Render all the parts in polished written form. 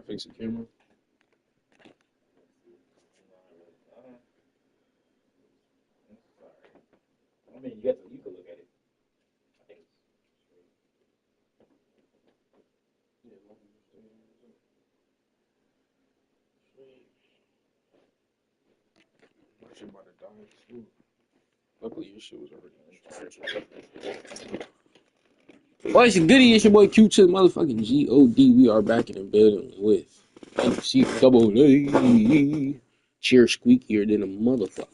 I fix the camera. I mean, you can look at it. I think it's My shit about to die too. Luckily, your shit was already. What's your goodie? It's your boy Q to the motherfucking G-O-D. We are back in the building with NCAA. Chair squeakier than a motherfucker.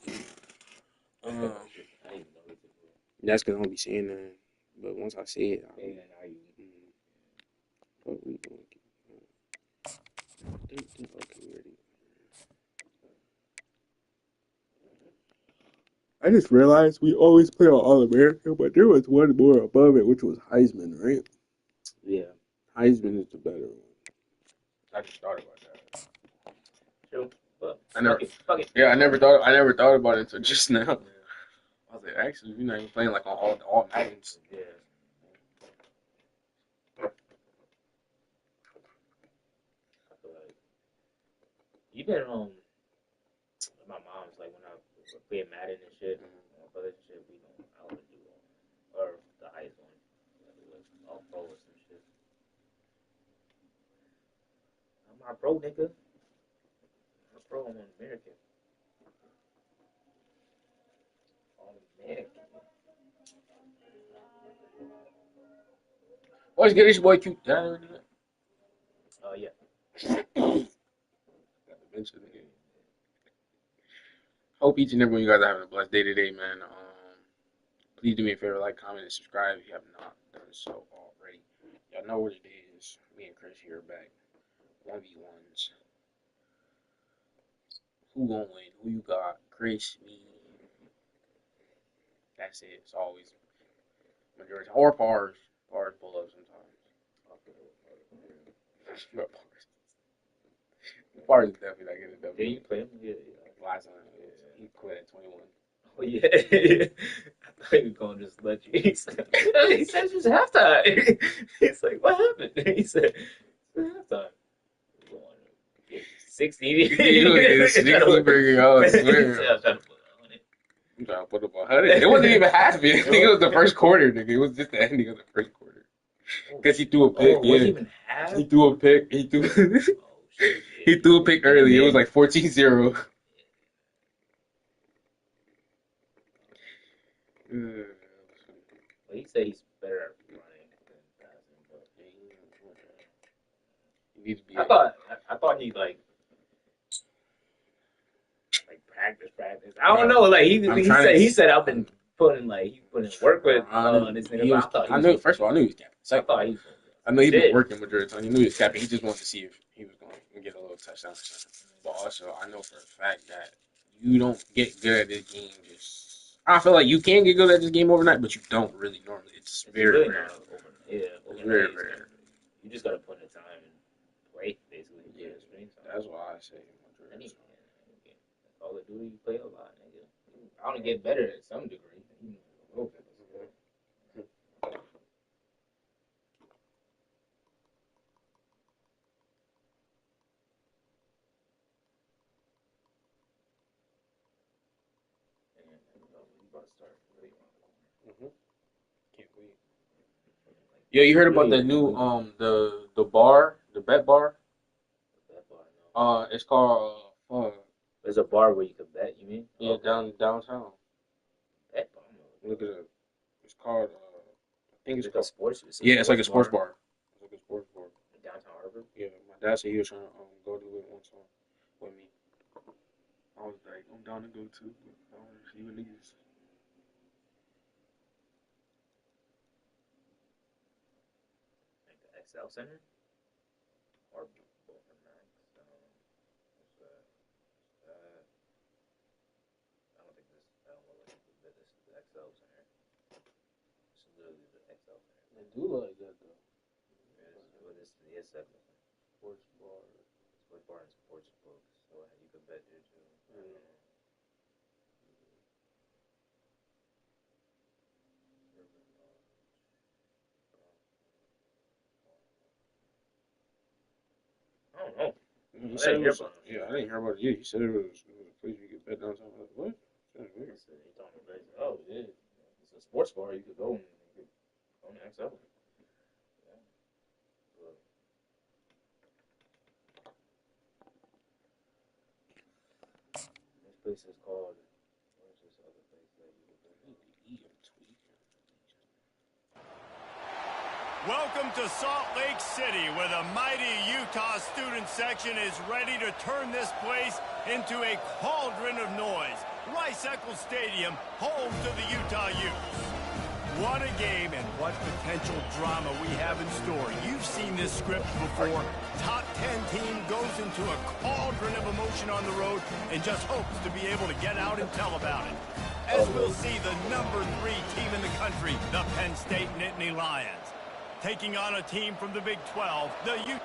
That's because I don't be saying that. But once I say it, what we doing? I just realized we always play on All-American, but there was one more above it, which was Heisman, right? Yeah. Heisman is the better one. I just thought about that. True. But I never, fuck it. Yeah, I never thought about it until just now. I was like, actually, you're not even playing like on all Maddens. Yeah. I feel like even my mom's like when I play Madden and shit, my brother and shit, I would do or the ice one, like all pro or some shit. I'm not pro, nigga. I'm a pro. I'm an American. What's good? It's your boy Q. Yeah. Hope each and every one of you guys are having a blessed day today, man. Please do me a favor, like, comment, and subscribe if you have not done so already. Y'all know what it is. Me and Chris here back. 1v1s. Who gonna win? Who you got? Chris, me. That's it. It's always majority. Or pars. Pars pull up sometimes. But pars is definitely not getting a W. Did you play him? Yeah. Last time, he quit at 21. Oh, yeah. I thought he was going to just let you. He said it's just halftime. He's like, what happened? He said, it's halftime. 60. You get a 60 burger, I swear. I'm trying to put on it. I'm trying to put up 100. It wasn't even half of it. I think it was the first quarter, nigga. It was just the ending of the first quarter. Because he threw a pick. Was it even half? He threw a pick. He threw a pick early. It was like 14-0. Well, he said he's better at running than passing, but I thought he like practice. I don't know. Like he said I've been putting work with this nigga. But I thought I knew first of all I knew he was capping. I know he's been working with Jordan. He knew he was capping. He just wanted to see if he was going to get a little touchdown. But also I know for a fact that you don't get good at this game just. I feel like you can get good at this game overnight, but you don't really normally. It's very rare. It's very rare. You just gotta put in the time and play, basically. Yeah, that's why I say. Call of Duty, you play a lot, nigga. I want to get better at some degree. Okay. Can't wait. Yeah, you heard about the new the bar, the bet bar? It's called There's a bar where you can bet. You mean? Yeah, downtown. Bet bar. Look at it. It's called. I think it's like called sports. It's like a sports bar. It's like a sports bar. Downtown Harbor. Yeah, my dad said he was trying to go to it once with me. I was like, I'm down to go too. I want to see what niggas. Like the XL Center. Or Max. I don't think this. I don't know what this is the XL Center. This is literally the XL Center. They do like that though. What is the XL Sports bar. Sports bar and sports books. So you could bet there too. I don't know. He said it was, yeah, I didn't hear about it yet. He said it was a place you could bet downtown. I was like, what? That's weird. He told me, oh, yeah, it's a sports bar. You could go and go next level. Yeah. This place is called. Where's this other place that you could go? Welcome to Salt Lake City, where the mighty Utah student section is ready to turn this place into a cauldron of noise. Rice-Eccles Stadium, home to the Utah Utes. What a game and what potential drama we have in store. You've seen this script before. Top 10 team goes into a cauldron of emotion on the road and just hopes to be able to get out and tell about it. As we'll see the number 3 team in the country, the Penn State Nittany Lions, taking on a team from the Big 12, the Utes.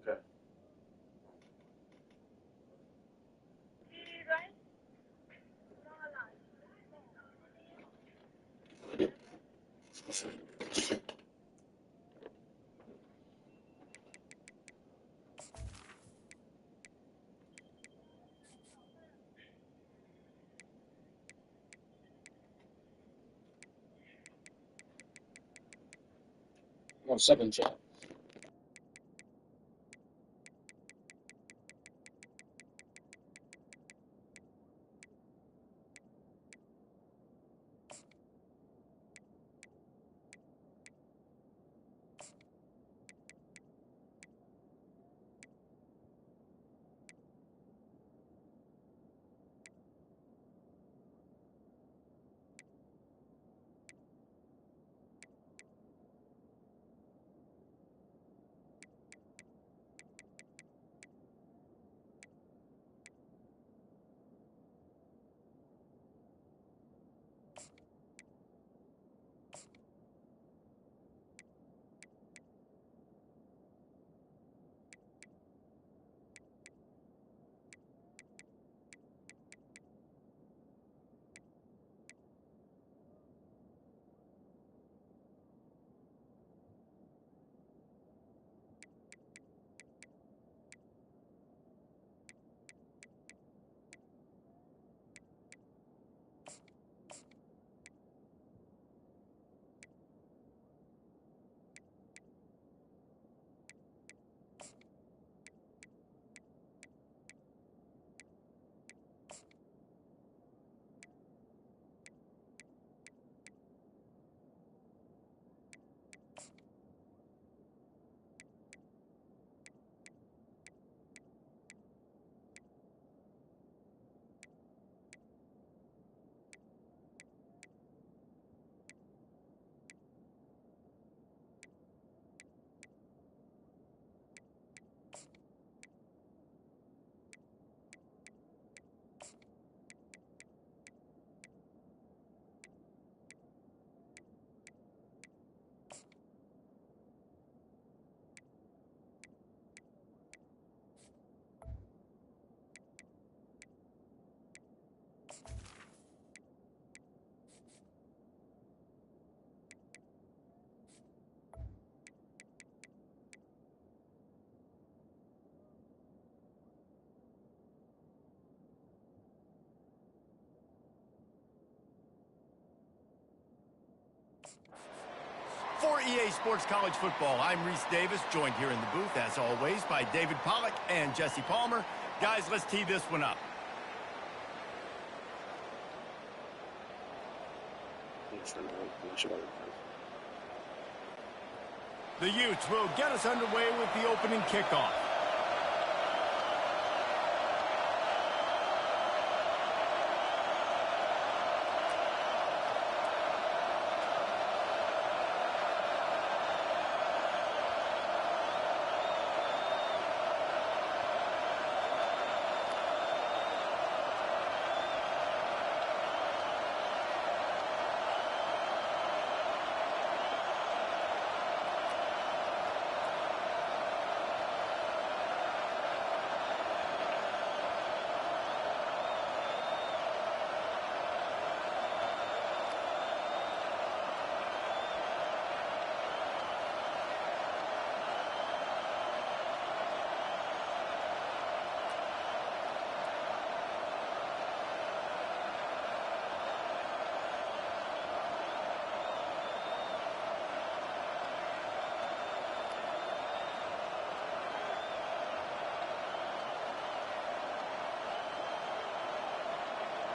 Okay. On second chat. For EA Sports College Football, I'm Reese Davis, joined here in the booth, as always, by David Pollack and Jesse Palmer. Guys, let's tee this one up. The Utes will get us underway with the opening kickoff.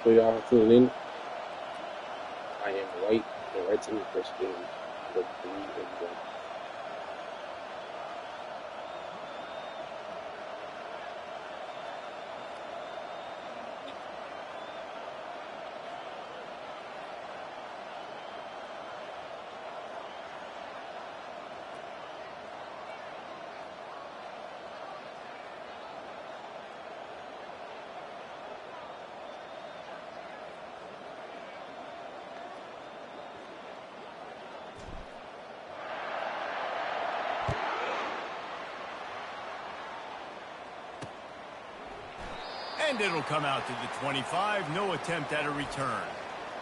So y'all tuning in. I am White, the red team first game, the 3-1. And it'll come out to the 25. No attempt at a return.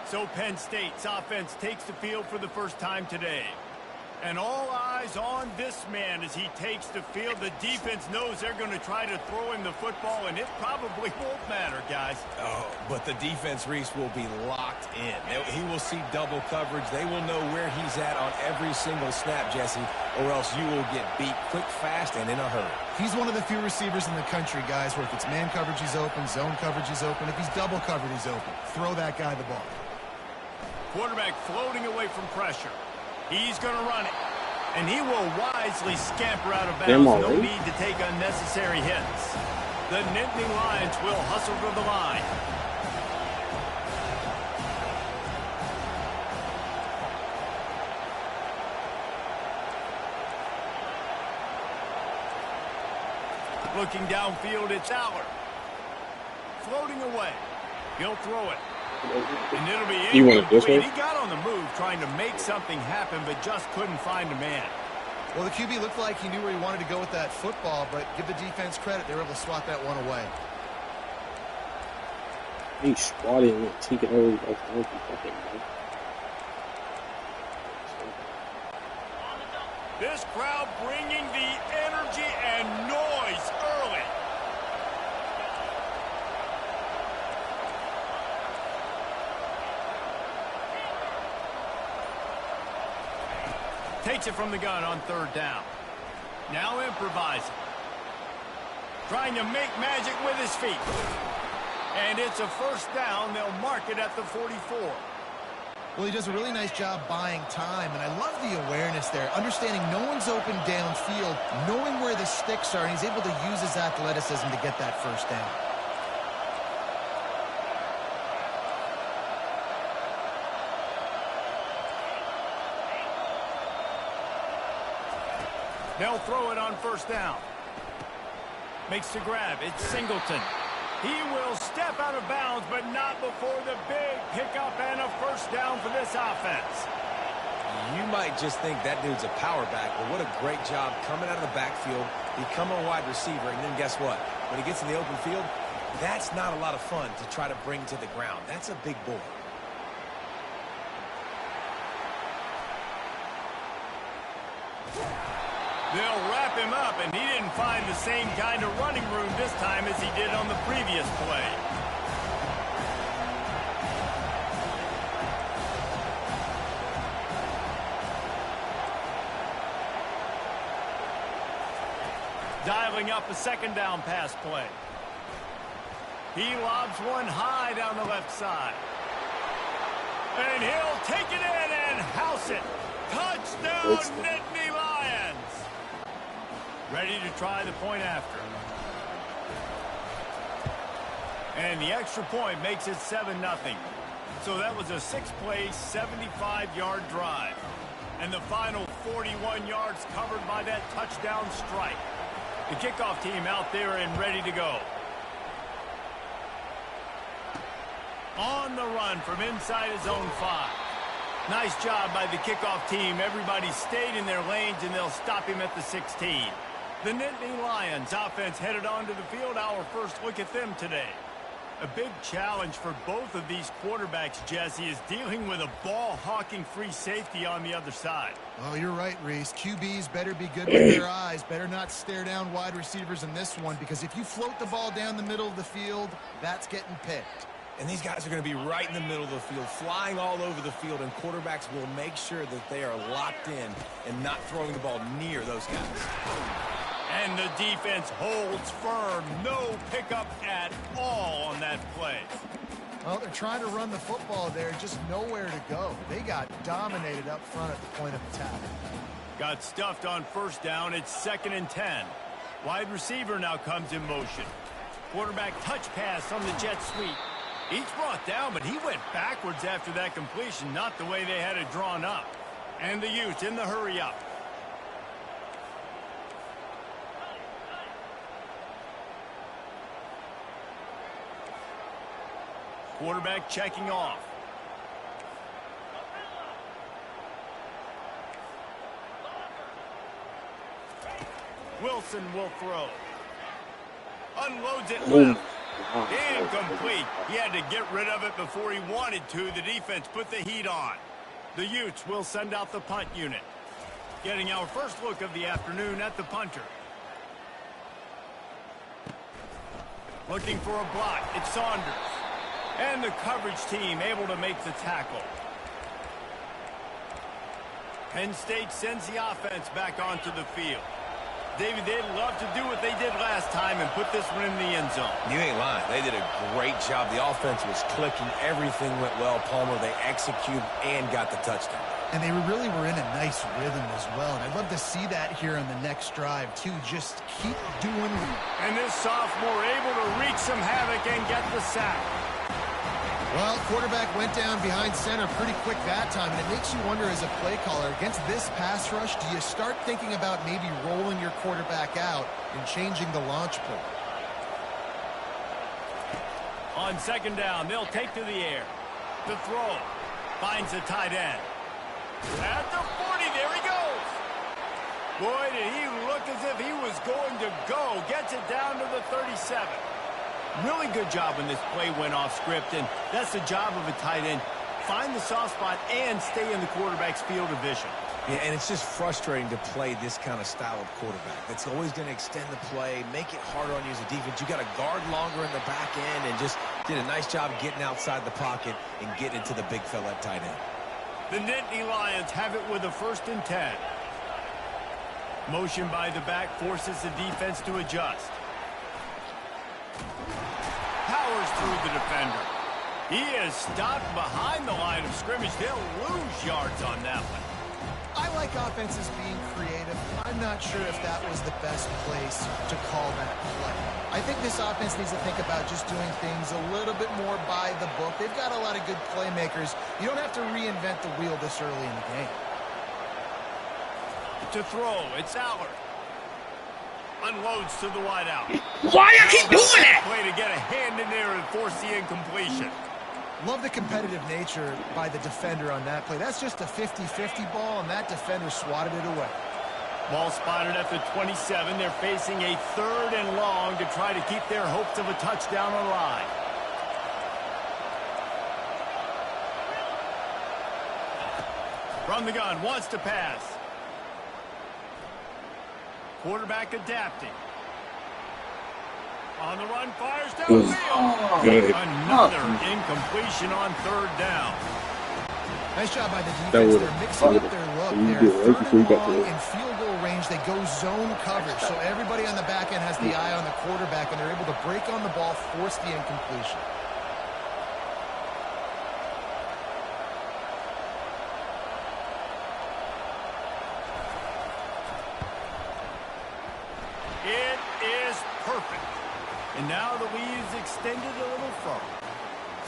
So Penn State's offense takes the field for the first time today. And all eyes on this man as he takes the field. The defense knows they're going to try to throw him the football, and it probably won't matter, guys. Oh, but the defense, Reese, will be locked in. He will see double coverage. They will know where he's at on every single snap, Jesse, or else you will get beat quick, fast, and in a hurry. He's one of the few receivers in the country, guys, where if it's man coverage, he's open, zone coverage, he's open. If he's double covered, he's open. Throw that guy the ball. Quarterback floating away from pressure. He's going to run it. And he will wisely scamper out of bounds. No need to take unnecessary hits. The Nittany Lions will hustle to the line. Looking downfield, it's Aller. Floating away. He'll throw it. And it'll be incomplete. He got on the move trying to make something happen, but just couldn't find a man. Well, the QB looked like he knew where he wanted to go with that football, but give the defense credit. They were able to swat that one away. He's swatting and taking over the fucking man. This crowd bringing the energy and noise early. Takes it from the gun on third down. Now improvising. Trying to make magic with his feet. And it's a first down. They'll mark it at the 44. Well, he does a really nice job buying time, and I love the awareness there, understanding no one's open downfield, knowing where the sticks are, and he's able to use his athleticism to get that first down. They'll throw it on first down. Makes the grab. It's Singleton. He will step out of bounds, but not before the big pickup and a first down for this offense. You might just think that dude's a power back, but what a great job coming out of the backfield, become a wide receiver, and then guess what? When he gets in the open field, that's not a lot of fun to try to bring to the ground. That's a big boy. They'll wrap him up, and he didn't find the same kind of running room this time as he did on the previous play. Dialing up a second down pass play. He lobs one high down the left side. And he'll take it in and house it. Touchdown, Nittany Lions. Ready to try the point after. And the extra point makes it 7-0. So that was a 6-play, 75-yard drive. And the final 41 yards covered by that touchdown strike. The kickoff team out there and ready to go. On the run from inside his own 5. Nice job by the kickoff team. Everybody stayed in their lanes, and they'll stop him at the 16. The Nittany Lions offense headed onto the field. Our first look at them today. A big challenge for both of these quarterbacks, Jesse, is dealing with a ball-hawking free safety on the other side. Oh, you're right, Reese. QBs better be good with their eyes. Better not stare down wide receivers in this one, because if you float the ball down the middle of the field, that's getting picked. And these guys are going to be right in the middle of the field, flying all over the field, and quarterbacks will make sure that they are locked in and not throwing the ball near those guys. And the defense holds firm. No pickup at all on that play. Well, they're trying to run the football there, just nowhere to go. They got dominated up front at the point of attack. Got stuffed on first down. It's 2nd and 10. Wide receiver now comes in motion. Quarterback touch pass on the jet sweep. He's brought down, but he went backwards after that completion, not the way they had it drawn up. And the Utes in the hurry up. Quarterback checking off. Wilson will throw. Unloads it left. Incomplete. He had to get rid of it before he wanted to. The defense put the heat on. The Utes will send out the punt unit. Getting our first look of the afternoon at the punter. Looking for a block. It's Saunders. And the coverage team able to make the tackle. Penn State sends the offense back onto the field. David, they'd love to do what they did last time and put this one in the end zone. You ain't lying. They did a great job. The offense was clicking. Everything went well. Palmer, they executed and got the touchdown. And they really were in a nice rhythm as well. And I'd love to see that here on the next drive, too. Just keep doing it. And this sophomore able to wreak some havoc and get the sack. Well, quarterback went down behind center pretty quick that time, and it makes you wonder as a play caller, against this pass rush, do you start thinking about maybe rolling your quarterback out and changing the launch point? On 2nd down, they'll take to the air. The throw finds the tight end. At the 40, there he goes. Boy, did he look as if he was going to go. Gets it down to the 37. Really good job when this play went off script, and that's the job of a tight end. Find the soft spot and stay in the quarterback's field of vision. Yeah, and it's just frustrating to play this kind of style of quarterback. That's always going to extend the play, make it harder on you as a defense. You got to guard longer in the back end, and just did a nice job getting outside the pocket and getting into the big fella at tight end. The Nittany Lions have it with a 1st and 10. Motion by the back forces the defense to adjust. Powers through the defender. He is stopped behind the line of scrimmage. They'll lose yards on that one. I like offenses being creative. I'm not sure if that was the best place to call that play. I think this offense needs to think about just doing things a little bit more by the book. They've got a lot of good playmakers. You don't have to reinvent the wheel this early in the game. To throw, it's Allard. Unloads to the wideout. Why you keep doing that? Play to get a hand in there and force the incompletion. Love the competitive nature by the defender on that play. That's just a 50-50 ball, and that defender swatted it away. Ball spotted at the 27. They're facing a 3rd and long to try to keep their hopes of a touchdown alive. From the gun, wants to pass. Quarterback adapting. On the run, fires downfield. Another incompletion on 3rd down. Nice job by the defense. They're mixing up their look. They're third and long in field goal range. They go zone coverage. So everybody on the back end has the eye on the quarterback, and they're able to break on the ball, force the incompletion. It is perfect. And now the lead is extended a little further.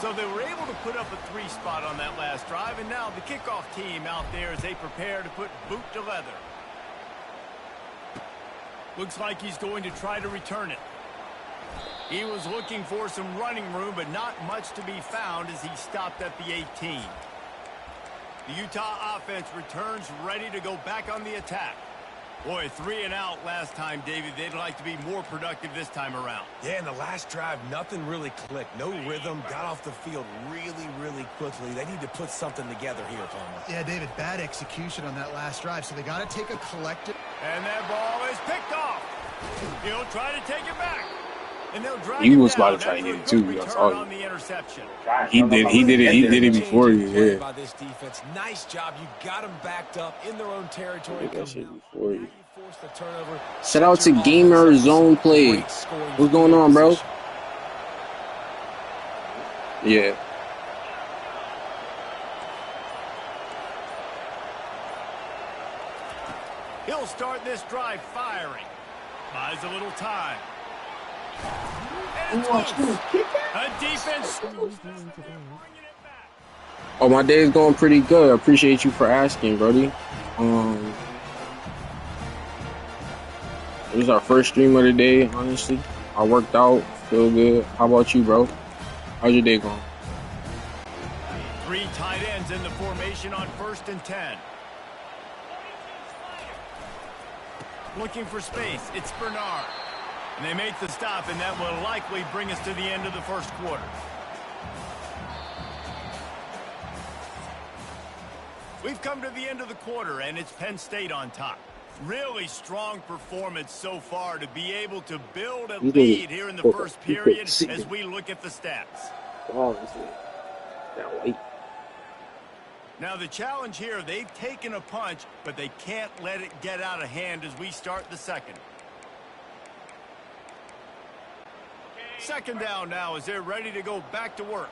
So they were able to put up a 3 spot on that last drive, and now the kickoff team out there as they prepare to put boot to leather. Looks like he's going to try to return it. He was looking for some running room, but not much to be found as he stopped at the 18. The Utah offense returns ready to go back on the attack. Boy, 3 and out last time, David. They'd like to be more productive this time around. Yeah, in the last drive, nothing really clicked. No rhythm, got off the field really, really quickly. They need to put something together here, Palmer. Yeah, David, bad execution on that last drive, so they got to take a collective. And that ball is picked off. He'll try to take it back. And they'll drag You it was down about to try to after get a it too. good That's return all. on the interception. He did it before you. Yeah. By this defense, nice job. You got them backed up in their own territory. That shit before you. Force the turnover. Shout out to Gamer Zone Play. What's going on, bro? Yeah. He'll start this drive firing. Buys a little time. And it's loose. A defense. Oh, my day is going pretty good. I appreciate you for asking, Brody. This is our first stream of the day, honestly. I worked out, feel good. How about you, bro? How's your day going? 3 tight ends in the formation on 1st and 10. Looking for space. It's Bernard. And they make the stop, and that will likely bring us to the end of the first quarter. We've come to the end of the quarter, and it's Penn State on top. Really strong performance so far to be able to build a lead here in the first period as we look at the stats. Now the challenge here, they've taken a punch, but they can't let it get out of hand as we start the second. Second down now as they're ready to go back to work.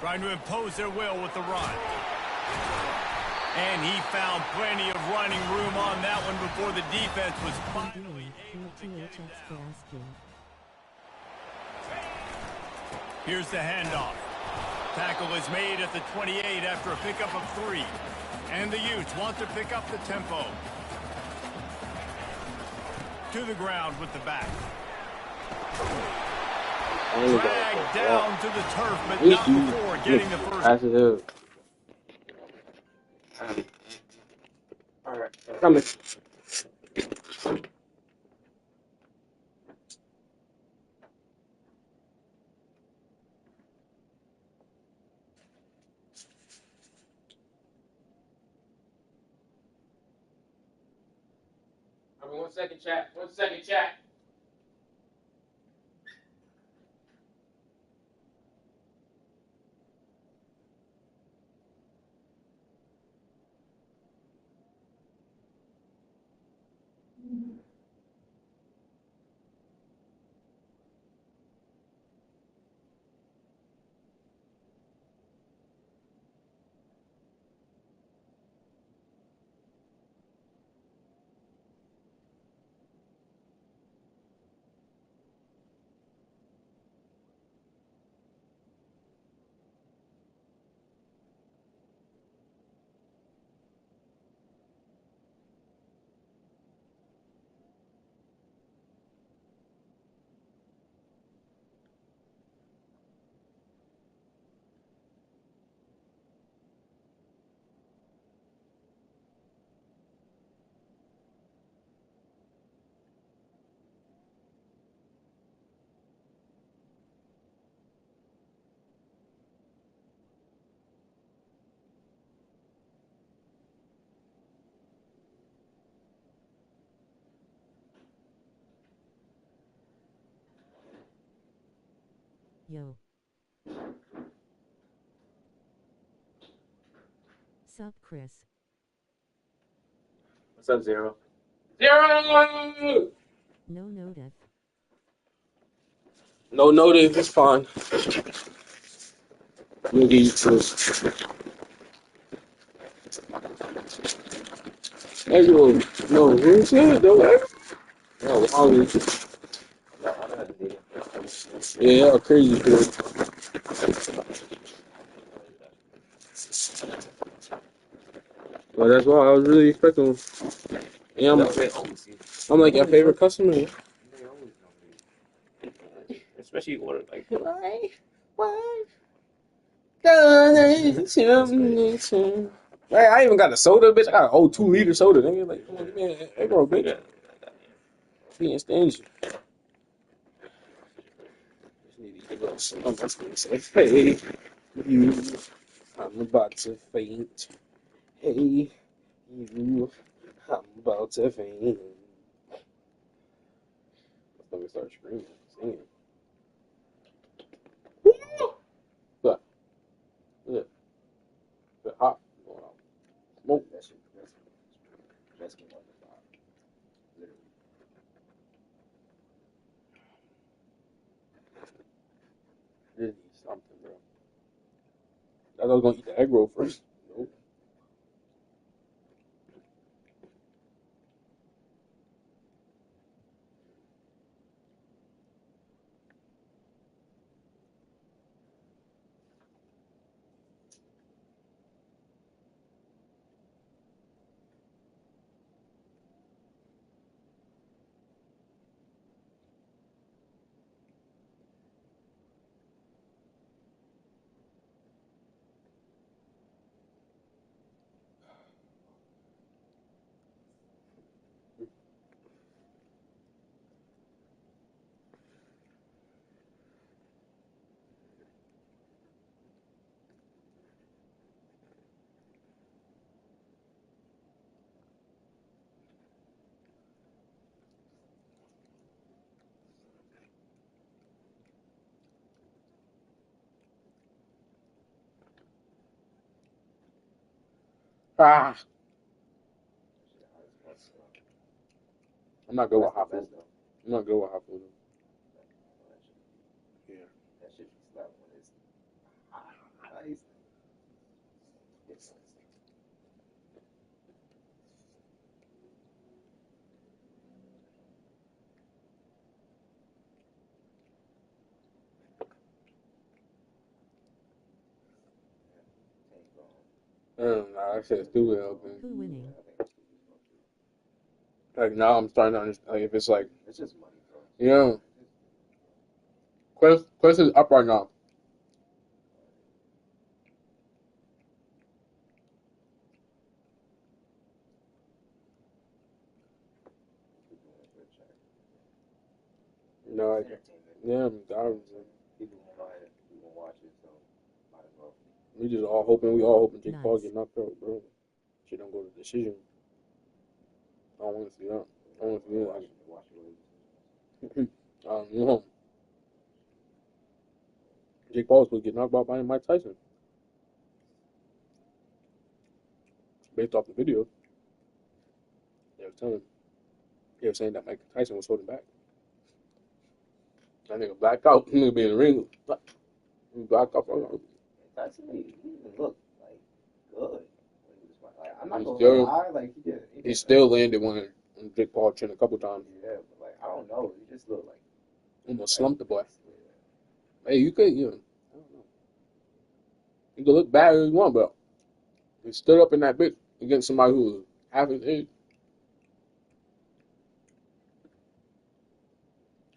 Trying to impose their will with the run. And he found plenty of running room on that one before the defense was finally able to get down. Here's the handoff. Tackle is made at the 28 after a pickup of 3. And the Utes want to pick up the tempo. To the ground with the back. Dragged down to the turf, but not before getting the first. All right, coming. One second, chat. 1 second, chat. Yo. What's up, Chris? What's up, Zero? Zero! No notif. No notice, it's fine. We'll get used to it. Hey, yo, no, who's it? No, no, obviously. Yeah, crazy, dude. Well, that's why I was really expecting. Yeah, I'm like your favorite customer. Especially order like why? Hey, I even got a soda, bitch. I got a whole 2-liter soda. Nigga, like, come on, give me an egg roll, bitch. Being stingy. Hey, you, I'm about to faint. Hey, you, I'm about to faint. Let me start screaming, singing. Look, look, look, hot. Smoke. That's game on the top. Literally. Really need something, bro. I thought I was gonna eat the egg roll first. Nope. Ah, I'm not good with hot food. I'm not good with hot food. Yeah. That shit slap when it's ice. Nah, that shit's stupid, open. Who winning? Like now, I'm starting to understand. Like if it's like, it's just money, bro. You know, Quest is up right now. No, yeah, people gonna buy it, people gonna watch it, so might as well. We all hoping Jake Paul get knocked out, bro. Shit don't go to decision. I don't want to see that. I don't want to see that. You know, Jake Paul was supposed to get knocked out by Mike Tyson, based off the video. They were saying that Mike Tyson was holding back. That nigga blacked out. Nigga be in the ring. He blacked out. Tyson, he didn't look like good. Like, I'm not gonna lie, like he still landed one on Jake Paul chin a couple times. Yeah, but like I don't know, he just looked like almost slumped the boy. Hey, you could, I don't know. You could look bad as you want, but he stood up in that bitch against somebody who was half his age.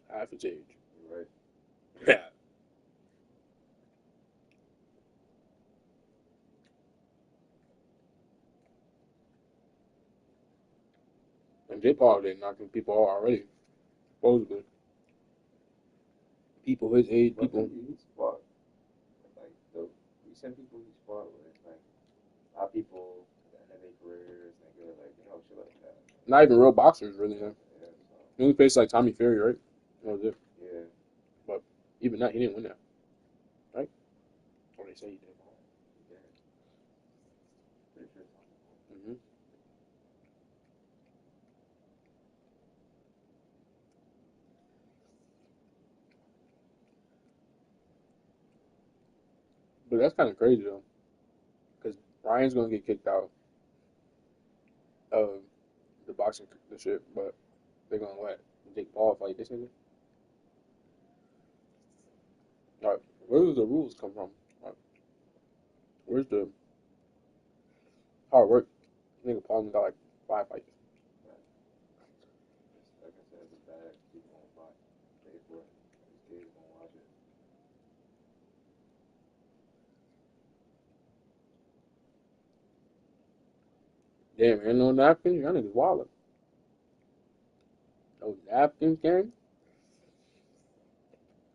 Half his age. Right. Yeah. And Jake Paul been knocking people out already, supposedly. People his age, people. He's fought. Like the recent people he's fought with, like a lot of people at the end of their careers, nigga, like shit like that. Not even real boxers, really. Yeah. He only faced like Tommy Fury, right? That was it. Yeah. But even that, he didn't win that, right? Or they say he did. Mm-hmm. But that's kind of crazy though, because Brian's gonna get kicked out of the boxing the shit, but they're gonna let Jake Paul fight this nigga. Like, where do the rules come from? Like, where's the hard work? Nigga Paul got like 5 fights. Like I said, it's bad. People won't buy it. Pay for it. These kids won't watch it. Damn, ain't no napkins? Y'all niggas wildin'. No napkins, gang?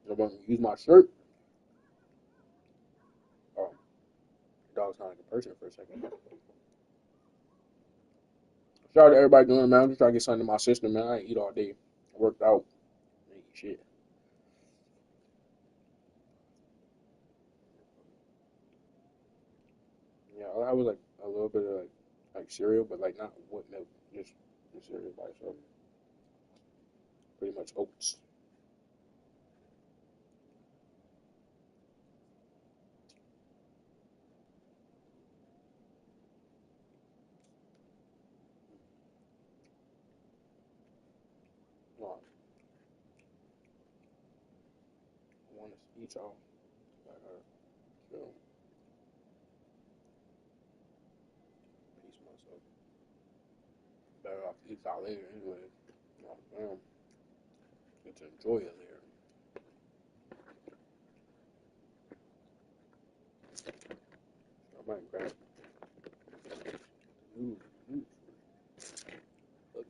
Nobody use my shirt? Oh, dog's not like a person for a second. Shout out to everybody doing it, man. I'm just trying to get something in my system, man. I ain't eat all day. I worked out. I ain't eat shit. Yeah, all I had was like a little bit of like cereal, but like not with milk, just the cereal by itself. Pretty much oats. Well, I want to eat y'all. So, piece myself. Better off to eat y'all later anyway. Get to enjoy it later. I might grab. Ooh, ooh. Look.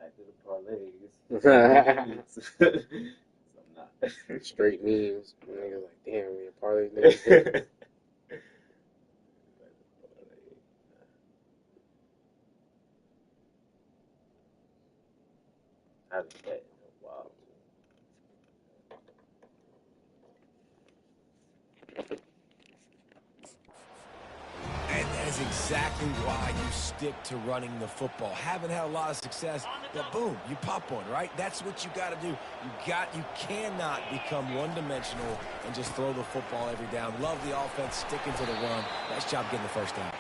Back to the parlays. So I'm not. Straight memes. Niggas like, damn, man, parlay niggas. I haven't bet in a while. And that is exactly why you stick to running the football. Haven't had a lot of success, but boom, you pop one, right? That's what you got to do. You cannot become one-dimensional and just throw the football every down. Love the offense, sticking to the run. Nice job getting the first down.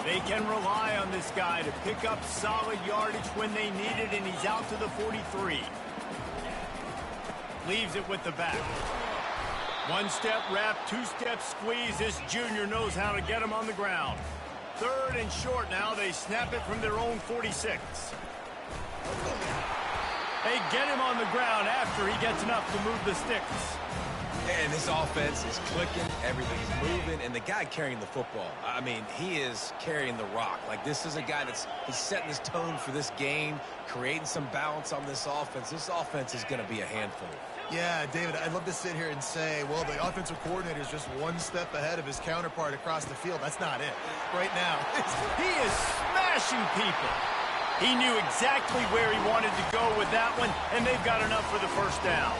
They can rely on this guy to pick up solid yardage when they need it, and he's out to the 43. Leaves it with the back. One-step wrap, two-step squeeze. This junior knows how to get him on the ground. Third and short now. They snap it from their own 46. They get him on the ground after he gets enough to move the sticks. And this offense is clicking, everything's moving, and the guy carrying the football, I mean, he is carrying the rock. Like, this is a guy he's setting his tone for this game, creating some balance on this offense. This offense is going to be a handful. Yeah, David, I'd love to sit here and say, well, the offensive coordinator is just one step ahead of his counterpart across the field. That's not it. Right now, he is smashing people. He knew exactly where he wanted to go with that one, and they've got enough for the first down.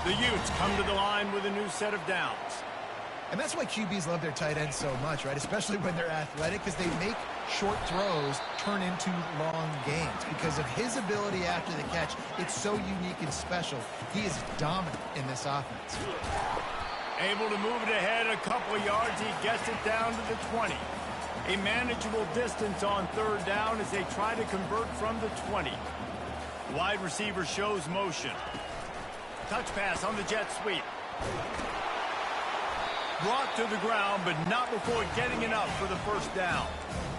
The Utes come to the line with a new set of downs. And that's why QBs love their tight ends so much, right? Especially when they're athletic, because they make short throws turn into long gains. Because of his ability after the catch, it's so unique and special. He is dominant in this offense. Able to move it ahead a couple of yards. He gets it down to the 20. A manageable distance on third down as they try to convert from the 20. Wide receiver shows motion. Touch pass on the jet sweep. Brought to the ground, but not before getting enough for the first down.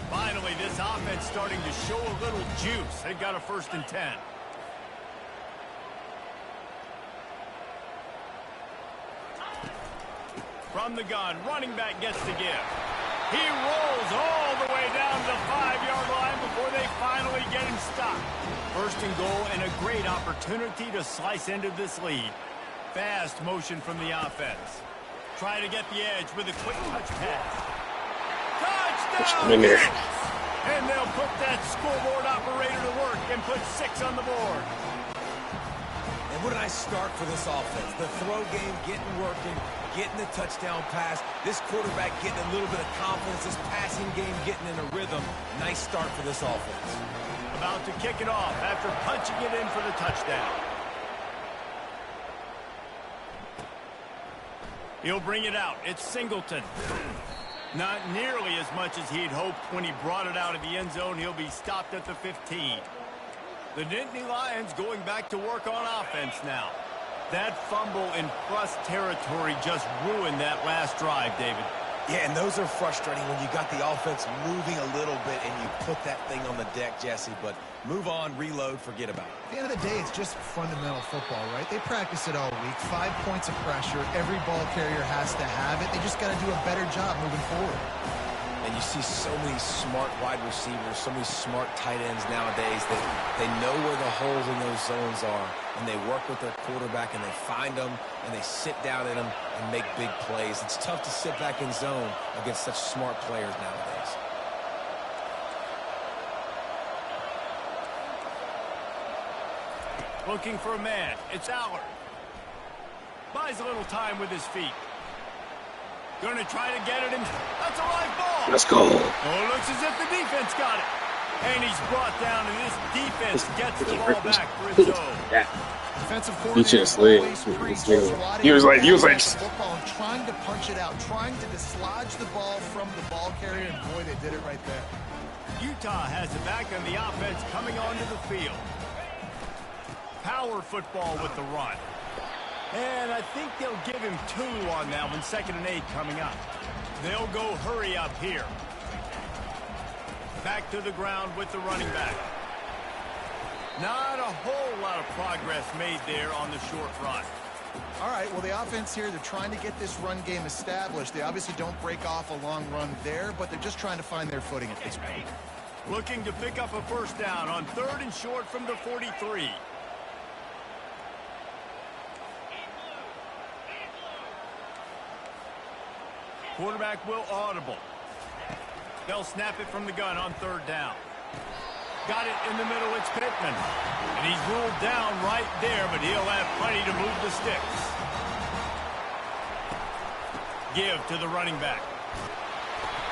Finally, this offense starting to show a little juice. They've got a 1st and 10. From the gun, running back gets the give. He rolls all the way down to the 5-yard line before they finally get him stopped. 1st and goal and a great opportunity to slice into this lead. Fast motion from the offense. Try to get the edge with a quick touch pass. Touchdown! And they'll put that scoreboard operator to work and put 6 on the board. And what a nice start for this offense. The throw game getting working, getting the touchdown pass. This quarterback getting a little bit of confidence. This passing game getting in a rhythm. Nice start for this offense. About to kick it off after punching it in for the touchdown. He'll bring it out. It's Singleton. Not nearly as much as he'd hoped when he brought it out of the end zone. He'll be stopped at the 15. The Nittany Lions going back to work on offense now. That fumble in plus territory just ruined that last drive, David. Yeah, and those are frustrating when you got the offense moving a little bit and you put that thing on the deck, Jesse. But move on, reload, forget about it. At the end of the day, it's just fundamental football, right? They practice it all week. 5 points of pressure. Every ball carrier has to have it. They just got to do a better job moving forward. And you see so many smart wide receivers, so many smart tight ends nowadays that they know where the holes in those zones are, and they work with their quarterback, and they find them, and they sit down in them and make big plays. It's tough to sit back in zone against such smart players nowadays. Looking for a man. It's Allard. Buys a little time with his feet. Going to try to get it in. That's a live ball. Let's go. Oh, it looks as if the defense got it. And he's brought down, and this defense gets the ball back for its own. Yeah. Defensive He just slid. He was like football and trying to punch it out, trying to dislodge the ball from the ball carrier, and boy, they did it right there. Utah has it back on the offense coming onto the field. Power football with the run. And I think they'll give him 2 on that one. 2nd and 8 coming up. They'll go hurry up here. Back to the ground with the running back. Not a whole lot of progress made there on the short run. All right, well, the offense here, they're trying to get this run game established. They obviously don't break off a long run there, but they're just trying to find their footing at this point. Looking to pick up a 1st down on 3rd and short from the 43. Quarterback will audible. They'll snap it from the gun on 3rd down. Got it in the middle. It's Pittman. And he's ruled down right there, but he'll have plenty to move the sticks. Give to the running back.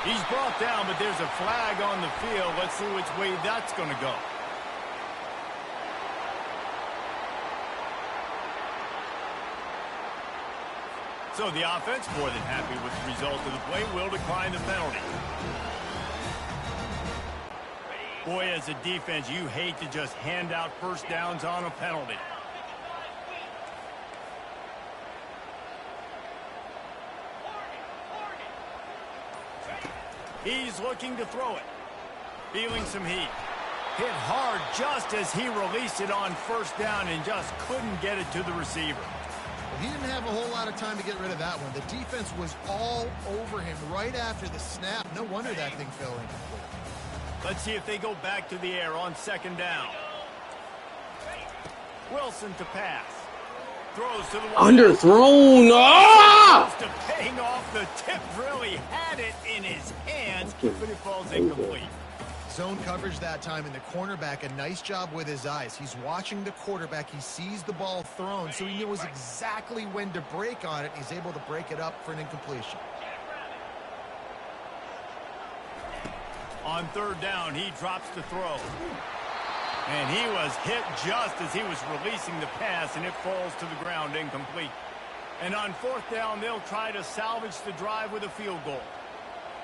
He's brought down, but there's a flag on the field. Let's see which way that's going to go. So the offense, more than happy with the result of the play, will decline the penalty. Boy, as a defense, you hate to just hand out 1st downs on a penalty. He's looking to throw it. Feeling some heat. Hit hard just as he released it on 1st down and just couldn't get it to the receiver. He didn't have a whole lot of time to get rid of that one. The defense was all over him right after the snap. No wonder that thing fell incomplete. Let's see if they go back to the air on 2nd down. Wilson to pass. Throws to the wide. Underthrown. Ah! To paying off. The tip really had it in his hands, but it falls incomplete. Zone coverage that time, and the cornerback, a nice job with his eyes. He's watching the quarterback. He sees the ball thrown, so he knows exactly when to break on it. He's able to break it up for an incompletion. On third down, he drops the throw. And he was hit just as he was releasing the pass, and it falls to the ground incomplete. And on fourth down, they'll try to salvage the drive with a field goal.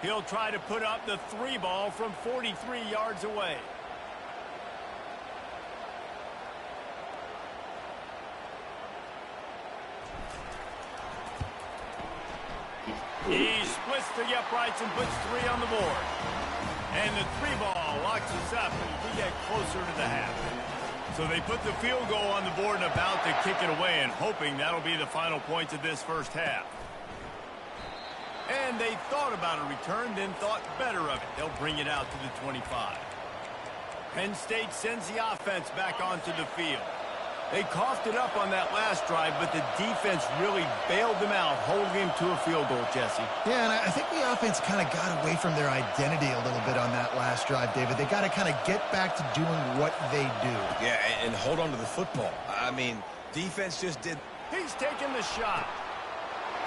He'll try to put up the 3-ball from 43 yards away. He splits the uprights and puts 3 on the board. And the 3-ball locks us up as we get closer to the half. So they put the field goal on the board and about to kick it away, and hoping that'll be the final points of this first half. And they thought about a return, then thought better of it. They'll bring it out to the 25. Penn State sends the offense back onto the field. They coughed it up on that last drive, but the defense really bailed them out, holding him to a field goal, Jesse. Yeah, and I think the offense kind of got away from their identity a little bit on that last drive, David. They got to kind of get back to doing what they do. Yeah, and hold on to the football. I mean, defense just did. He's taking the shot.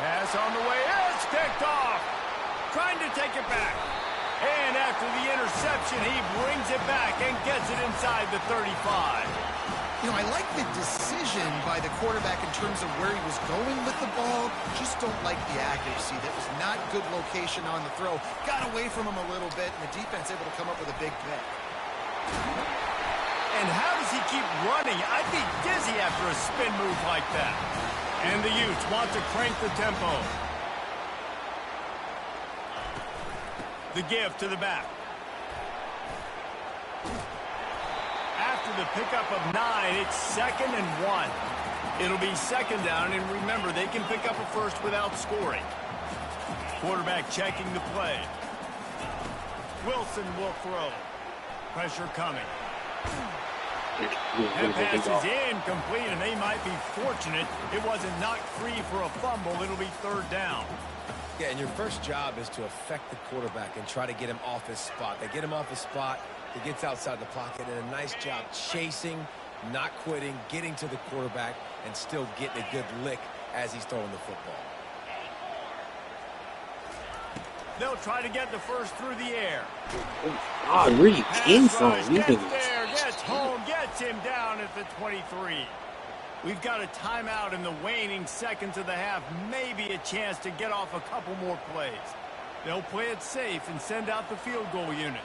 Pass on the way. It's picked off. Trying to take it back. And after the interception, he brings it back and gets it inside the 35. You know, I like the decision by the quarterback in terms of where he was going with the ball. Just don't like the accuracy. That was not good location on the throw. Got away from him a little bit, and the defense able to come up with a big pick. And how does he keep running? I'd be dizzy after a spin move like that. And the Utes want to crank the tempo. The give to the back. After the pickup of 9, it's 2nd and 1. It'll be second down, and remember, they can pick up a first without scoring. Quarterback checking the play. Wilson will throw. Pressure coming. That pass is incomplete, and they might be fortunate it wasn't knocked free for a fumble. It'll be third down. Yeah, and your first job is to affect the quarterback and try to get him off his spot. They get him off his spot, he gets outside the pocket, and a nice job chasing, not quitting, getting to the quarterback, and still getting a good lick as he's throwing the football. They'll try to get the first through the air. God, where you came from? Gets there, gets home, gets him down at the 23. We've got a timeout in the waning seconds of the half. Maybe a chance to get off a couple more plays. They'll play it safe and send out the field goal unit.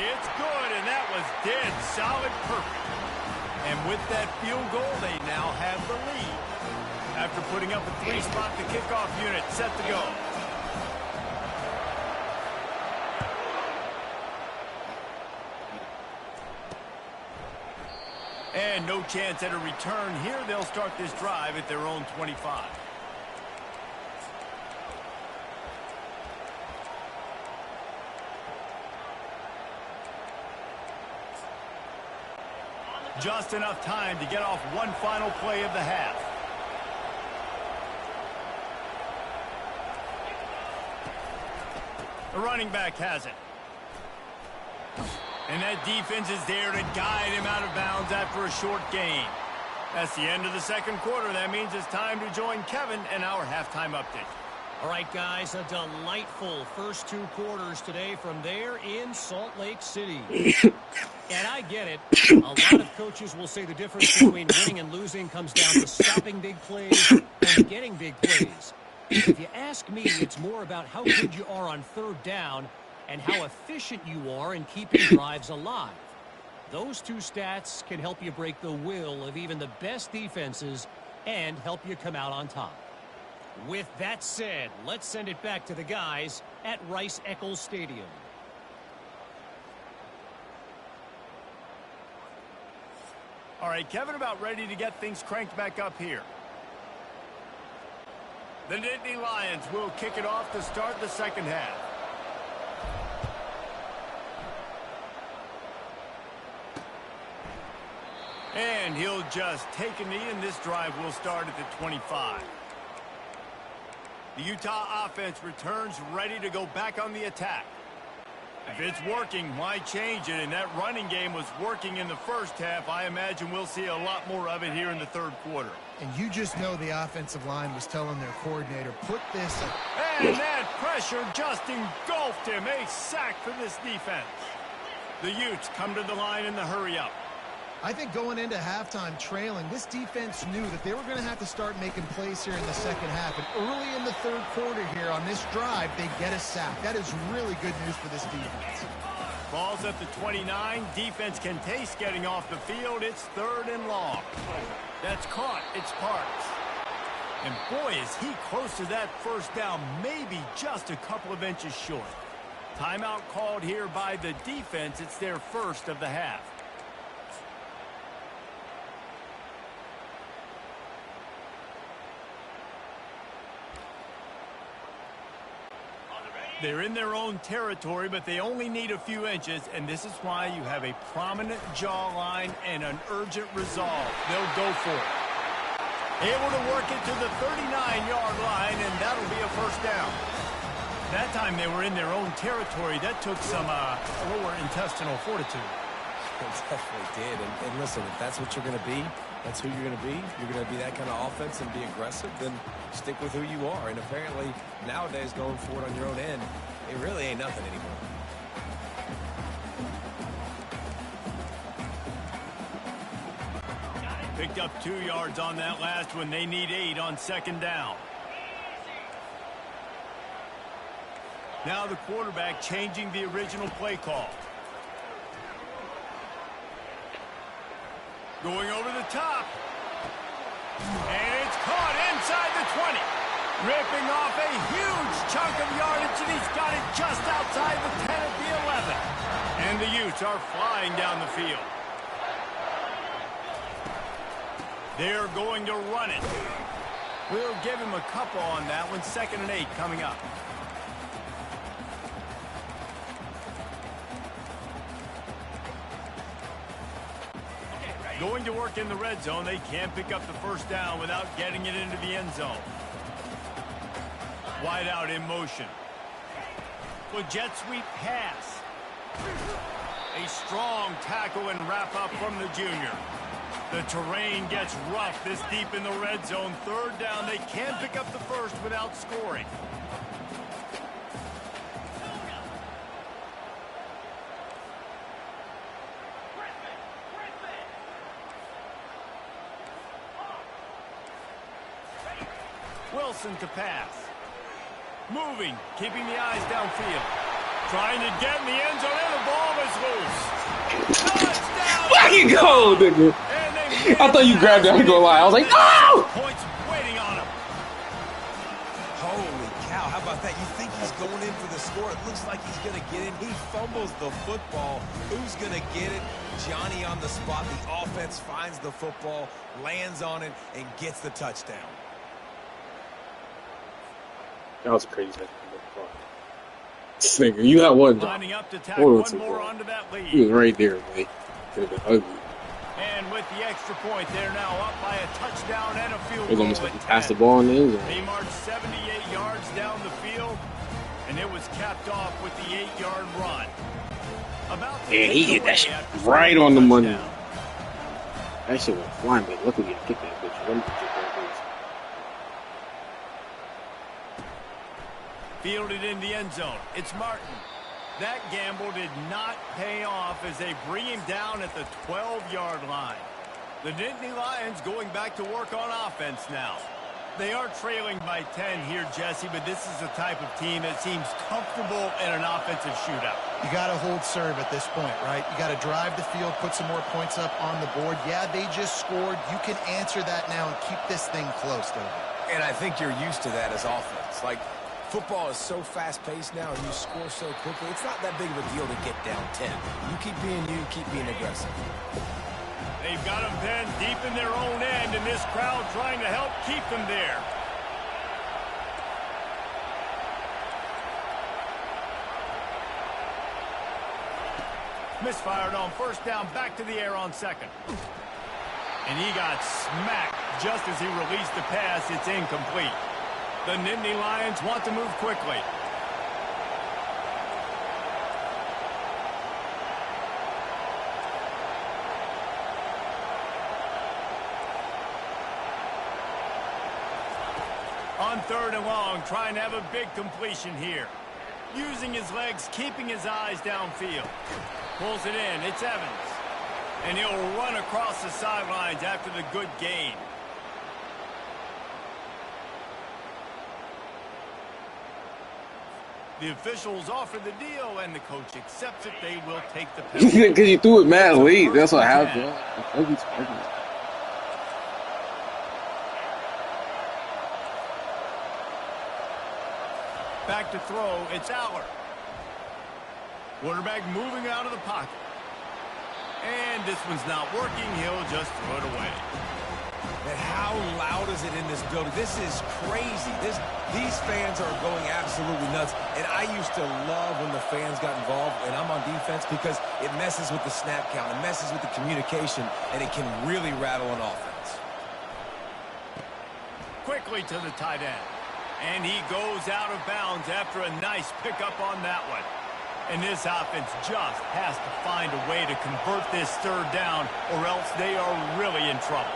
It's good, and that was dead solid perfect. And with that field goal, they now have the lead. After putting up a 3-spot, the kickoff unit set to go. And no chance at a return here. They'll start this drive at their own 25. Just enough time to get off one final play of the half. The running back has it. And that defense is there to guide him out of bounds after a short gain. That's the end of the second quarter. That means it's time to join Kevin and our halftime update. All right, guys, a delightful first 2 quarters today from there in Salt Lake City. And I get it. A lot of coaches will say the difference between winning and losing comes down to stopping big plays and getting big plays. If you ask me, it's more about how good you are on third down and how efficient you are in keeping drives alive. Those 2 stats can help you break the will of even the best defenses and help you come out on top. With that said, let's send it back to the guys at Rice-Eccles Stadium. All right, Kevin, about ready to get things cranked back up here. The Nittany Lions will kick it off to start the second half. And he'll just take a knee, and this drive will start at the 25. The Utah offense returns ready to go back on the attack. If it's working, why change it? And that running game was working in the first half. I imagine we'll see a lot more of it here in the third quarter. And you just know the offensive line was telling their coordinator, put this up. And that pressure just engulfed him. A sack for this defense. The Utes come to the line in the hurry-up. I think going into halftime trailing, this defense knew that they were going to have to start making plays here in the second half. And early in the third quarter here on this drive, they get a sack. That is really good news for this defense. Ball's at the 29. Defense can taste getting off the field. It's 3rd and long. That's caught. It's Parks. And boy, is he close to that first down, maybe just a couple of inches short. Timeout called here by the defense. It's their first of the half. They're in their own territory, but they only need a few inches, and this is why you have a prominent jawline and an urgent resolve. They'll go for it. Able to work it to the 39-yard line, and that'll be a first down. That time they were in their own territory. That took some lower intestinal fortitude. It definitely did. And listen, if that's what you're going to be, that's who you're going to be. You're going to be that kind of offense and be aggressive, then stick with who you are. And apparently, nowadays, going for it on your own end, it really ain't nothing anymore. Picked up 2 yards on that last one. They need 8 on second down. Now the quarterback changing the original play call. Going over the top. And it's caught inside the 20. Ripping off a huge chunk of yardage, and he's got it just outside the 10 at the 11. And the Utes are flying down the field. They're going to run it. We'll give him a couple on that one. 2nd and 8 coming up. Going to work in the red zone. They can't pick up the first down without getting it into the end zone. Wide out in motion. Well, jet sweep pass. A strong tackle and wrap up from the junior. The terrain gets rough this deep in the red zone. 3rd down. They can't pick up the first without scoring. Wilson to pass. Moving, keeping the eyes downfield. Trying to get in the end zone, and the ball is loose. Touchdown! Fucking go, nigga! I thought you grabbed it. I ain't gonna lie. I was like, no! Points waiting on him. Holy cow, how about that? You think he's going in for the score. It looks like he's going to get in. He fumbles the football. Who's going to get it? Johnny on the spot. The offense finds the football, lands on it, and gets the touchdown. That was crazy. This nigga, you got one job. Lining up to tack one more onto that lead. He was right there, man. Could have been ugly. And with the extra point, they're now up by a touchdown and a field It was goal. almost like he passed the ball in the end zone. They marched 78 yards down the field, and it was capped off with the 8-yard run. Yeah, he hit that shit right on the money. That shit went flying, but luckily he kicked that bitch. Fielded in the end zone. It's Martin. That gamble did not pay off as they bring him down at the 12-yard line. The Nittany Lions going back to work on offense now. They are trailing by 10 here, Jesse, but this is the type of team that seems comfortable in an offensive shootout. You got to hold serve at this point, right? You got to drive the field, put some more points up on the board. Yeah, they just scored. You can answer that now and keep this thing close, David. And I think you're used to that as offense. Like, football is so fast-paced now, and you score so quickly. It's not that big of a deal to get down 10. You keep being you, keep being aggressive. They've got them pinned deep in their own end, and this crowd trying to help keep them there. Misfired on first down, back to the air on second. And he got smacked just as he released the pass. It's incomplete. The Nittany Lions want to move quickly. On third and long, trying to have a big completion here. Using his legs, keeping his eyes downfield. Pulls it in. It's Evans. And he'll run across the sidelines after the good gain. The officials offer the deal, and the coach accepts it. They will take the penalty. Because you threw it mad late. That's what happened. Back to throw. It's Aller. Quarterback moving out of the pocket. And this one's not working. He'll just throw it away. And how loud is it in this building? This is crazy. These fans are going absolutely nuts. And I used to love when the fans got involved, and I'm on defense, because it messes with the snap count. It messes with the communication, and it can really rattle an offense. Quickly to the tight end. And he goes out of bounds after a nice pickup on that one. And this offense just has to find a way to convert this third down, or else they are really in trouble.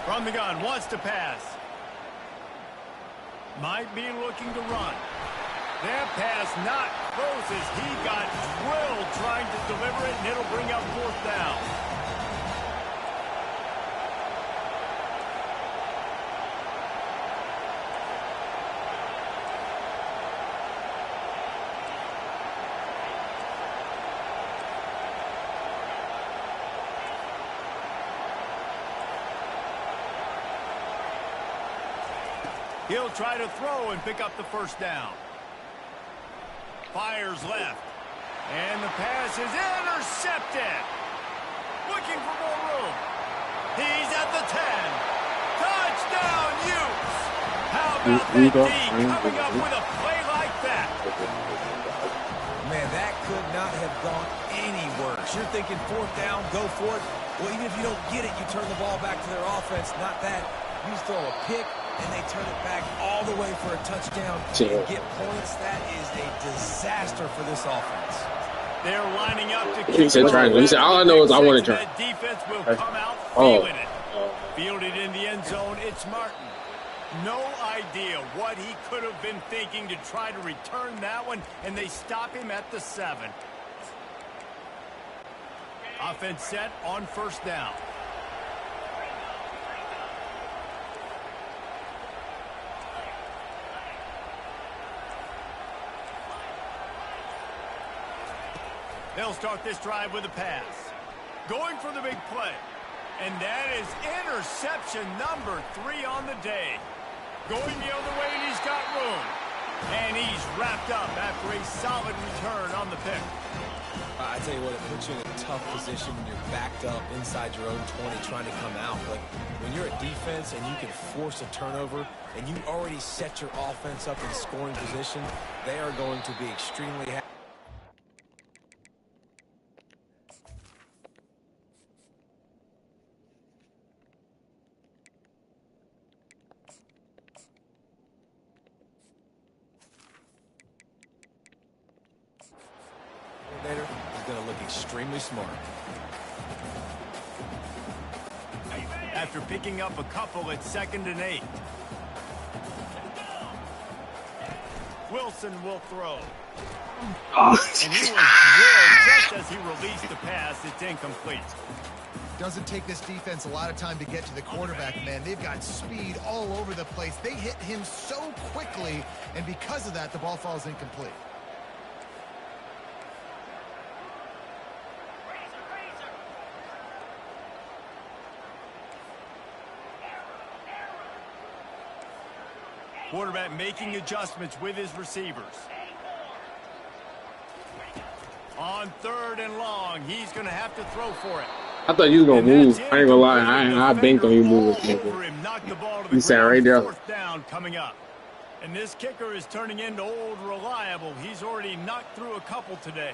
From the gun, wants to pass. Might be looking to run. That pass not close as he got drilled trying to deliver it, and it'll bring up fourth down. He'll try to throw and pick up the first down. Fires left. And the pass is intercepted. Looking for more room. He's at the 10. Touchdown, Utes. How about that D coming up with a play like that? Man, that could not have gone any worse. You're thinking fourth down, go for it. Well, even if you don't get it, you turn the ball back to their offense. Not that. You just throw a pick, and they turn it back all the way for a touchdown and get points. That is a disaster for this offense. They're lining up to He said triangle. He said, all I know is I want to try. That defense will come out feeling it. Fielded in the end zone, it's Martin. No idea what he could have been thinking to try to return that one, and they stop him at the 7. Offense set on first down. They'll start this drive with a pass. Going for the big play. And that is interception number 3 on the day. Going the other way, and he's got room. And he's wrapped up after a solid return on the pick. I tell you what, it puts you in a tough position when you're backed up inside your own 20 trying to come out. But when you're a defense and you can force a turnover and you already set your offense up in scoring position, they are going to be extremely happy. Is going to look extremely smart. After picking up a couple at 2nd and 8. Wilson will throw. And he was drilled just as he released the pass. It's incomplete. Doesn't take this defense a lot of time to get to the quarterback, man. They've got speed all over the place. They hit him so quickly, and because of that, the ball falls incomplete. Quarterback making adjustments with his receivers. On 3rd and long, he's going to have to throw for it. I thought you was gonna move. I ain't gonna lie. I banked on you moving. You sat right there. Fourth down coming up. And this kicker is turning into old reliable. He's already knocked through a couple today.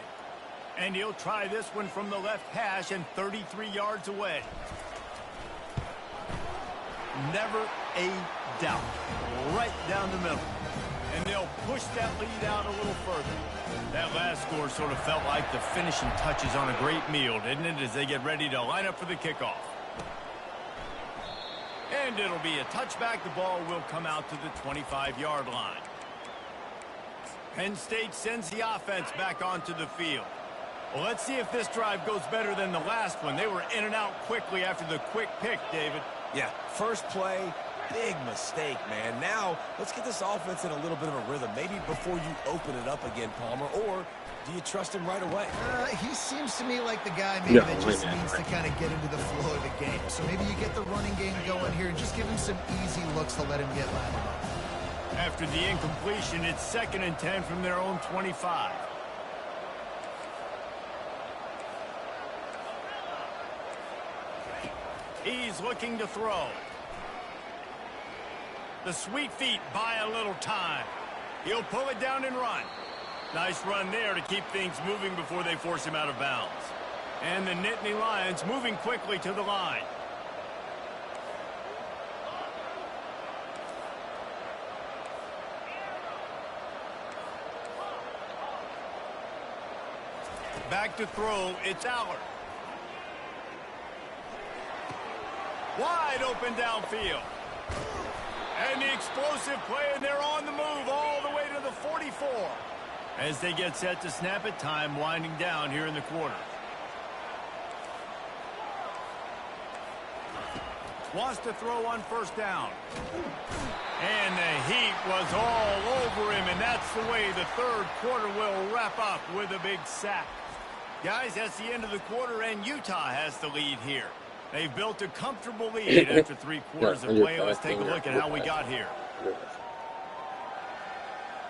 And he'll try this one from the left hash and 33 yards away. Never a doubt. Right down the middle. And they'll push that lead out a little further. That last score sort of felt like the finishing touches on a great meal, didn't it, as they get ready to line up for the kickoff. And it'll be a touchback. The ball will come out to the 25-yard line. Penn State sends the offense back onto the field. Well, let's see if this drive goes better than the last one. They were in and out quickly after the quick pick, David. Yeah, first play, big mistake, man. Now, let's get this offense in a little bit of a rhythm. Maybe before you open it up again, Palmer, or do you trust him right away? He seems to me like the guy maybe that just needs to kind of get into the flow of the game. So maybe you get the running game going here and just give him some easy looks to let him get landed on. After the incompletion, it's 2nd and 10 from their own 25. He's looking to throw. The sweet feet buy a little time. He'll pull it down and run. Nice run there to keep things moving before they force him out of bounds. And the Nittany Lions moving quickly to the line. Back to throw, it's Allard. Wide open downfield. And the explosive play, and they're on the move all the way to the 44. As they get set to snap it, time winding down here in the quarter. Wants to throw on first down. And the heat was all over him, and that's the way the third quarter will wrap up with a big sack. Guys, that's the end of the quarter, and Utah has the lead here. They've built a comfortable lead after 3 quarters of play. Let's take a look at how we got here.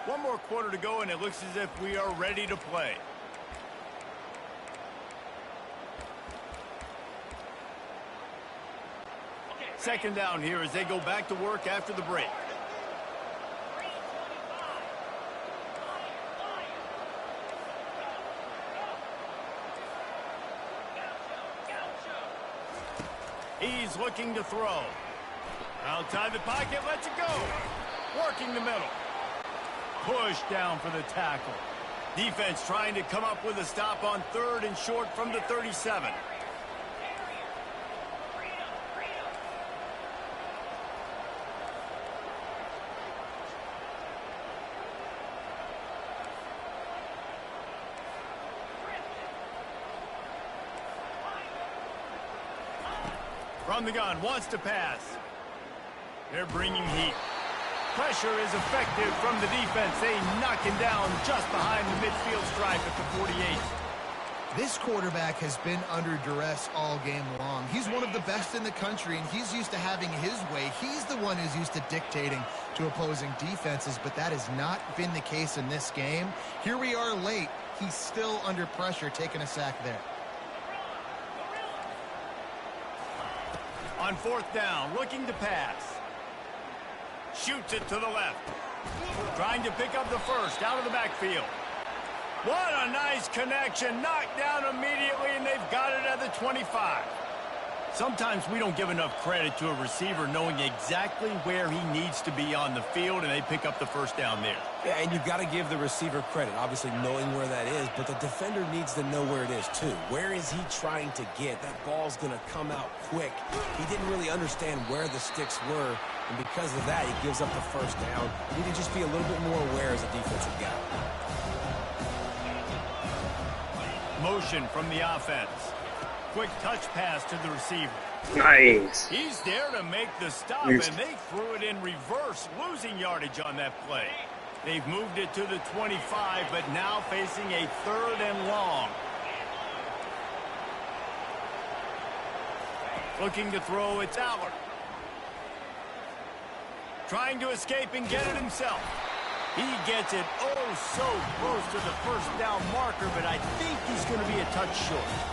1 more quarter to go, and it looks as if we are ready to play. Second down here as they go back to work after the break. He's looking to throw. Outside the pocket, lets it go. Working the middle. Push down for the tackle. Defense trying to come up with a stop on 3rd and short from the 37. From the gun, wants to pass. They're bringing heat. Pressure is effective from the defense. They knock him down just behind the midfield stripe at the 48. This quarterback has been under duress all game long. He's one of the best in the country, and he's used to having his way. He's the one who's used to dictating to opposing defenses, but that has not been the case in this game. Here we are late. He's still under pressure, taking a sack there. On 4th down, looking to pass. Shoots it to the left. Trying to pick up the first out of the backfield. What a nice connection. Knocked down immediately, and they've got it at the 25. Sometimes we don't give enough credit to a receiver knowing exactly where he needs to be on the field, and they pick up the first down there. Yeah, and you've got to give the receiver credit, obviously knowing where that is, but the defender needs to know where it is too. Where is he trying to get? That ball's going to come out quick. He didn't really understand where the sticks were, and because of that, he gives up the first down. You need to just be a little bit more aware as a defensive guy. Motion from the offense. Quick touch pass to the receiver. Nice. He's there to make the stop, and they threw it in reverse, losing yardage on that play. They've moved it to the 25, but now facing a 3rd and long. Looking to throw, it's Allard. Trying to escape and get it himself. He gets it oh so close to the first down marker, but I think he's going to be a touch short.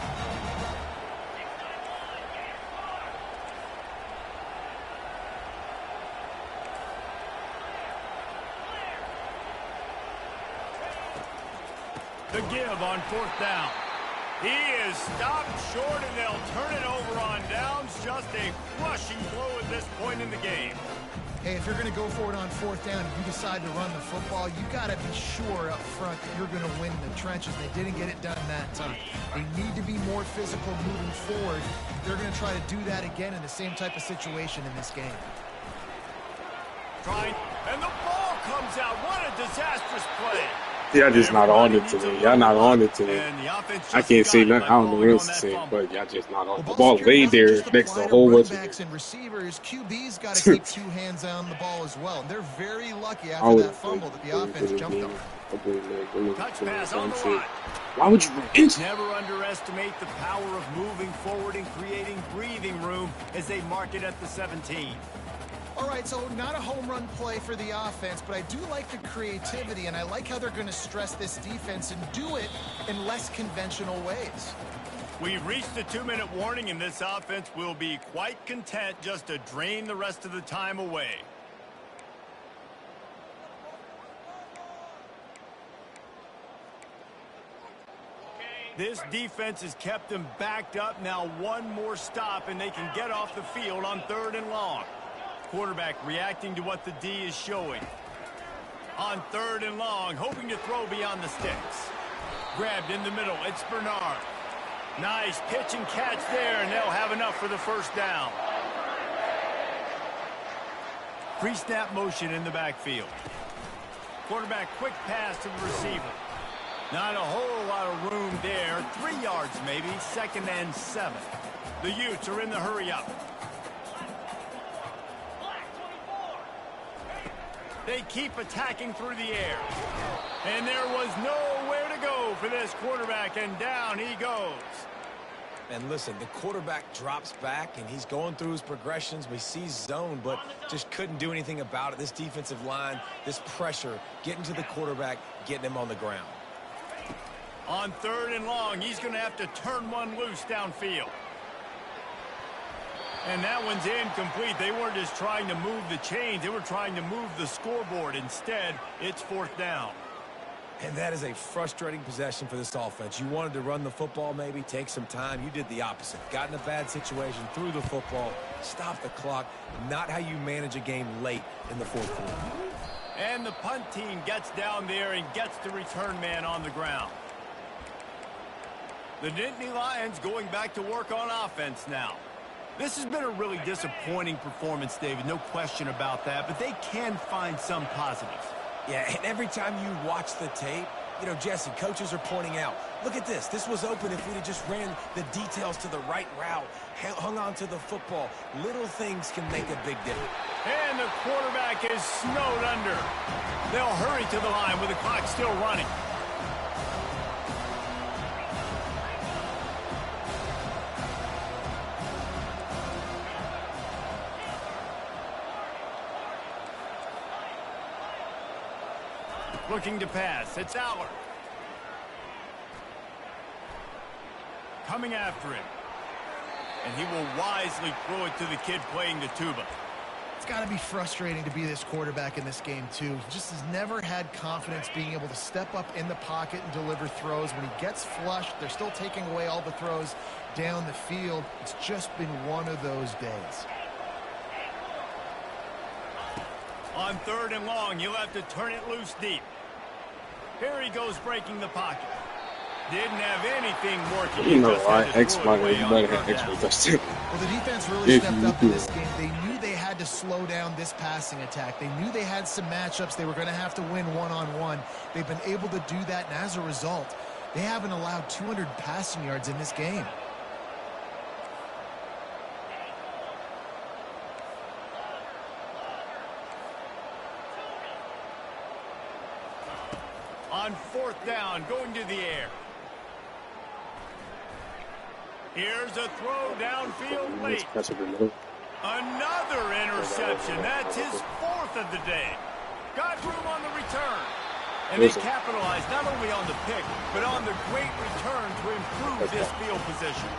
to give on 4th down. He is stopped short, and they'll turn it over on downs. Just a crushing blow at this point in the game. Hey, if you're going to go for it on 4th down and you decide to run the football, you got to be sure up front that you're going to win in the trenches. They didn't get it done that time. They need to be more physical moving forward. They're going to try to do that again in the same type of situation in this game. And the ball comes out. What a disastrous play. Y'all just not on it today. Y'all not on it today. I can't say nothing. I don't know what else to say, but y'all just not on it. The ball laid there next to the whole bunch of backs and receivers. QB's got to keep 2 hands on the ball as well. And they're very lucky after that fumble that the offense jumped on. Touch pass on the line. Why would you run into? Never underestimate the power of moving forward and creating breathing room as they mark it at the 17. All right, so not a home run play for the offense, but I do like the creativity, and I like how they're going to stress this defense and do it in less conventional ways. We've reached the 2-minute warning, and this offense will be quite content just to drain the rest of the time away. This defense has kept them backed up. Now one more stop, and they can get off the field on 3rd and long. Quarterback reacting to what the D is showing. On 3rd and long, hoping to throw beyond the sticks. Grabbed in the middle, it's Bernard. Nice pitch and catch there, and they'll have enough for the 1st down. Pre-snap motion in the backfield. Quarterback quick pass to the receiver. Not a whole lot of room there. 3 yards maybe, 2nd and 7. The Utes are in the hurry-up. They keep attacking through the air. And there was nowhere to go for this quarterback, and down he goes. And listen, the quarterback drops back, and he's going through his progressions. We see zone, but just couldn't do anything about it. This defensive line, this pressure, getting to the quarterback, getting him on the ground. On 3rd and long, he's going to have to turn one loose downfield. And that one's incomplete. They weren't just trying to move the chains. They were trying to move the scoreboard. Instead, it's 4th down. And that is a frustrating possession for this offense. You wanted to run the football, maybe take some time. You did the opposite. Got in a bad situation, threw the football, stopped the clock. Not how you manage a game late in the 4th quarter. And the punt team gets down there and gets the return man on the ground. The Nittany Lions going back to work on offense now. This has been a really disappointing performance, David. No question about that, but they can find some positives. Yeah, and every time you watch the tape, you know, Jesse, coaches are pointing out, look at this. This was open if we'd have just ran the details to the right route, hung on to the football. Little things can make a big difference. And the quarterback is snowed under. They'll hurry to the line with the clock still running. Looking to pass. It's Aller. Coming after him. And he will wisely throw it to the kid playing the tuba. It's got to be frustrating to be this quarterback in this game, too. He just has never had confidence being able to step up in the pocket and deliver throws. When he gets flushed, they're still taking away all the throws down the field. It's just been one of those days. On 3rd and long, you'll have to turn it loose deep. Here he goes breaking the pocket. Didn't have anything working. You know why? You better have extra touchdown. Well, the defense really stepped up in this game. They knew they had to slow down this passing attack. They knew they had some matchups they were going to have to win one-on-one. They've been able to do that, and as a result, they haven't allowed 200 passing yards in this game. On 4th down, going to the air. Here's a throw downfield late. Another interception. That's his 4th of the day. Got room on the return. And they capitalized not only on the pick, but on the great return to improve this field position.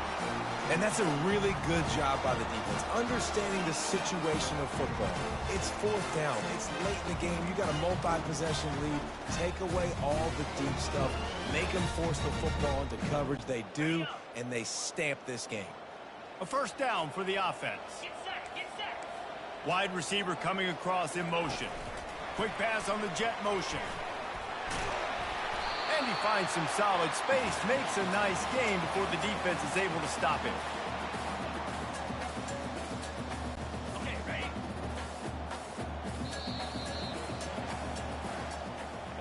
And that's a really good job by the defense, understanding the situation of football. It's fourth down. It's late in the game. You got a multi-possession lead. Take away all the deep stuff. Make them force the football into coverage. They do, and they stamp this game. A first down for the offense. Get set. Wide receiver coming across in motion. Quick pass on the jet motion. And he finds some solid space, makes a nice gain before the defense is able to stop him. Okay, ready?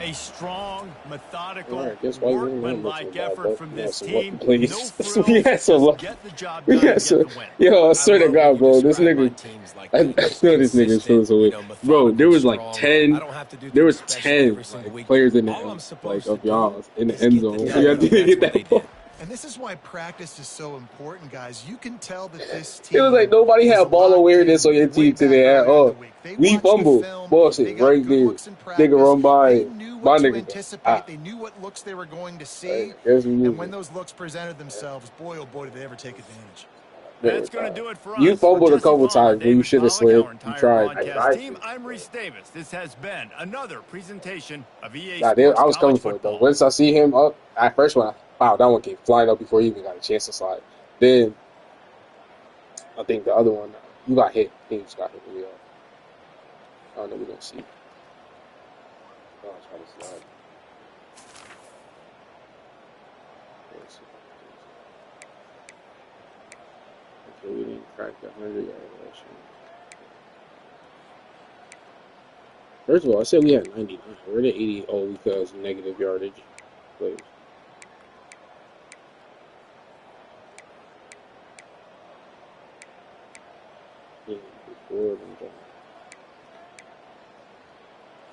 A strong, methodical, workmanlike effort from this team. Please. No frills, We had some luck. just get the job We done and had get some. the win. Yo, I swear to God, bro. This Describe my nigga. teams like I that. know this nigga is feeling so weird. Bro, there was like Strong. 10. I don't have to do There was things special 10 every single like, week. players in the All I'm end, supposed like of to y'all in the is end get zone. the We job had to done. get That's what that they ball. did. And this is why practice is so important, guys. You can tell that this It team was like nobody is had ball locked awareness in on your way team back today at earlier in the all. week. They We watched the fumbled. film. Bullshit They got right good there. looks in Nigga practice. run by. They knew My what to nigga. anticipate. They knew what looks they were going to see. Guess we And when those looks presented themselves, boy, oh boy, did they ever take advantage. That's going to do it for us. You fumbled For a couple Jesse Palmer, times, but you David should have Pollack, slid. our You entire tried. broadcast team, I'm Reese Davis. This has been another presentation of EA Nah, Sports I was coming College for it Football. though. Once I see him up, at first when wow, that one came flying up before he even got a chance to slide. Then I think the other one, you got hit. I think you just got hit really hard. I don't know. We're gonna see. Oh, I was trying to slide. Let's see. Okay, we didn't crack the 100-yard rush. First of all, I said we had 99. We're at 80. Oh, because negative yardage. Plays. Yeah, before them jump.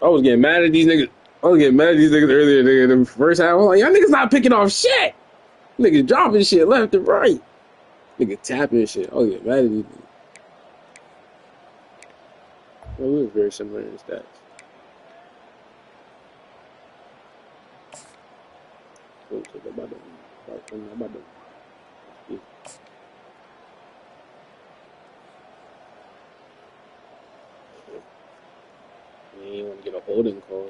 I was getting mad at these niggas. I was getting mad at these niggas earlier, nigga. In the first half, I was like, y'all niggas not picking off shit. Niggas dropping shit left and right. Nigga tapping shit. I was getting mad at these niggas. Well, we were very similar in stats. You ain't want to get a holding call.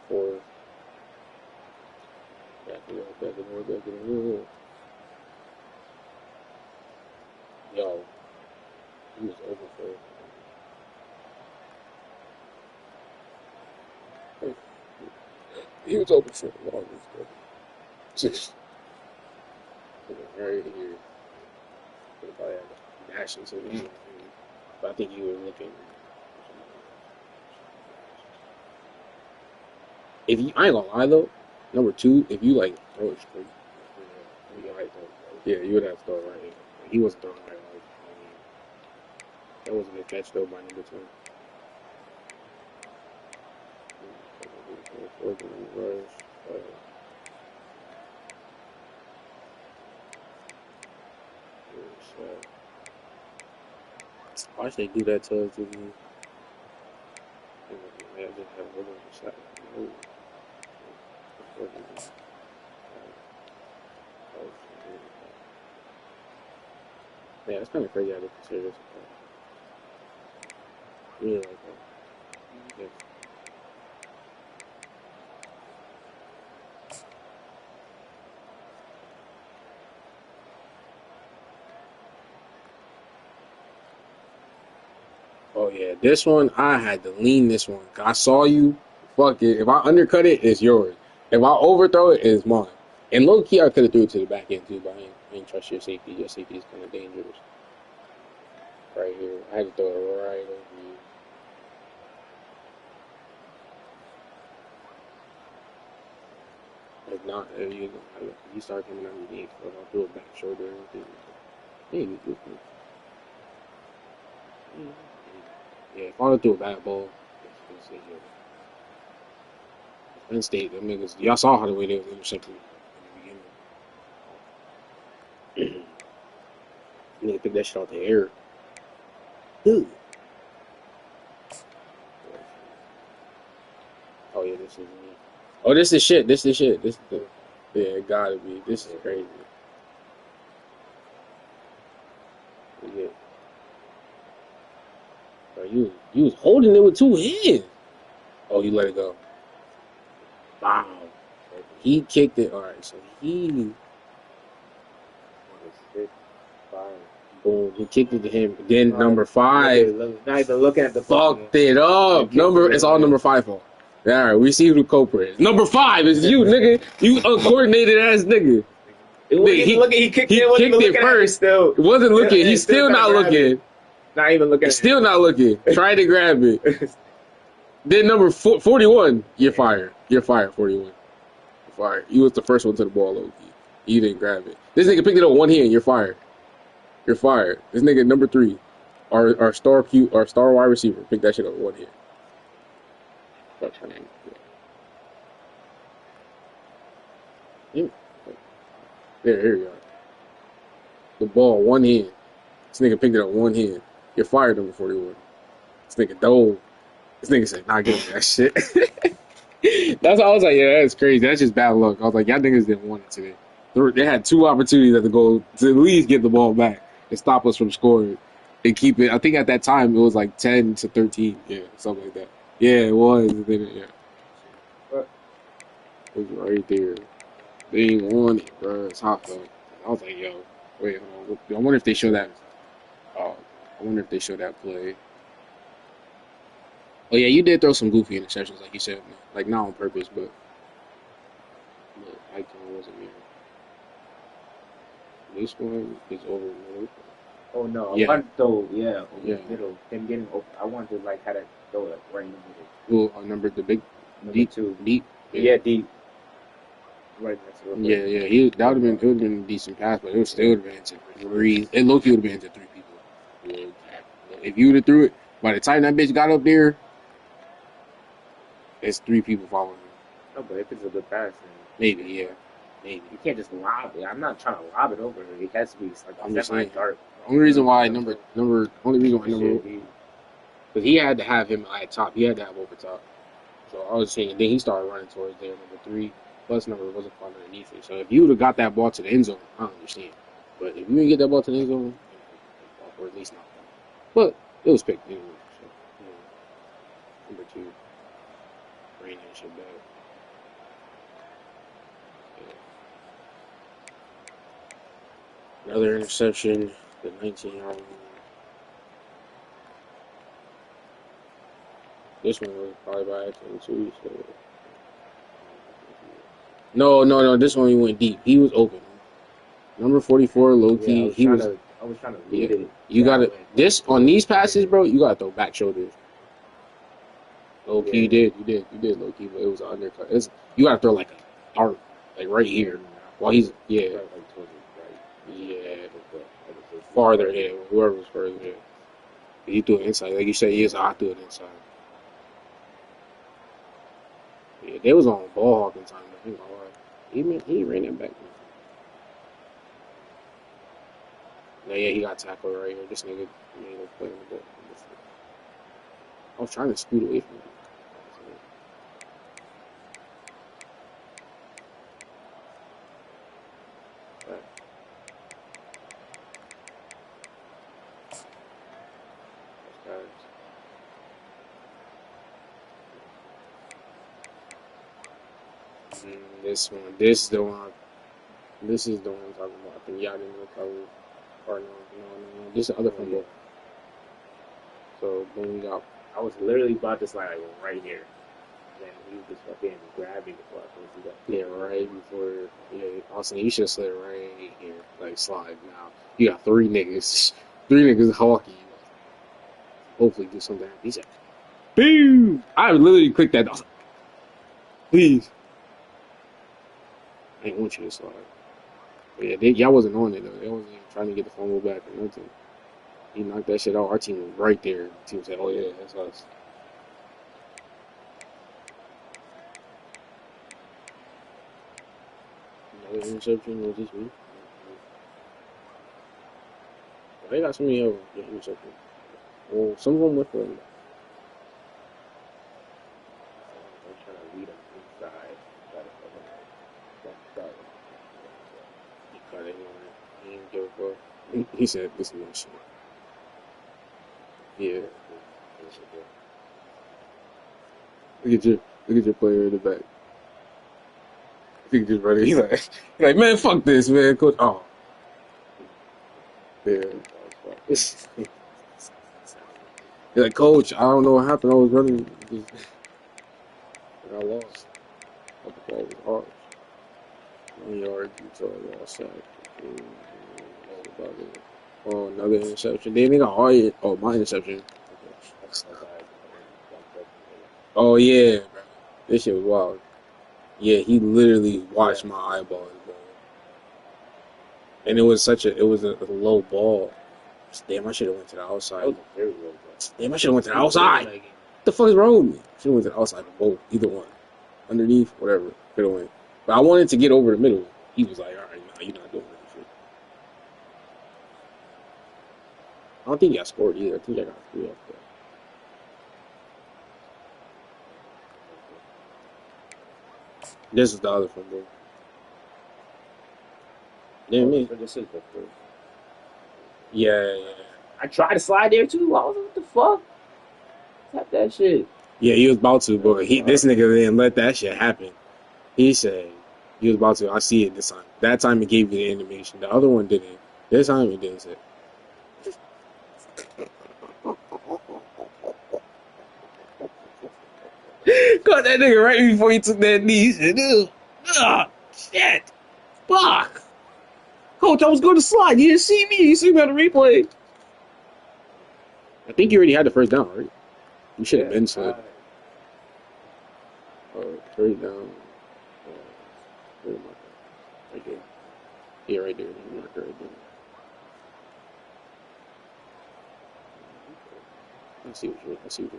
4 back it up. Yo, he was over for it. He was open for the longest, bro. Just right here. Probably had Nash into the end. But I think he was looking. If you, I ain't gonna lie though. Number two, if you like throw it straight, yeah, you would have to throw it right. He wasn't throwing right. That was a good catch though by number two. Why should they do that to us? They just have a little shot. Yeah, it's kind of crazy how they consider this. Really like that. Yeah. Oh yeah, this one I had to lean this one. I saw you. Fuck it. If I undercut it, it's yours. If I overthrow it, it's mine. And low key, I could have threw it to the back end too, but I ain't trust your safety. Your safety is kind of dangerous. Right here, I had to throw it right over you. If not, if you start coming underneath, I'll do it back shoulder and everything. Maybe good. Yeah, if I would do a bad ball, it's easier. Penn State, them niggas, y'all saw how the way they was intercepting in the beginning. Nigga pick that shit out the air. Ooh. Oh yeah, this is me. Oh, this is shit. This Yeah, it gotta be. This is crazy. Yeah. Bro, you was holding it with two hands. Oh, you let it go. Wow. He kicked it. All right, so he. 6, 5. Boom. He kicked it to him. Then number 5. Not even looking at the fucked it up. It's all number 5 fault. All right, we see who the culprit is. Number 5 is you, nigga. You uncoordinated ass nigga. It wasn't even looking. He kicked it first. Still. It wasn't looking. He's still not looking. Not even looking. He's still not looking. Try to grab it. Then number 41. You're fired. You're fired. 41. You're fired. You was the first one to the ball, low key. You didn't grab it. This nigga picked it up one hand. You're fired. You're fired. This nigga number 3, our star wide receiver, picked that shit up one hand. What's her name? Yeah. Here you are. The ball, one hand. This nigga picked it up one hand. You're fired, number 41. This nigga dove. This nigga said, "Not giving me that shit." That's why I was like, yeah, that's crazy. That's just bad luck. I was like, y'all niggas didn't want it today. They had 2 opportunities at the goal to at least get the ball back and stop us from scoring and keep it. I think at that time it was like 10-13. Yeah, something like that. Yeah, it was. Yeah. It was right there. They ain't want it, bro. It's hot, though. I was like, yo, wait, hold on. I wonder if they show that. I wonder if they show that play. Oh, yeah, you did throw some goofy interceptions, like you said. Like, not on purpose, but Icon wasn't there. This one is over middle. Oh, no. Yeah. I want to throw, over the middle. Him getting open. I want to, like, how to throw it right in the middle. Well, number the big, Number deep, 2. deep. Yeah, deep. Right next to Yeah. That would have been a decent pass, but it still would have been into 3. It low-key would have been into 3 people. Yeah. If you would have threw it, by the time that bitch got up there, it's 3 people following him. No, but if it's a good pass, then Maybe, yeah. Maybe. you can't just lob it. I'm not trying to lob it over. It has to be like I'm just saying. dark. Only reason why number because he had to have him at top. He had to have over top. So I was saying, then he started running towards there, number 3. Plus number wasn't far underneath it. So if you would have got that ball to the end zone, I understand. But if you didn't get that ball to the end zone, or at least not. But it was picked anyway. So, number 2. Bring that shit back. Yeah. Another interception, the 19-yard line. This one was probably by accident too. So. No. This one he went deep. He was open. Number 44, low key. I was trying to lead it. You gotta on these passes, bro. You gotta throw back shoulders. Low key, you did low key, but it was an undercut. You gotta throw like a dart, like right here. While he's farther ahead. Whoever was further ahead. He threw it inside, like you said. I threw it inside. Yeah, they was on ball hawking time. He ran that back. No, yeah, he got tackled right here. This nigga was playing the ball. I was trying to scoot away from him. This is the one I'm talking about. I think y'all didn't recover. Or no. This is the other fumble. So then we got. I was literally about to slide right here. Then he was fucking grabbing the ball. Yeah, right before. Yeah, Austin, you should have slid right here, like slide. Now you got 3 niggas, 3 niggas hawking. Hopefully, do something. He said, "Boom!" I literally clicked that. I was like, please. I didn't want you to slide. But yeah, y'all wasn't on it though. They wasn't even trying to get the fumble back or nothing. He knocked that shit out. Our team was right there. The team said, "Oh yeah, that's us." Another interception. Was this me? They got so many of them. Interceptions. Well, some of them went for him. I'm trying to lead him inside. But they didn't give a fuck. He said, "This is my shit." Yeah. Look at your player in the back. If he could just run it, he's like, man, fuck this, man, coach. Oh, yeah. He's like, coach, I don't know what happened. I was running, and I lost. I thought the ball was hard. 1 yard, Utah lost sack. Oh, another interception. They got hard. Oh, my interception. Oh yeah, bro. This shit was wild. Yeah, he literally watched my eyeballs, bro. And it was a low ball. Damn, I should have went to the outside. Damn, I should have went to the outside. What the fuck is wrong with me? Should have went to the outside for both, either one, underneath, whatever. Could have went. But I wanted to get over the middle. He was like, all right, no, you're not doing that shit. I don't think I scored either. I think I got 3 off that. This is the other fumble. Damn me. This is the first. Yeah. I tried to slide there too. I was like, what the fuck? Tap that shit. Yeah, he was about to, but this nigga didn't let that shit happen. He said he was about to. I see it this time. That time he gave you the animation. The other one didn't. This time he didn't say. Caught that nigga right before he took that knee. He said, shit. Fuck. Coach, I was going to slide. You didn't see me. You see me on the replay. I think you already had the first down, right? You should have been slid. First down. Where am I? Right there. Yeah, right there. Marker right there. I see what you're saying.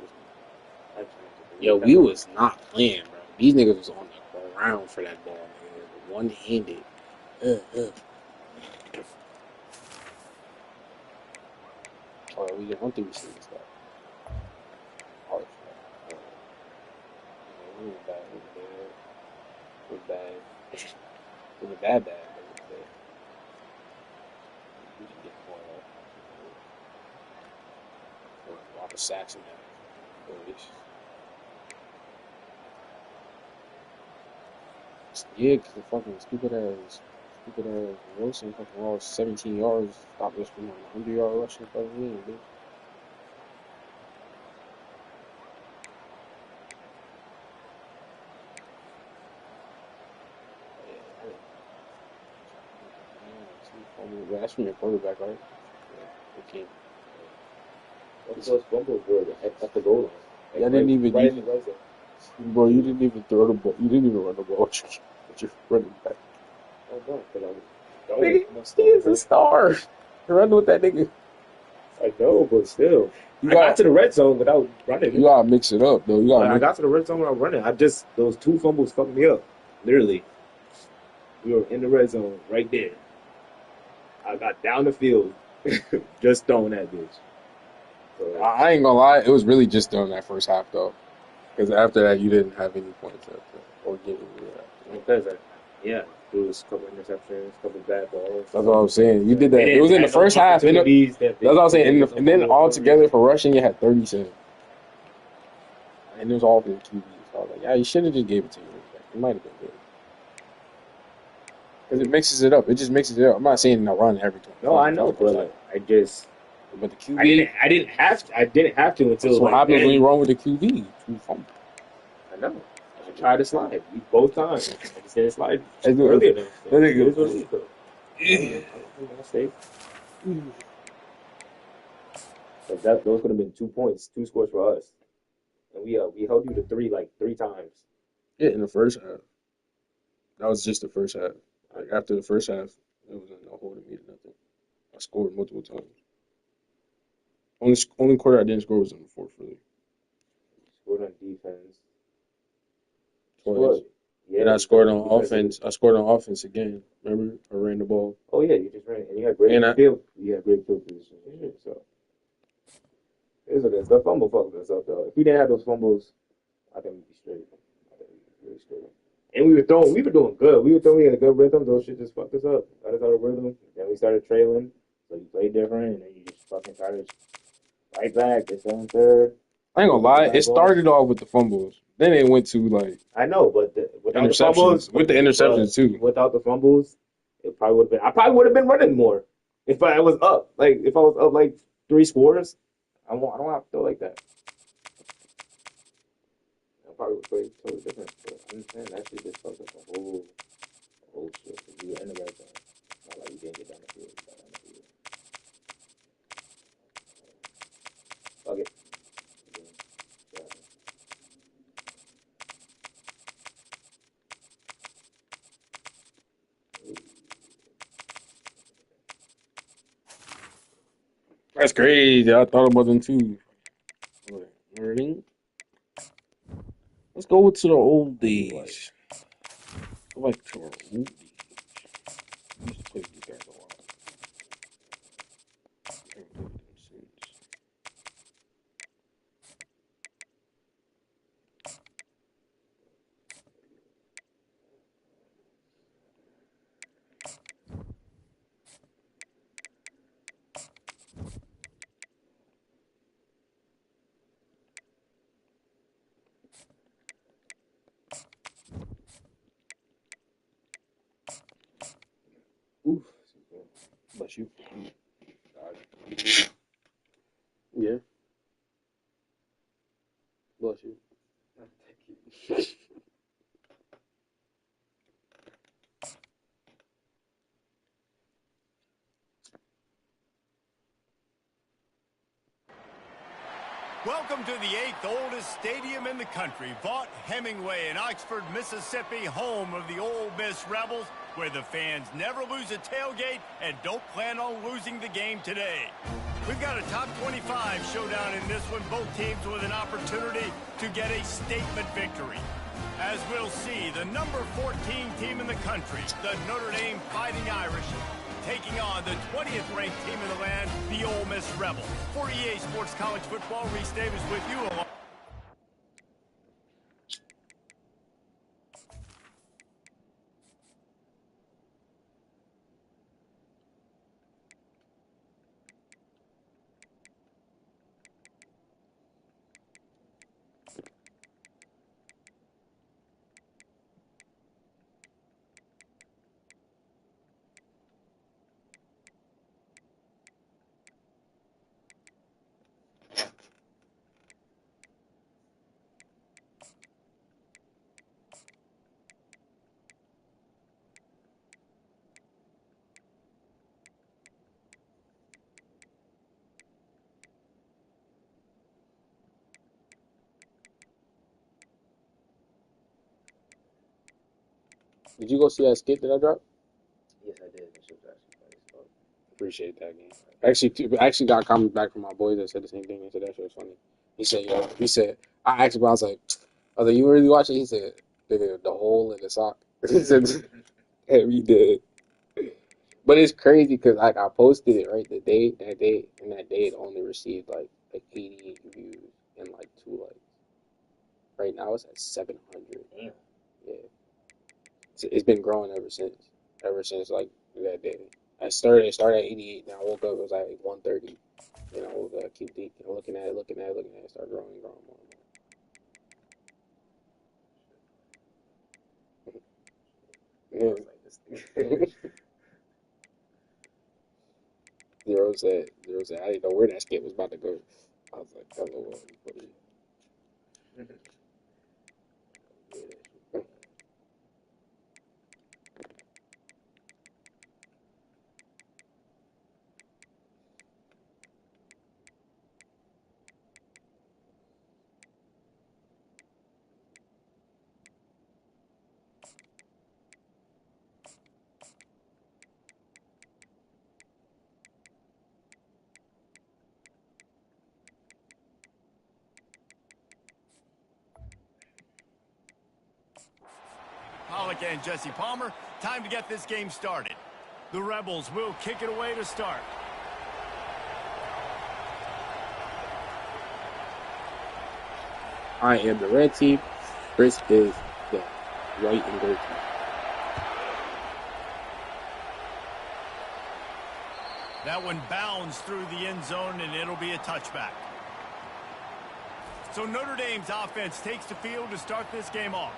Yo, we was not playing, bro. These niggas was on the ground for that ball, man. One-handed. Oh, I don't think we see this guy. Harsh. It was bad. It was bad. It was bad, but it was bad. We should get more off. A lot of sacks in that. Yeah, because the fucking stupid ass Wilson fucking lost 17 yards, stopped us from a 100-yard rushing fucking game, bitch. Yeah, that's from your quarterback, right? Yeah, okay. Those fumbles were at the goal line. Like, I didn't even right in the red zone. Bro, you didn't even throw the ball. You didn't even run the ball with your running back. I know, but Nigga, he is a star. Run with that nigga. I know, but still. I got to the red zone without running. You gotta mix it up, though. I got to the red zone without running. Those 2 fumbles fucked me up. Literally. We were in the red zone right there. I got down the field, just throwing that bitch. So, I ain't gonna lie, it was really just during that first half, though. Because after that, you didn't have any points after, or getting yeah, there was a couple interceptions, a couple bad balls. That's what I'm saying. You did that. It was in the first half. That's what I'm saying. And then all together for rushing, you had 37. And it was all for the QB. So I was like, yeah, you should have just gave it to you. It might have been good. Because it mixes it up. It just mixes it up. I'm not saying not run every time. No, I know, but But the QB, I didn't have to until. That's what happens when you run with the QB. I know. I tried to slide both times. I just didn't slide earlier enough. But those could have been 2 points, 2 scores for us, and we held you to 3 times. Yeah, in the first half. That was just the first half. Like after the first half, it wasn't no holding me to nothing. I scored multiple times. Only quarter I didn't score was in the fourth, really. Scored on defense. Twice. Yeah, and I scored on offense. I scored on offense again. Remember, I ran the ball. Oh yeah, you just ran, and you had great field. You had great field position. So the fumble fucked us up though. If we didn't have those fumbles, I think we'd be straight. I think we'd be really straight. And we were doing good. We had a good rhythm. Those shit just fucked us up. Got us out of rhythm. Then we started trailing. So you play different, and then you just fucking started right back. They fell in third. I ain't gonna lie. It started off with the fumbles. Then it went to like I know, but without the interceptions. fumbles, With the interceptions too. Without the fumbles, it probably would have been. I probably would have been running more if I was up. Like if I was up like 3 scores, I don't want to feel like that. I probably would play totally different. But I understand that shit just fucked up the whole shit. You were in the right zone. Not like you didn't get down the field. You got down the field. Fuck it. Yeah. That's crazy. I thought about them too. Let's go to the old days. Go back to our old days. We used to play with these guys a lot. I haven't played with them since. Oof. Bless you. Yeah. Bless you. Welcome to the 8th oldest stadium in the country, Vaught Hemingway in Oxford, Mississippi, home of the Ole Miss Rebels, where the fans never lose a tailgate and don't plan on losing the game today. We've got a top 25 showdown in this one, both teams with an opportunity to get a statement victory. As we'll see, the number 14 team in the country, the Notre Dame Fighting Irish, taking on the 20th ranked team in the land, the Ole Miss Rebels. For EA Sports College Football, Reese Davis with you. Did you go see that skit that I dropped? Yes, I did. That shit was actually funny as fuck. Appreciate that, game. Actually got comments back from my boys that said the same thing. They said that shit was funny. He said, I asked him, I was like, you really watch it? He said, the hole in the sock. He said, yeah, we did. But it's crazy because like I posted it right that day, and that day it only received like 88 views and like 2 likes. Right now it's at 700. Damn. Yeah, it's been growing ever since like that day. It started at 88. Now I woke up, it was like 130. You know, keep looking at it, start growing more and more. Yeah. Zero said, I didn't know where that skit was about to go. I was like, hello, what is it? Pollock and Jesse Palmer, time to get this game started. The Rebels will kick it away to start. I am the red team. Chris is the white and gold. That one bounds through the end zone, and it'll be a touchback. So Notre Dame's offense takes the field to start this game off.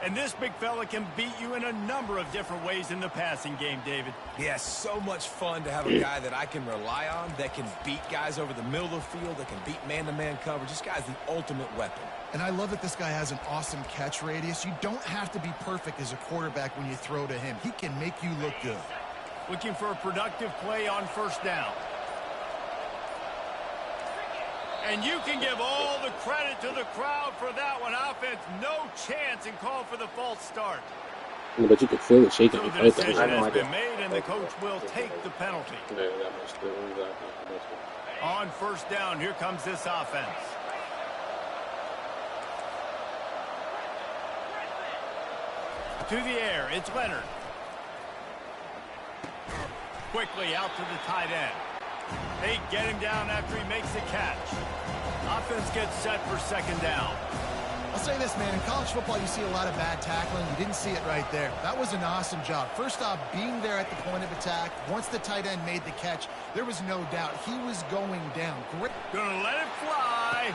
And this big fella can beat you in a number of different ways in the passing game, David. Yeah, so much fun to have a guy that I can rely on, that can beat guys over the middle of the field, that can beat man-to-man coverage. This guy's the ultimate weapon. And I love that this guy has an awesome catch radius. You don't have to be perfect as a quarterback when you throw to him. He can make you look good. Looking for a productive play on first down. And you can give all the credit to the crowd for that one. Offense, no chance, and call for the false start. Yeah, but you can feel it shaking. So the decision has been made, and the coach will take the penalty. On first down, here comes this offense. To the air, it's Leonard. Quickly out to the tight end. They get him down after he makes the catch. Offense gets set for second down. I'll say this, man. In college football, you see a lot of bad tackling. You didn't see it right there. That was an awesome job. First off, being there at the point of attack. Once the tight end made the catch, there was no doubt he was going down. Great. Gonna let it fly.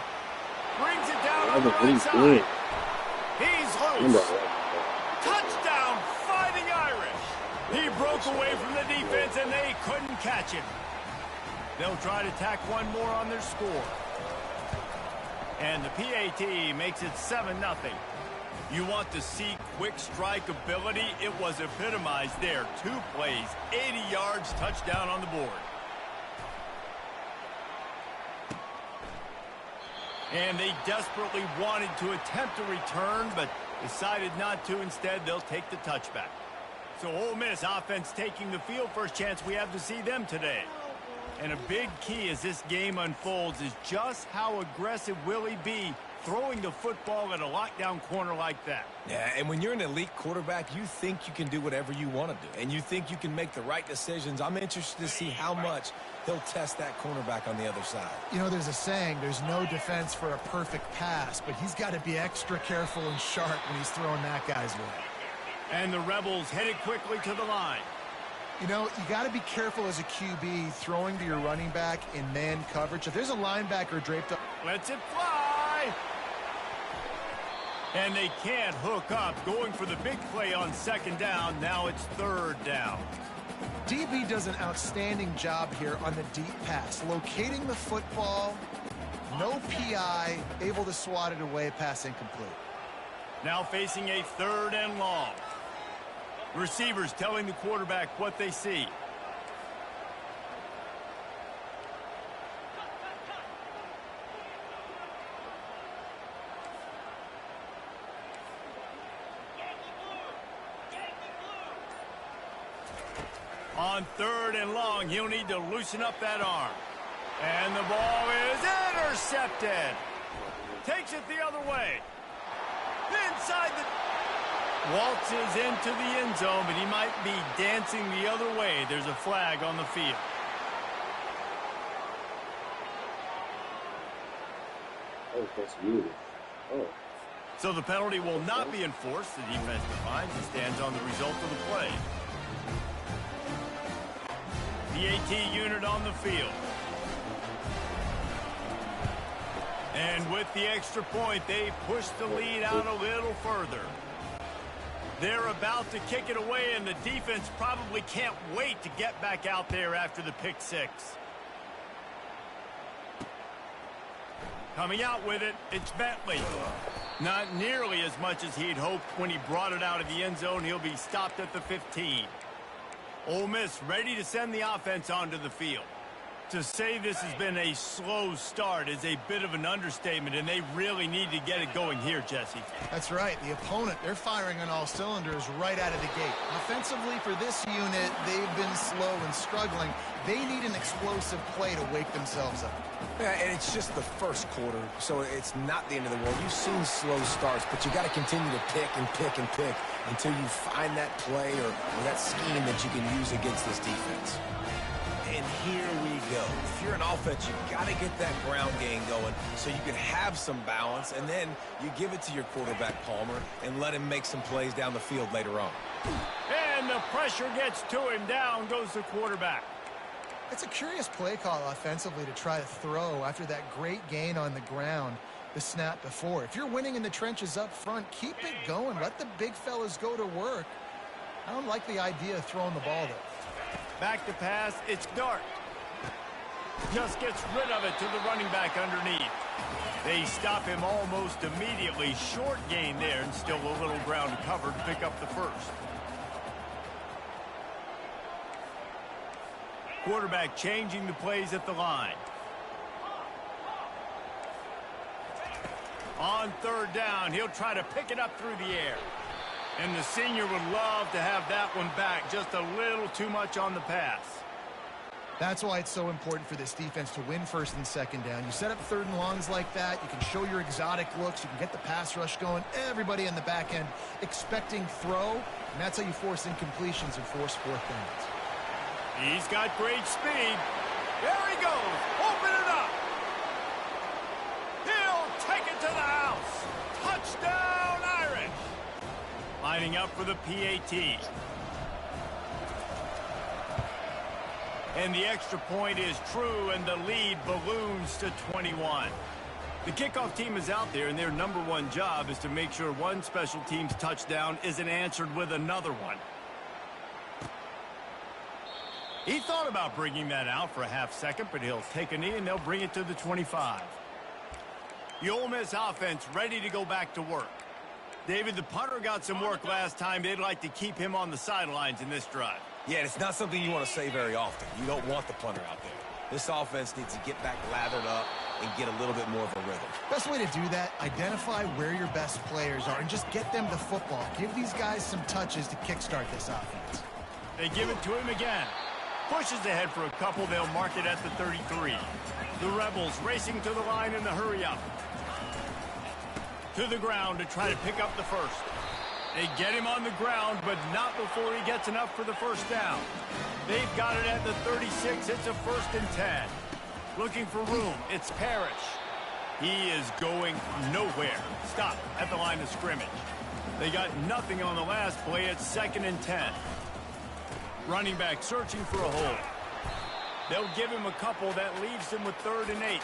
Brings it down on the right side. He's loose. Touchdown, Fighting Irish. He broke away from the defense, and they couldn't catch him. They'll try to tack one more on their score. And the PAT makes it 7-0. You want to see quick strike ability? It was epitomized there. 2 plays, 80 yards, touchdown on the board. And they desperately wanted to attempt a return, but decided not to. Instead, they'll take the touchback. So Ole Miss offense taking the field. First chance we have to see them today. And a big key as this game unfolds is just how aggressive will he be throwing the football at a lockdown corner like that. Yeah, and when you're an elite quarterback, you think you can do whatever you want to do, and you think you can make the right decisions. I'm interested to see how much he'll test that cornerback on the other side. You know, there's a saying, there's no defense for a perfect pass, but he's got to be extra careful and sharp when he's throwing that guy's way. And the Rebels headed quickly to the line. You know, you got to be careful as a QB throwing to your running back in man coverage. If there's a linebacker draped up. Lets it fly. And they can't hook up. Going for the big play on second down. Now it's third down. DB does an outstanding job here on the deep pass. Locating the football, no PI, able to swat it away, pass incomplete. Now facing a 3rd and long. Receivers telling the quarterback what they see. On 3rd and long, he'll need to loosen up that arm. And the ball is intercepted. Takes it the other way. Inside the... Waltzes into the end zone, but he might be dancing the other way. There's a flag on the field. Oh, that's you. Oh. So the penalty will not be enforced. The defense defines and stands on the result of the play. The AT unit on the field. And with the extra point, they push the lead out a little further. They're about to kick it away, and the defense probably can't wait to get back out there after the pick six. Coming out with it, it's Bentley. Not nearly as much as he'd hoped when he brought it out of the end zone. He'll be stopped at the 15. Ole Miss ready to send the offense onto the field. To say this has been a slow start is a bit of an understatement, and they really need to get it going here, Jesse. That's right. The opponent, they're firing on all cylinders right out of the gate. Offensively for this unit, they've been slow and struggling. They need an explosive play to wake themselves up. Yeah, and it's just the first quarter, so it's not the end of the world. You've seen slow starts, but you got to continue to pick and pick and pick until you find that play or that scheme that you can use against this defense. And here we go. If you're an offense, you got to get that ground game going so you can have some balance, and then you give it to your quarterback, Palmer, and let him make some plays down the field later on. And the pressure gets to him. Down goes the quarterback. It's a curious play call offensively to try to throw after that great gain on the ground the snap before. If you're winning in the trenches up front, keep it going. Let the big fellas go to work. I don't like the idea of throwing the ball there. Back to pass, it's Dart. Just gets rid of it to the running back underneath. They stop him almost immediately. Short gain there, and still a little ground covered to pick up the first. Quarterback changing the plays at the line. On third down, he'll try to pick it up through the air. And the senior would love to have that one back. Just a little too much on the pass. That's why it's so important for this defense to win first and second down. You set up third and longs like that. You can show your exotic looks. You can get the pass rush going. Everybody in the back end expecting throw. And that's how you force incompletions and force fourth downs. He's got great speed. There he goes. Open it up. He'll take it to the house. Touchdown, Irish. Lining up for the PAT. And the extra point is true, and the lead balloons to 21. The kickoff team is out there, and their #1 job is to make sure one special team's touchdown isn't answered with another one. He thought about bringing that out for a half second, but he'll take a knee, and they'll bring it to the 25. The Ole Miss offense ready to go back to work. David, the punter got some work last time. They'd like to keep him on the sidelines in this drive. Yeah, it's not something you want to say very often. You don't want the punter out there. This offense needs to get back lathered up and get a little bit more of a rhythm. Best way to do that, identify where your best players are and just get them the football. Give these guys some touches to kickstart this offense. They give it to him again. Pushes ahead for a couple. They'll mark it at the 33. The Rebels racing to the line in the hurry-up. To the ground to try to pick up the first. They get him on the ground, but not before he gets enough for the first down. They've got it at the 36. It's a 1st and 10. Looking for room. It's Parrish. He is going nowhere. Stop at the line of scrimmage. They got nothing on the last play. It's 2nd and 10. Running back searching for a hole. They'll give him a couple. That leaves him with 3rd and 8.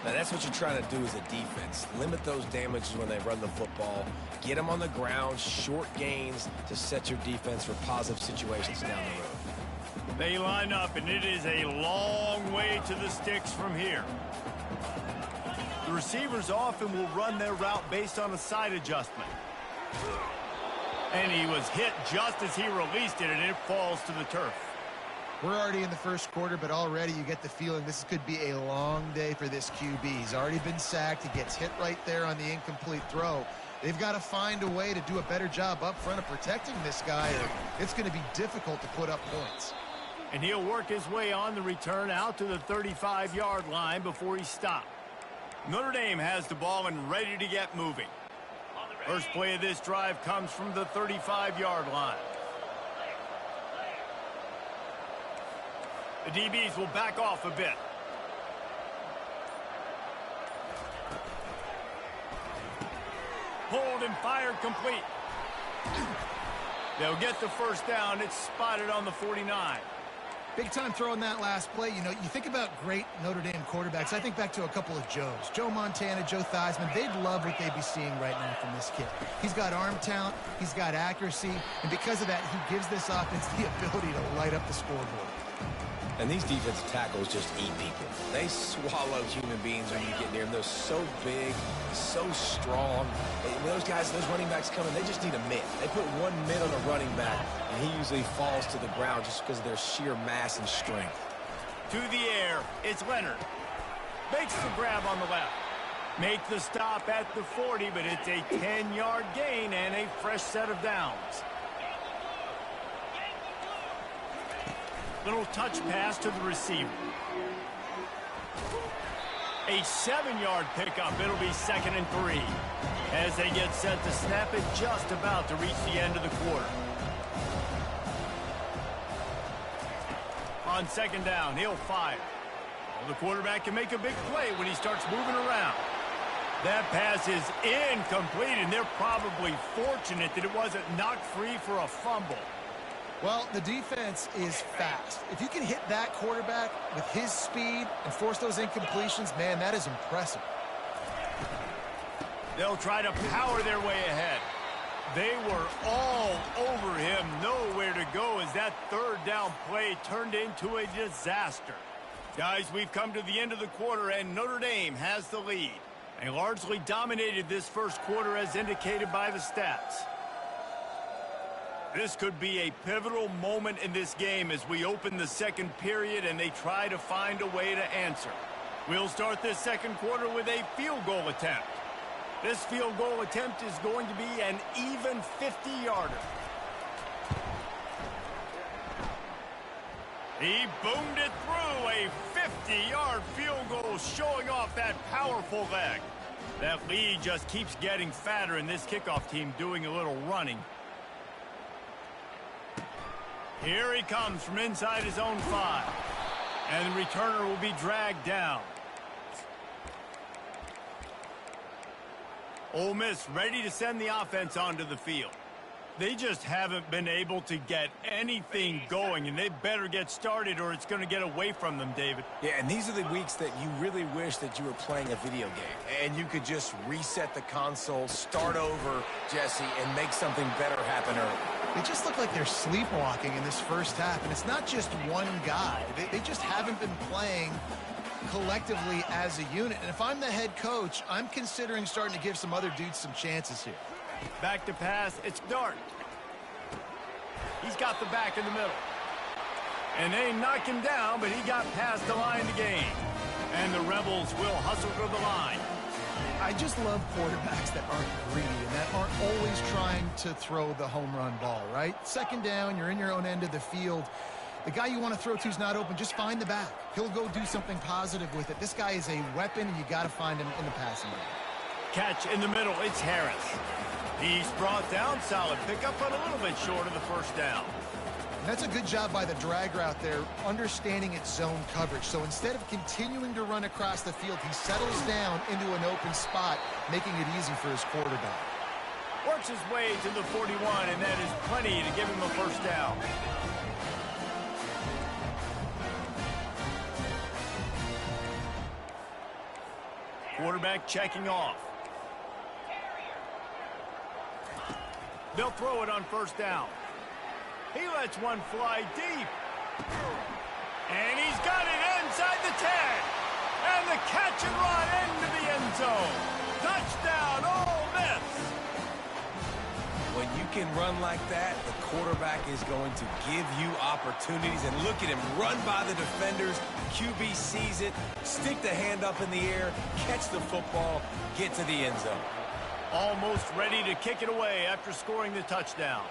Now, that's what you're trying to do as a defense. Limit those damages when they run the football. Get them on the ground, short gains to set your defense for positive situations down the road. They line up, and it is a long way to the sticks from here. The receivers often will run their route based on a side adjustment. And he was hit just as he released it, and it falls to the turf. We're already in the first quarter, but already you get the feeling this could be a long day for this QB. He's already been sacked. He gets hit right there on the incomplete throw. They've got to find a way to do a better job up front of protecting this guy, or it's going to be difficult to put up points. And he'll work his way on the return out to the 35-yard line before he's stopped. Notre Dame has the ball and ready to get moving. First play of this drive comes from the 35-yard line. The DBs will back off a bit. Pulled and fired complete. They'll get the first down. It's spotted on the 49. Big time throw in that last play. You know, you think about great Notre Dame quarterbacks. I think back to a couple of Joes. Joe Montana, Joe Theismann. They'd love what they'd be seeing right now from this kid. He's got arm talent. He's got accuracy. And because of that, he gives this offense the ability to light up the scoreboard. And these defensive tackles just eat people. They swallow human beings when you get near them. They're so big, so strong. When those guys, those running backs come in, they just need a mitt. They put one mitt on a running back, and he usually falls to the ground just because of their sheer mass and strength. To the air, it's Leonard. Makes the grab on the left. Make the stop at the 40, but it's a 10-yard gain and a fresh set of downs. Little touch pass to the receiver. A 7-yard pickup. It'll be 2nd and 3. As they get set to snap it, just about to reach the end of the quarter. On second down, he'll fire. Well, the quarterback can make a big play when he starts moving around. That pass is incomplete, and they're probably fortunate that it wasn't knocked free for a fumble. Well, the defense is fast. If you can hit that quarterback with his speed and force those incompletions, man, that is impressive. They'll try to power their way ahead. They were all over him, nowhere to go as that third down play turned into a disaster. Guys, we've come to the end of the quarter, and Notre Dame has the lead. They largely dominated this first quarter as indicated by the stats. This could be a pivotal moment in this game as we open the second period and they try to find a way to answer. We'll start this second quarter with a field goal attempt. This field goal attempt is going to be an even 50-yarder. He boomed it through, a 50-yard field goal showing off that powerful leg. That lead just keeps getting fatter and this kickoff team doing a little running. Here he comes from inside his own 5. And the returner will be dragged down. Ole Miss ready to send the offense onto the field. They just haven't been able to get anything going, and they better get started or it's going to get away from them, David. Yeah, and these are the weeks that you really wish that you were playing a video game and you could just reset the console, start over, Jesse, and make something better happen early. They just look like they're sleepwalking in this first half, and it's not just one guy. They just haven't been playing collectively as a unit. And if I'm the head coach, I'm considering starting to give some other dudes some chances here. Back to pass, it's Dart. He's got the back in the middle. And they knock him down, but he got past the line to gain. And the Rebels will hustle to the line. I just love quarterbacks that aren't greedy and that aren't always trying to throw the home run ball, right? Second down, you're in your own end of the field. The guy you want to throw to is not open. Just find the back. He'll go do something positive with it. This guy is a weapon, and you got to find him in the passing game. Catch in the middle, it's Harris. He's brought down, solid pickup, but a little bit short of the first down. And that's a good job by the drag route there, understanding its zone coverage. So instead of continuing to run across the field, he settles down into an open spot, making it easy for his quarterback. Works his way to the 41, and that is plenty to give him a first down. Quarterback checking off. They'll throw it on first down. He lets one fly deep. And he's got it inside the 10. And the catch and run into the end zone. Touchdown, Ole Miss. When you can run like that, the quarterback is going to give you opportunities. And look at him run by the defenders. QB sees it, stick the hand up in the air, catch the football, get to the end zone. Almost ready to kick it away after scoring the touchdown.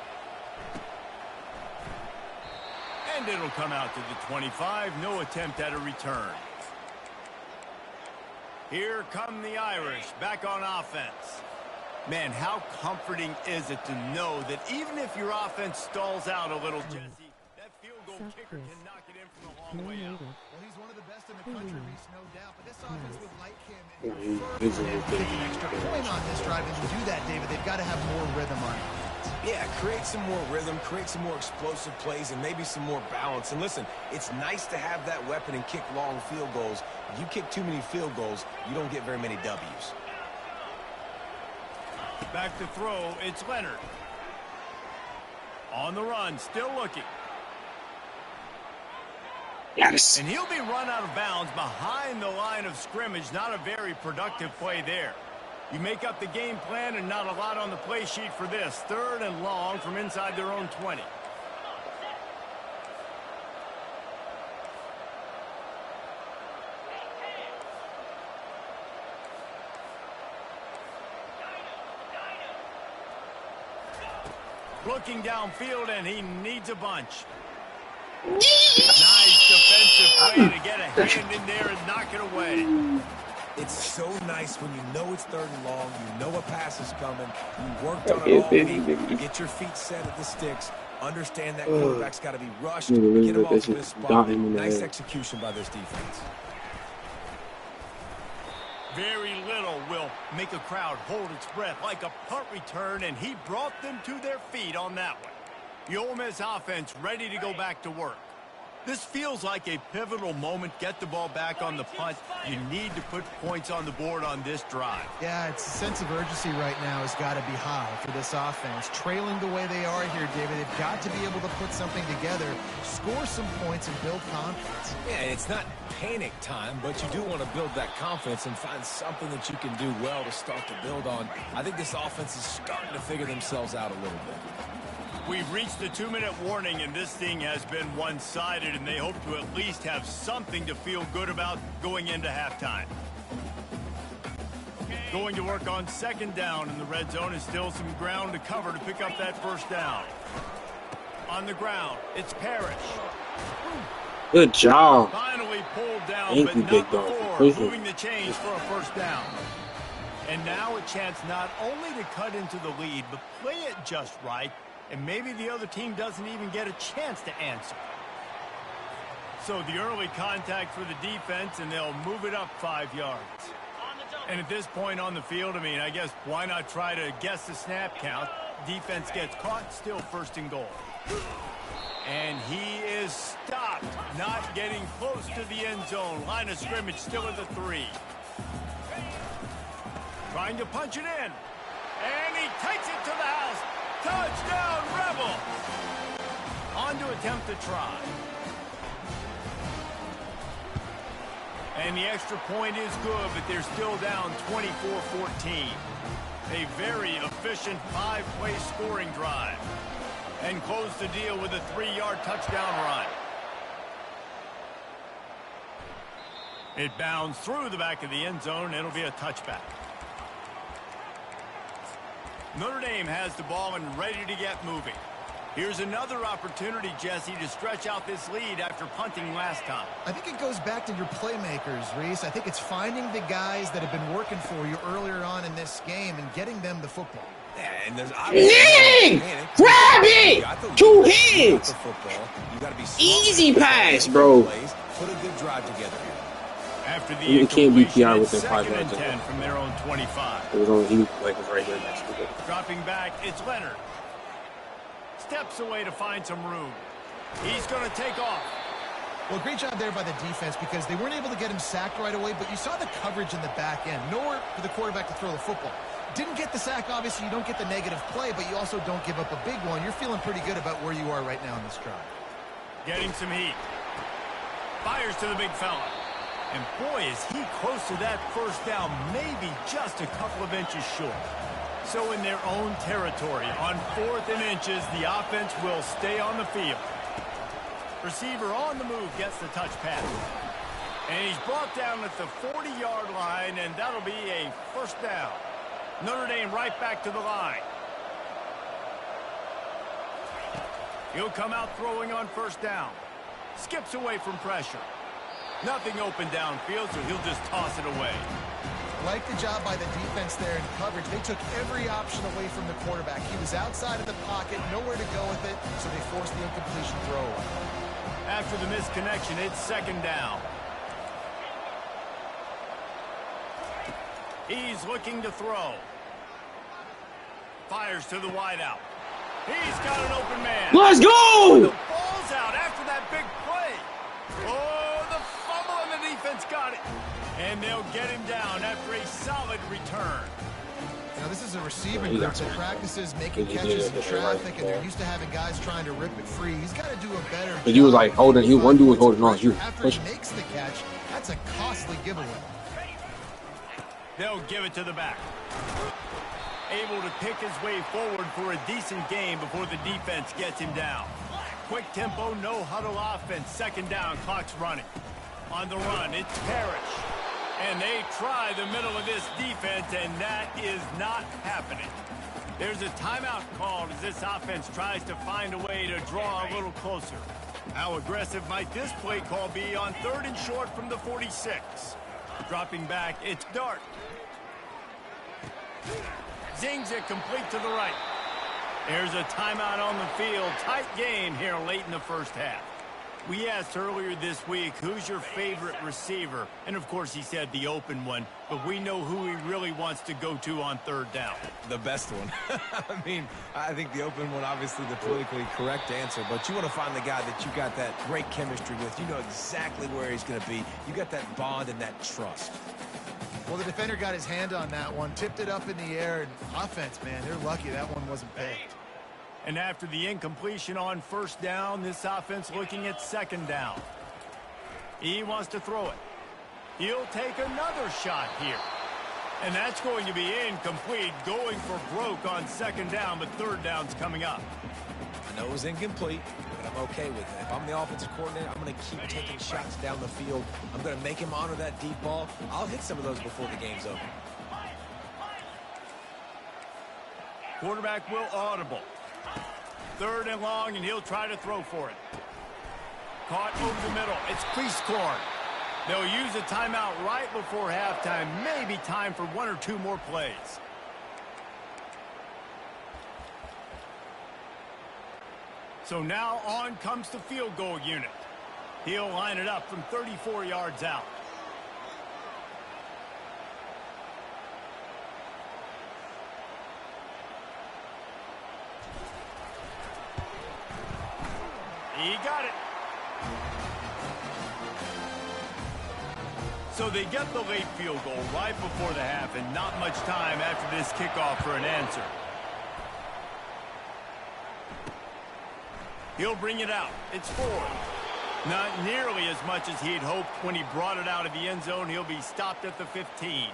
And it'll come out to the 25. No attempt at a return. Here come the Irish back on offense. Man, how comforting is it to know that even if your offense stalls out a little, Jesse, that field goal kicker can knock it in from a long way out. Well, he's one of the best in the country, Reese, no doubt. But this offense would like him and prefer him to take an extra point on this drive. And to do that, David, they've got to have more rhythm on offense. Yeah, create some more rhythm, create some more explosive plays, and maybe some more balance. And listen, it's nice to have that weapon and kick long field goals. You kick too many field goals, you don't get very many W's. Back to throw, it's Leonard. On the run, still looking. Yes. And he'll be run out of bounds behind the line of scrimmage. Not a very productive play there. You make up the game plan and not a lot on the play sheet for this. Third and long from inside their own 20. Looking downfield, and he needs a bunch. Nice defensive play to get a hand in there and knock it away. It's so nice when you know it's third and long, you know a pass is coming, you worked on it all week, you get your feet set at the sticks, Understand that quarterback's got to be rushed. Get Get him off of his spot. Nice execution by this defense. Very little will make a crowd hold its breath like a punt return, and he brought them to their feet on that one. The Ole Miss offense ready to go back to work. This feels like a pivotal moment. Get the ball back on the punt. You need to put points on the board on this drive. Yeah, it's a sense of urgency right now has got to be high for this offense. Trailing the way they are here, David, they've got to be able to put something together, score some points, and build confidence. Yeah, it's not panic time, but you do want to build that confidence and find something that you can do well to start to build on. I think this offense is starting to figure themselves out a little bit. We've reached the 2-minute warning, and this thing has been one-sided, and they hope to at least have something to feel good about going into halftime. Going to work on second down in the red zone, is still some ground to cover to pick up that first down. On the ground, it's Parrish. Good job. Finally pulled down, Thank but you, not big dog, before for pushing. moving the chains for a first down. And now a chance not only to cut into the lead, but play it just right, and maybe the other team doesn't even get a chance to answer. So the early contact for the defense, and they'll move it up 5 yards. And at this point on the field, I mean, I guess why not try to guess the snap count? Defense gets caught, still first and goal. And he is stopped, not getting close to the end zone. Line of scrimmage still at the 3. Trying to punch it in. And he takes it to the house. Touchdown, Rebel! On to attempt to try. And the extra point is good, but they're still down 24-14. A very efficient 5-play scoring drive. And close the deal with a 3-yard touchdown run. It bounds through the back of the end zone. It'll be a touchback. Notre Dame has the ball and ready to get moving. Here's another opportunity, Jesse, to stretch out this lead after punting last time. I think it goes back to your playmakers, Reese. I think it's finding the guys that have been working for you earlier on in this game and getting them the football. Yeah, and there's grab it! 2 hands! Easy pass, bro. Put a good drive together here. After the You can't be PR it's within 5 second yards. and 10 from their own 25. It was only he was right there next to it. Dropping back, it's Leonard. Steps away to find some room. He's going to take off. Well, great job there by the defense because they weren't able to get him sacked right away, but you saw the coverage in the back end. Nowhere for the quarterback to throw the football. Didn't get the sack, obviously. You don't get the negative play, but you also don't give up a big one. You're feeling pretty good about where you are right now in this drive. Getting some heat. Fires to the big fella. And boy, is he close to that first down, maybe just a couple of inches short. So in their own territory, on 4th and inches, the offense will stay on the field. Receiver on the move gets the touch pass. And he's brought down at the 40-yard line, and that'll be a first down. Notre Dame right back to the line. He'll come out throwing on first down. Skips away from pressure. Nothing open downfield, so he'll just toss it away. Like the job by the defense there in coverage. They took every option away from the quarterback. He was outside of the pocket, nowhere to go with it, so they forced the incompletion throw. After the misconnection, it's second down. He's looking to throw. Fires to the wideout. He's got an open man. Let's go! The ball's out after that big play. Oh, the fumble, and the defense got it. And they'll get him down after a solid return. Now, this is a receiver group that practices making catches in traffic, and they're used to having guys trying to rip it free. He's got to do a better job. But you was like holding, one dude was holding on. You after he makes the catch, that's a costly giveaway. They'll give it to the back. Able to pick his way forward for a decent game before the defense gets him down. Quick tempo, no huddle offense. Second down, clock's running. On the run, it's Parrish. And they try the middle of this defense, and that is not happening. There's a timeout called as this offense tries to find a way to draw a little closer. How aggressive might this play call be on 3rd and short from the 46? Dropping back, it's Dart. Zings it complete to the right. There's a timeout on the field. Tight game here late in the first half. We asked earlier this week, who's your favorite receiver? And, of course, he said the open one. But we know who he really wants to go to on third down. The best one. I mean, I think the open one, obviously the politically correct answer. But you want to find the guy that you got that great chemistry with. You know exactly where he's going to be. You got that bond and that trust. Well, the defender got his hand on that one, tipped it up in the air, and offense, man, they're lucky that one wasn't picked. And after the incompletion on first down, this offense looking at second down. He wants to throw it. He'll take another shot here. And that's going to be incomplete, going for broke on second down, but third down's coming up. I know it was incomplete, but I'm okay with it. If I'm the offensive coordinator, I'm going to keep taking shots down the field. I'm going to make him honor that deep ball. I'll hit some of those before the game's over. Quarterback will audible. Third and long, and he'll try to throw for it. Caught over the middle. It's Qdagod. They'll use a timeout right before halftime. Maybe time for one or two more plays. So now on comes the field goal unit. He'll line it up from 34 yards out. He got it. So they get the late field goal right before the half, and not much time after this kickoff for an answer. He'll bring it out. It's 4. Not nearly as much as he'd hoped when he brought it out of the end zone. He'll be stopped at the 15.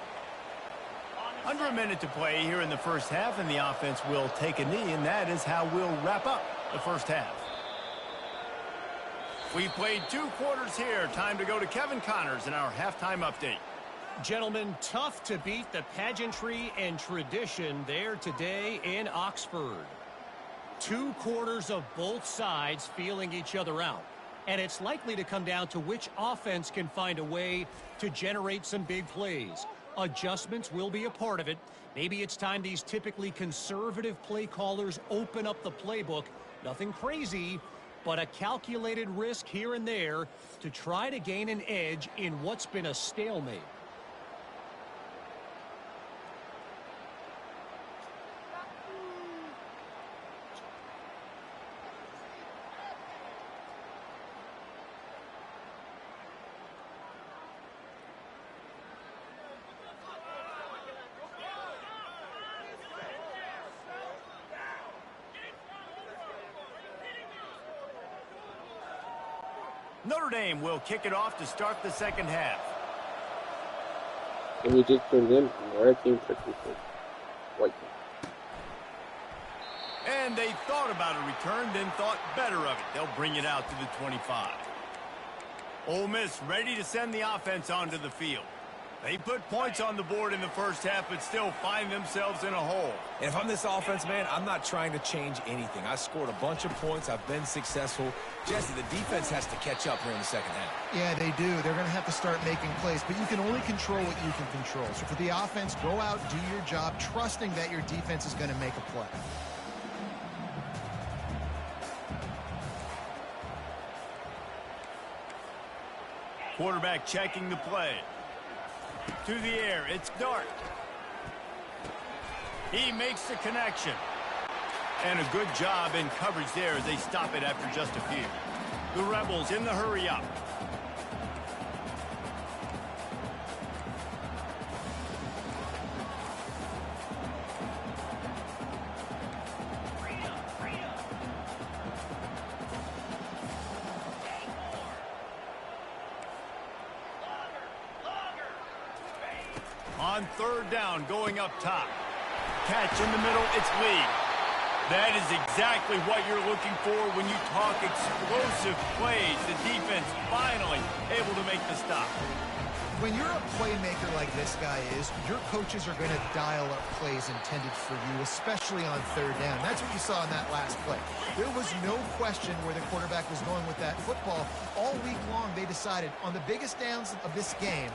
Under a minute to play here in the first half, and the offense will take a knee, and that is how we'll wrap up the first half. We played 2 quarters here. Time to go to Kevin Connors in our halftime update. Gentlemen, tough to beat the pageantry and tradition there today in Oxford. 2 quarters of both sides feeling each other out. And it's likely to come down to which offense can find a way to generate some big plays. Adjustments will be a part of it. Maybe it's time these typically conservative play callers open up the playbook. Nothing crazy, but a calculated risk here and there to try to gain an edge in what's been a stalemate. Notre Dame will kick it off to start the second half. And we just turned in from where I came from. White. And they thought about a return, then thought better of it. They'll bring it out to the 25. Ole Miss ready to send the offense onto the field. They put points on the board in the first half, but still find themselves in a hole. And if I'm this offense, man, I'm not trying to change anything. I scored a bunch of points. I've been successful. Jesse, the defense has to catch up here in the second half. Yeah, they do. They're going to have to start making plays, but you can only control what you can control. So for the offense, go out, do your job, trusting that your defense is going to make a play. Quarterback checking the play. To the air, it's Dart. He makes the connection. And a good job in coverage there as they stop it after just a few. The Rebels in the hurry up. On third down, going up top. Catch in the middle, it's Lee. That is exactly what you're looking for when you talk explosive plays. The defense finally able to make the stop. When you're a playmaker like this guy is, your coaches are going to dial up plays intended for you, especially on third down. That's what you saw in that last play. There was no question where the quarterback was going with that football. All week long, they decided on the biggest downs of this game,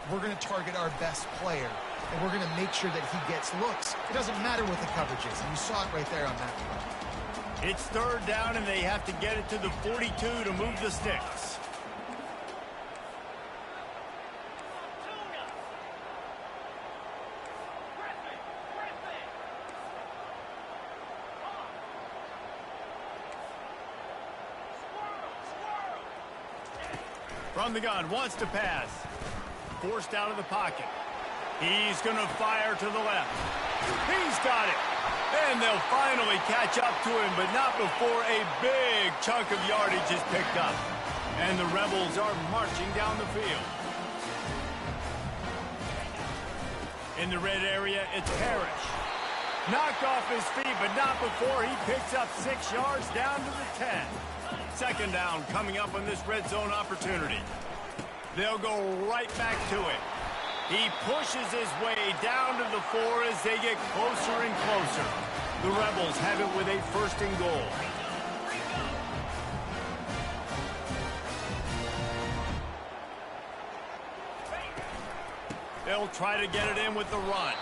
we're going to target our best player, and we're going to make sure that he gets looks. It doesn't matter what the coverage is, and you saw it right there on that play. It's third down, and they have to get it to the 42 to move the sticks. From the gun, wants to pass. Forced out of the pocket. He's going to fire to the left. He's got it. And they'll finally catch up to him, but not before a big chunk of yardage is picked up. And the Rebels are marching down the field. In the red area, it's Parrish. Knocked off his feet, but not before he picks up 6 yards down to the 10. Second down coming up on this red zone opportunity. They'll go right back to it. He pushes his way down to the 4 as they get closer and closer. The Rebels have it with a first and goal. They'll try to get it in with the run.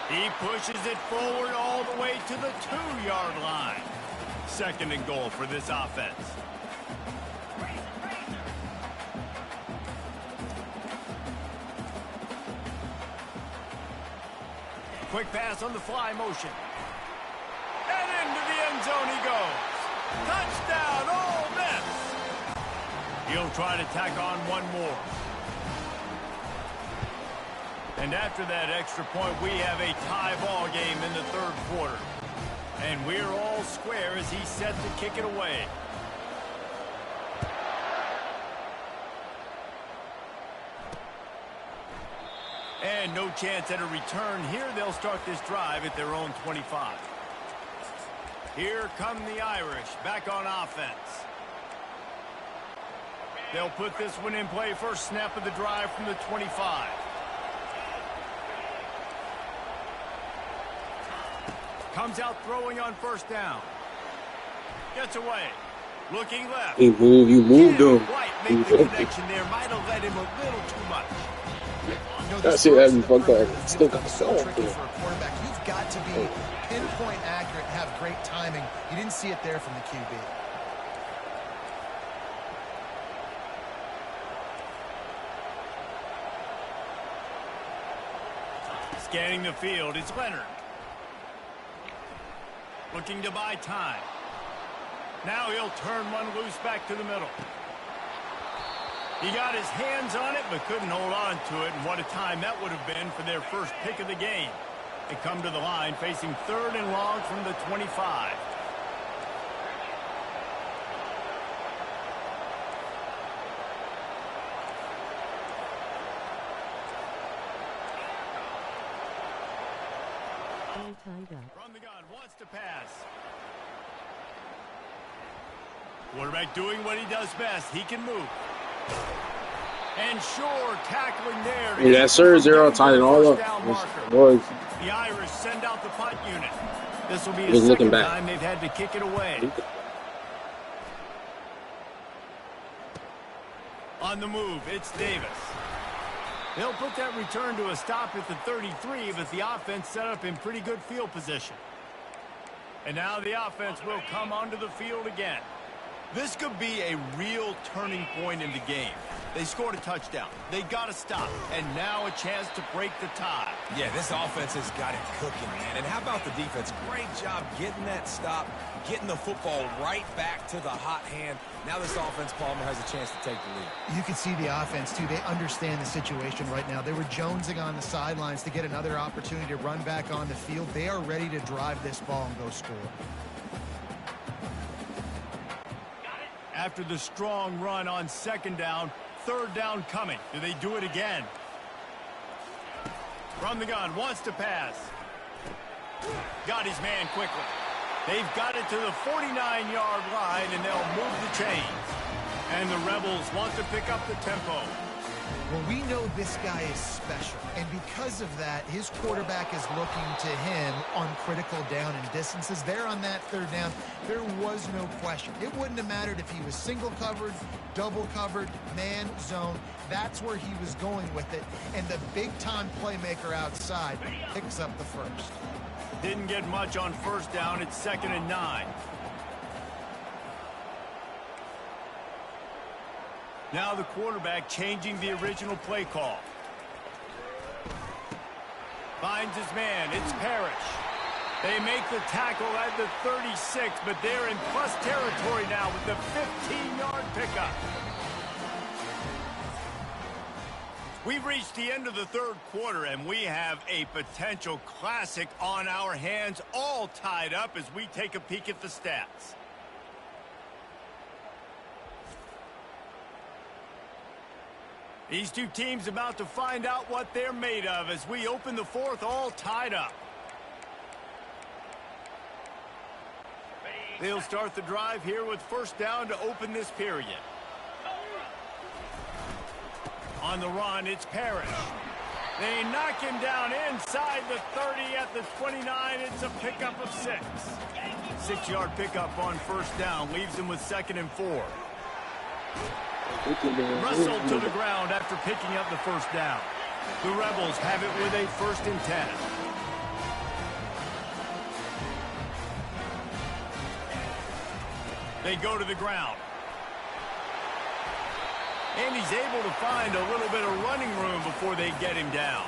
He pushes it forward all the way to the 2-yard line. Second and goal for this offense. Quick pass on the fly motion. And into the end zone he goes. Touchdown, Ole Miss. He'll try to tack on one more. And after that extra point, we have a tie ball game in the third quarter. And we're all square as he's set to kick it away. And no chance at a return here. They'll start this drive at their own 25. Here come the Irish back on offense. They'll put this one in play first snap of the drive from the 25. Comes out throwing on first down. Gets away. Looking left. You moved him. Quite make the connection there. Might have let him a little too much. That shit had me fucked up. Still got so tricky for a quarterback. You've got to be pinpoint accurate and have great timing. You didn't see it there from the QB. Scanning the field, it's Leonard. Looking to buy time. Now he'll turn one loose back to the middle. He got his hands on it, but couldn't hold on to it. And what a time that would have been for their first pick of the game. They come to the line facing third and long from the 25. From the gun, wants to pass. Quarterback doing what he does best. He can move. And sure, tackling there. Yes, sir. 0 tight and all up. Was. The Irish send out the punt unit. This will be the second time they've had to kick it away. On the move, it's Davis. They'll put that return to a stop at the 33, but the offense set up in pretty good field position. And now the offense will come onto the field again. This could be a real turning point in the game. They scored a touchdown. They got to stop. And now a chance to break the tie. Yeah, this offense has got it cooking, man. And how about the defense? Great job getting that stop, getting the football right back to the hot hand. Now this offense, Palmer, has a chance to take the lead. You can see the offense, too. They understand the situation right now. They were jonesing on the sidelines to get another opportunity to run back on the field. They are ready to drive this ball and go score. After the strong run on second down, third down coming. Do they do it again? From the gun, wants to pass. Got his man quickly. They've got it to the 49-yard line, and they'll move the chains. And the Rebels want to pick up the tempo. Well, we know this guy is special, and because of that, his quarterback is looking to him on critical down and distances. There on that third down, there was no question. It wouldn't have mattered if he was single covered, double covered, man, zone. That's where he was going with it, and the big-time playmaker outside picks up the first. Didn't get much on first down. It's 2nd and 9. Now the quarterback changing the original play call. Finds his man. It's Parrish. They make the tackle at the 36, but they're in plus territory now with the 15-yard pickup. We've reached the end of the third quarter, and we have a potential classic on our hands, all tied up as we take a peek at the stats. These two teams about to find out what they're made of as we open the fourth, all tied up. They'll start the drive here with first down to open this period. On the run, it's Parrish. They knock him down inside the 30 at the 29. It's a pickup of 6. 6-yard pickup on first down leaves him with 2nd and 4. Russell to the ground after picking up the first down. The Rebels have it with a 1st and 10. They go to the ground. And he's able to find a little bit of running room before they get him down.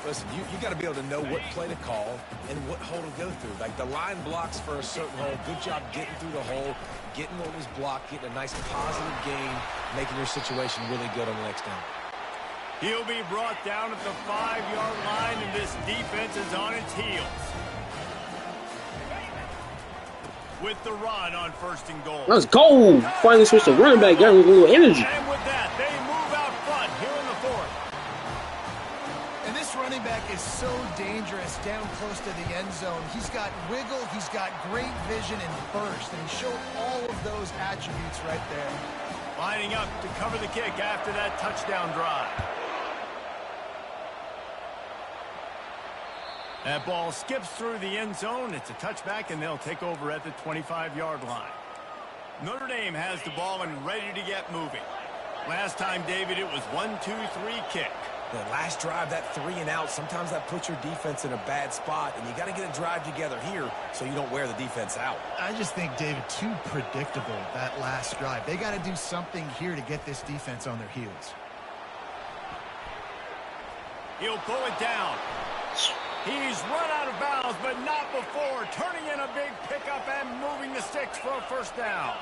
Listen, you got to be able to know what play to call and what hole to go through. Like the line blocks for a certain hole. Good job getting through the hole, getting what was blocked, getting a nice positive gain, making your situation really good on the next down. He'll be brought down at the 5-yard line, and this defense is on its heels. With the run on 1st and goal. Let's go! Finally switched to running back, got a little energy. And with that, they move out front here in the 4th. And this running back is so dangerous down close to the end zone. He's got wiggle, he's got great vision and burst, and he showed all of those attributes right there. Lining up to cover the kick after that touchdown drive. That ball skips through the end zone. It's a touchback, and they'll take over at the 25-yard line. Notre Dame has the ball and ready to get moving. Last time, David, it was 1-2-3 kick. The last drive, that 3 and out, sometimes that puts your defense in a bad spot, and you got to get a drive together here so you don't wear the defense out. I just think, David, too predictable, that last drive. They got to do something here to get this defense on their heels. He'll pull it down. He's run out of bounds, but not before turning in a big pickup and moving the sticks for a first down.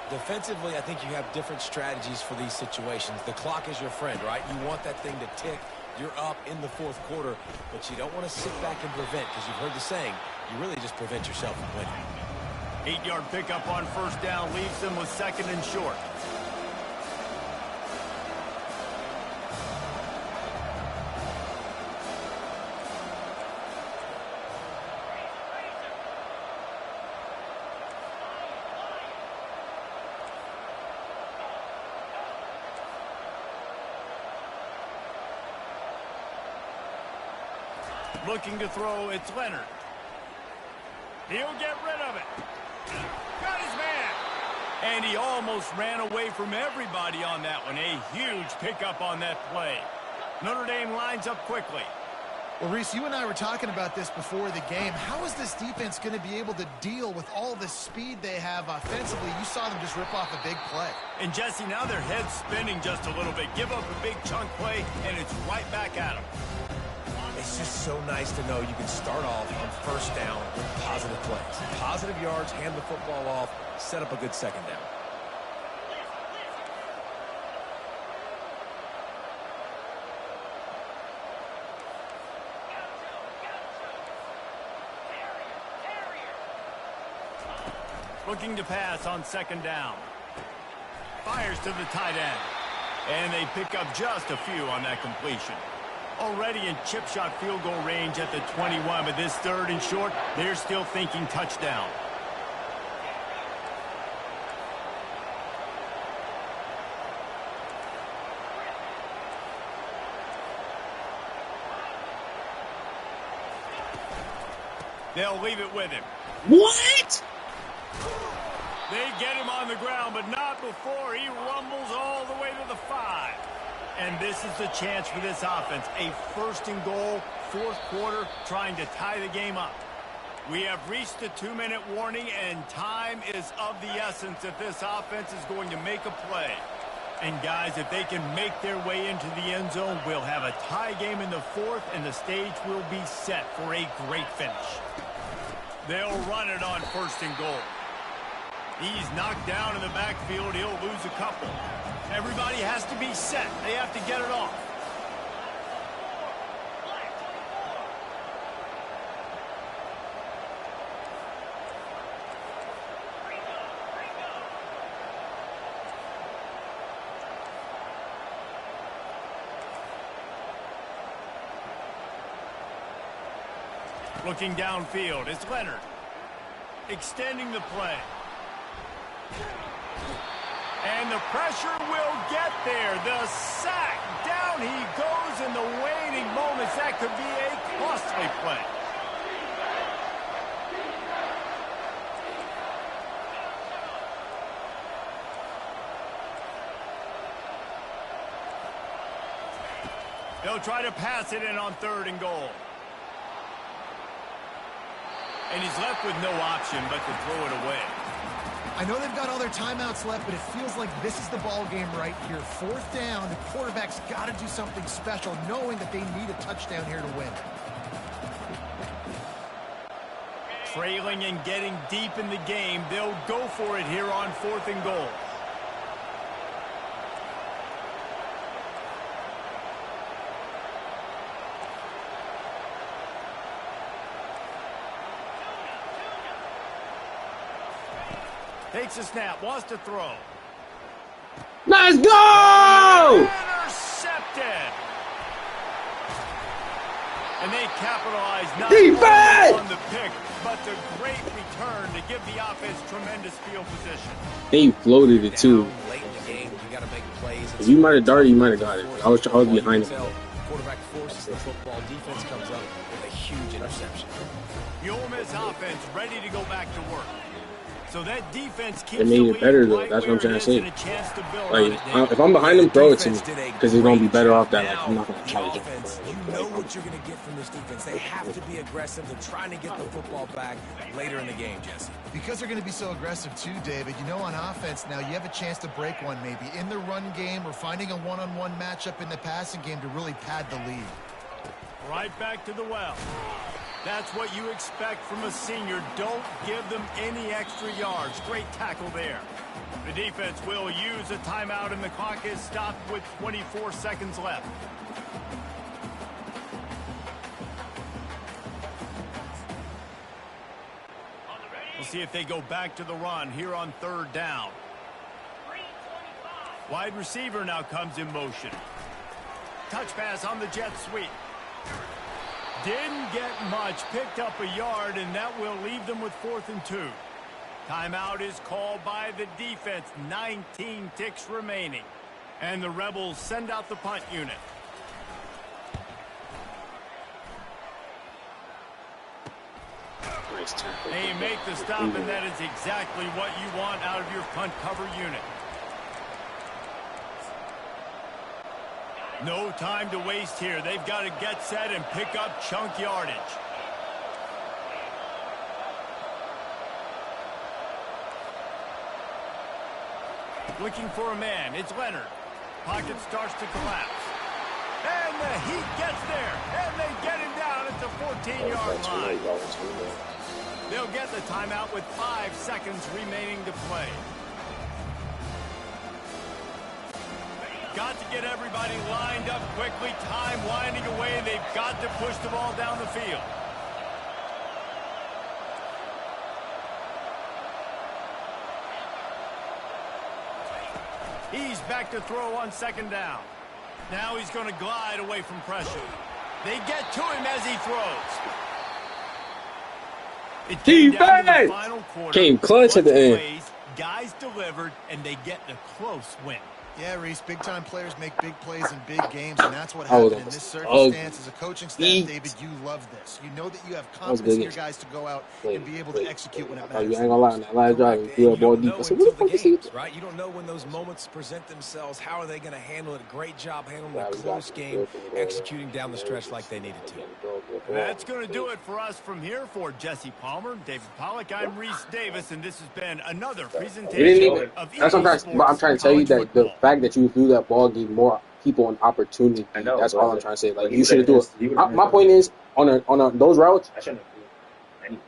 Defensively, I think you have different strategies for these situations. The clock is your friend, right? You want that thing to tick. You're up in the 4th quarter, but you don't want to sit back and prevent, because you've heard the saying, you really just prevent yourself from winning. 8-yard pickup on first down leaves them with 2nd and short. Looking to throw, it's Leonard. He'll get rid of it. Got his man. And he almost ran away from everybody on that one. A huge pickup on that play. Notre Dame lines up quickly. Well, Reese, you and I were talking about this before the game. How is this defense going to be able to deal with all the speed they have offensively? You saw them just rip off a big play. And, Jesse, now their head's spinning just a little bit. Give up a big chunk play, and it's right back at them. It's just so nice to know you can start off on first down with positive plays. Positive yards, hand the football off, set up a good second down. Looking to pass on 2nd down. Fires to the tight end. And they pick up just a few on that completion. Already in chip shot field goal range at the 21, but this 3rd and short, they're still thinking touchdown. They'll leave it with him. What? They get him on the ground, but not before he rumbles all the way to the 5. And this is the chance for this offense. A 1st and goal, 4th quarter, trying to tie the game up. We have reached the 2-minute warning, and time is of the essence if this offense is going to make a play. And, guys, if they can make their way into the end zone, we'll have a tie game in the 4th, and the stage will be set for a great finish. They'll run it on 1st and goal. He's knocked down in the backfield. He'll lose a couple. Everybody has to be set. They have to get it off. Looking downfield, it's Leonard. Extending the play. And the pressure will get there. The sack. Down he goes in the waning moments. That could be a costly play. They'll try to pass it in on 3rd and goal. And he's left with no option but to throw it away. I know they've got all their timeouts left, but it feels like this is the ball game right here. 4th down, the quarterback's got to do something special, knowing that they need a touchdown here to win. Trailing and getting deep in the game, they'll go for it here on 4th and goal. Takes a snap, wants to throw. Let's go! Intercepted. And they capitalize not Defense! only on the pick, but the great return to give the offense tremendous field position. They floated it too. Late in the game, you got to make plays. If you might have darted, you might have got it. I was behind him. Quarterback forces the football. Defense comes up with a huge interception. The Ole Miss offense ready to go back to work. So that defense keeps It made it better though. That's what I'm trying to say. Like, if I'm behind them, throw it to me because they're gonna be better off that. Like, I'm not gonna try to Offense, you know what you're gonna get from this defense. They have to be aggressive. They're trying to get the football back later in the game, Jesse. Because they're going to be so aggressive too, David, you know, on offense now, you have a chance to break one maybe in the run game or finding a one-on-one matchup in the passing game to really pad the lead. Right back to the well. That's what you expect from a senior. Don't give them any extra yards. Great tackle there. The defense will use a timeout, and the clock is stopped with 24 seconds left. We'll see if they go back to the run here on 3rd down. Wide receiver now comes in motion. Touch pass on the jet sweep. Didn't get much, picked up a yard, and that will leave them with 4th and 2. Timeout is called by the defense. 19 ticks remaining. And the Rebels send out the punt unit. They make the stop, and that is exactly what you want out of your punt cover unit. No time to waste here. They've got to get set and pick up chunk yardage. Looking for a man. It's Leonard. Pocket starts to collapse. And the heat gets there. And they get him down at the 14-yard line. They'll get the timeout with 5 seconds remaining to play. Got to get everybody lined up quickly. Time winding away. They've got to push the ball down the field. He's back to throw on 2nd down. Now he's going to glide away from pressure. They get to him as he throws. It came down to the final quarter. Came clutch at the end. Guys delivered, and they get the close win. Yeah, Reese, big-time players make big plays in big games, and that's what I was happened in almost this circumstance. As a coaching staff, eat. David, you love this. You know that you have That was confidence good in your game. guys to go out and be able to Wait. execute when I it thought you matters ain't the gonna lie on most. that last drive. Correct, He threw and that you ball don't deep. I know said, "Where the until the fuck is he?" games, right? You don't know when those moments present themselves. How are they going to handle it? Great job handling a close game, executing down the stretch like they needed to. And that's going to do it for us from here. For Jesse Palmer, David Pollock, I'm Reese Davis, and this has been another You didn't presentation even. of That's what EA I'm trying to tell you College that the Football. fact that you threw that ball gave more people an opportunity. I know, That's but all I'm trying to say. Like he you should have do he it. would've My point is on those routes. I shouldn't have done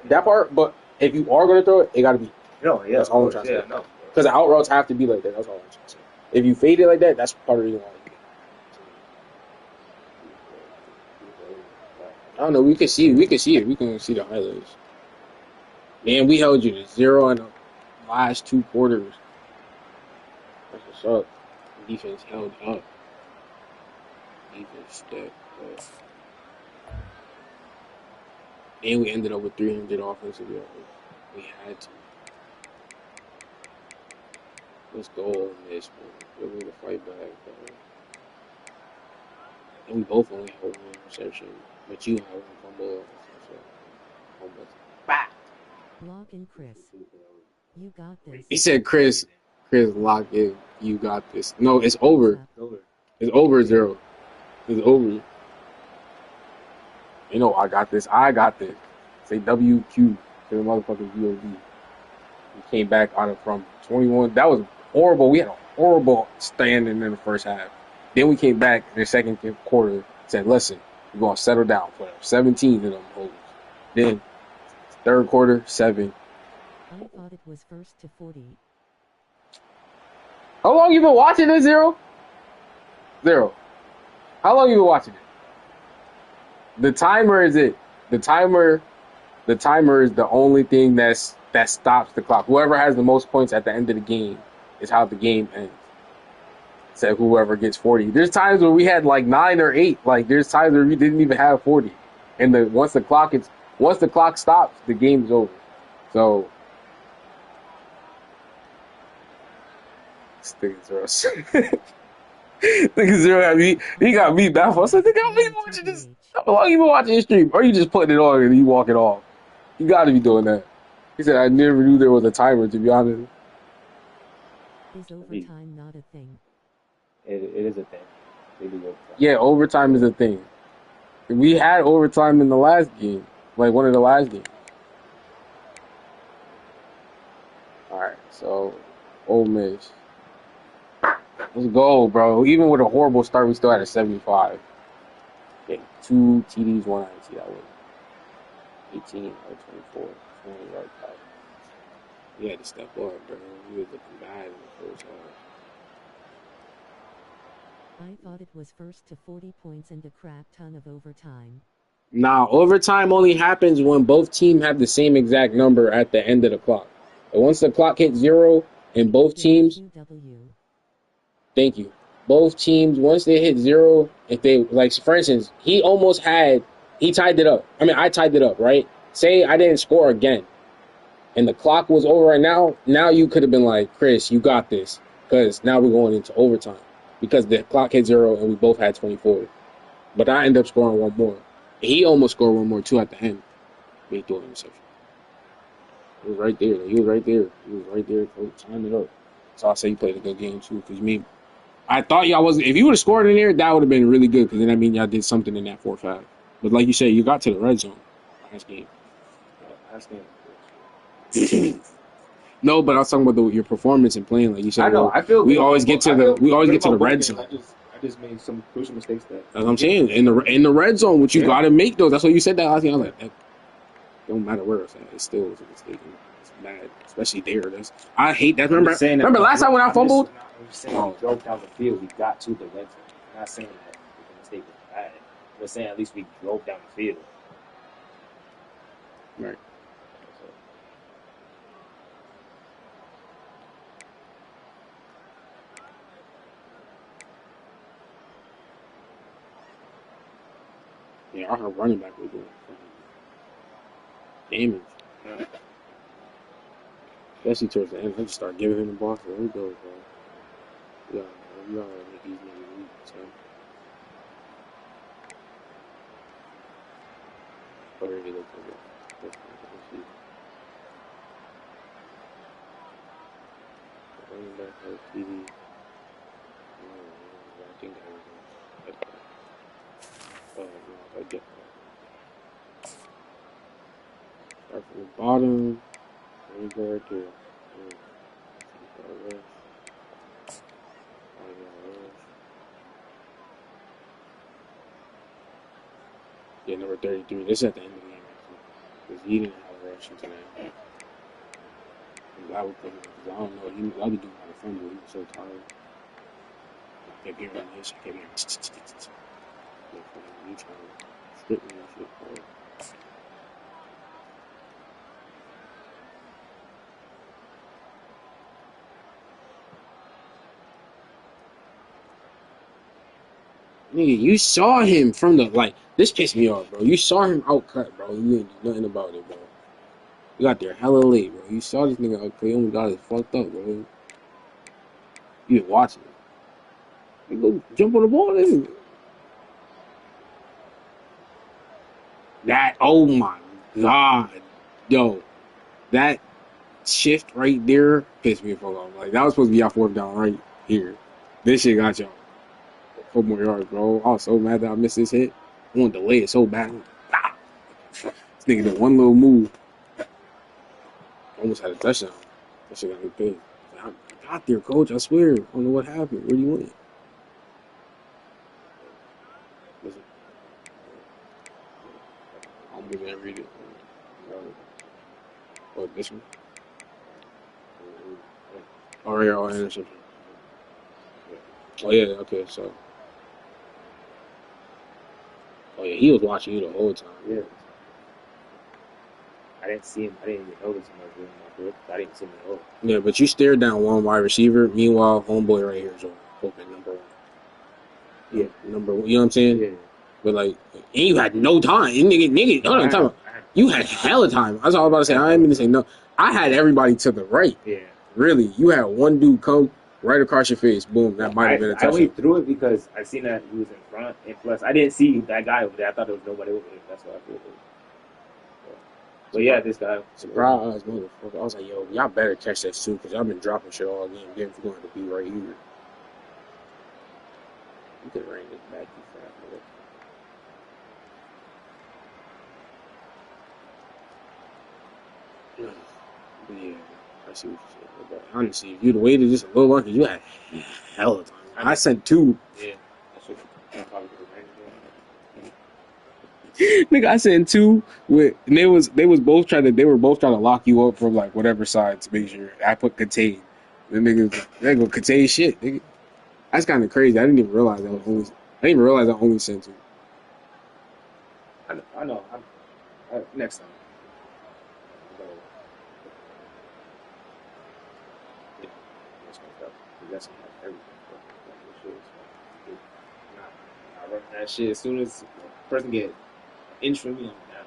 That part. But if you are gonna throw it, it got to be. No, yeah, That's all I'm of trying course, to say. no. Because the out routes have to be like that. That's all I'm trying to say. If you fade it like that, that's part of the reason why. I don't know. We can see it. We can see the highlights. Man, we held you to 0 in the last 2 quarters. That's what's up. Defense held up. Defense stepped up. And we ended up with 300 offensive yards. We had to. Let's go on this, man. We're going to fight back, bro. And we both only had 1 interception. But you had 1 fumble. Almost. Bah! Lock in, Chris. You got this. He said, Chris, lock in. You got this. No, it's over. It's over, 0. It's over. You know, I got this. Say WQ to the motherfucking VOD. We came back on it from 21. That was horrible. We had a horrible standing in the first half. Then we came back in the second quarter, said, listen, we're going to settle down for 17 of them holes. Then, third quarter, 7. I thought it was first to 40. How long you been watching this, 0? How long you been watching it? The timer is it. The timer is the only thing that stops the clock. Whoever has the most points at the end of the game is how the game ends. Said whoever gets 40. There's times where we had like 9 or 8. Like there's times where we didn't even have 40. And once the clock stops, the game's over. So Nigga 0 got me. He got me baffled. I said, "Nigga, how many watching this? How long you been watching this stream? Or you just putting it on and you walk it off? You got to be doing that." He said, "I never knew there was a timer. To be honest." Is overtime not a thing? It is a thing. They do overtime. Yeah, overtime is a thing. We had overtime in the last game, like one of the last games. All right, so Ole Miss. Let's go, bro. Even with a horrible start, we still had a 75. Okay, 2 TDs, 1 INT. That was 18 or 24. 20 yard pass. We had to step up, bro. We was looking bad in the first half. I thought it was first to 40 points and a crap ton of overtime. Nah, overtime only happens when both teams have the same exact number at the end of the clock. And once the clock hits 0 and both teams... Thank you. Both teams, once they hit 0, if they, like, for instance, he tied it up. I mean, I tied it up, right? Say I didn't score again, and the clock was over right now you could have been like, Chris, you got this, because now we're going into overtime, because the clock hit 0 and we both had 24. But I ended up scoring 1 more. And he almost scored 1 more, too, at the end. But he threw an interception. He was right there. He was right there. Tying it up. So I'll say he played a good game, too, because I thought y'all wasn't. If you would have scored in there, that would have been really good because then that means y'all did something in that 4th half. But like you said, you got to the red zone last game. No, but I was talking about your performance and playing. Like you said, I know. I feel we good. always get to the red zone. I just made some crucial mistakes. That's what I'm saying. In the red zone, which you got to make those. That's what you said that last game. I was like, that don't matter where it's at. It still was a mistake. It's bad, especially there. I hate that. Remember last time when I fumbled? I'm just saying we drove down the field. We got to the red zone. I'm not saying that the mistake was bad. We're saying at least we drove down the field. Right. Yeah, our running back was doing damage. Especially towards the end. I just started giving him the ball. So there we go, bro. Yeah, we are like these niggas weak, so. Already look over. Let's see. Running back has TV. I think that was no, I get that. Start from the bottom. There you go right there. Yeah, number 33. This is at the end of the game, actually. Because he didn't have a rushing today. I would put him because I don't know. The other dude had a fumble. He was so tired. I kept hearing this. I kept hearing. You trying to strip me and shit, bro. Nigga, you saw him from the, like, this pissed me off, bro. You saw him outcut, bro. You didn't do nothing about it, bro. You got there hella late, bro. You saw this nigga outcut. He almost got it fucked up, bro. You been watching it. You go jump on the ball, nigga. That, oh my God. Yo, that shift right there pissed me the fuck off. Like, that was supposed to be our fourth down right here. This shit got y'all 4 more yards, bro. I was so mad that I missed this hit. I want to delay it so bad. This nigga did one little move. Almost had a touchdown. That shit got me pissed. I got there, coach. I swear. I don't know what happened. Where do you went? Listen. I'm gonna read it. Oh, this one? Oh, yeah, oh, interception. Oh, yeah, okay, so. Oh, yeah, he was watching you the whole time. Yeah. I didn't see him. I didn't even notice him during my grip. I didn't see him at all. Yeah, but you stared down one wide receiver. Meanwhile, homeboy right here is open, number one. Yeah. Number one. You know what I'm saying? Yeah. But, like, and you had no time. And nigga, hold on, time out. You had hella time. That's all I was about to say. I didn't mean to say no. I had everybody to the right. Yeah. Really. You had one dude come right across your face. Boom. That might have been a touchdown. I only threw it because I seen that he was in front. And plus, I didn't see that guy over there. I thought there was nobody over there. That's why I threw it. But yeah, this guy. Surprise, motherfucker. I was like, yo, y'all better catch that too, because y'all been dropping shit all game. Game for going to be right here. You could ring this back, you fat mother. But yeah, I see what you're saying. But honestly, if you'd waited just a little longer, you had hell of time. I sent 2. Yeah. Nigga, I sent 2 with, and they were both trying to lock you up from like whatever side to make sure. I put contain. The niggas, they go contain shit, nigga. That's kind of crazy. I didn't even realize I only sent 2. I know. Next time. That's everything. I run that shit as soon as the person get inch from me, I'm down.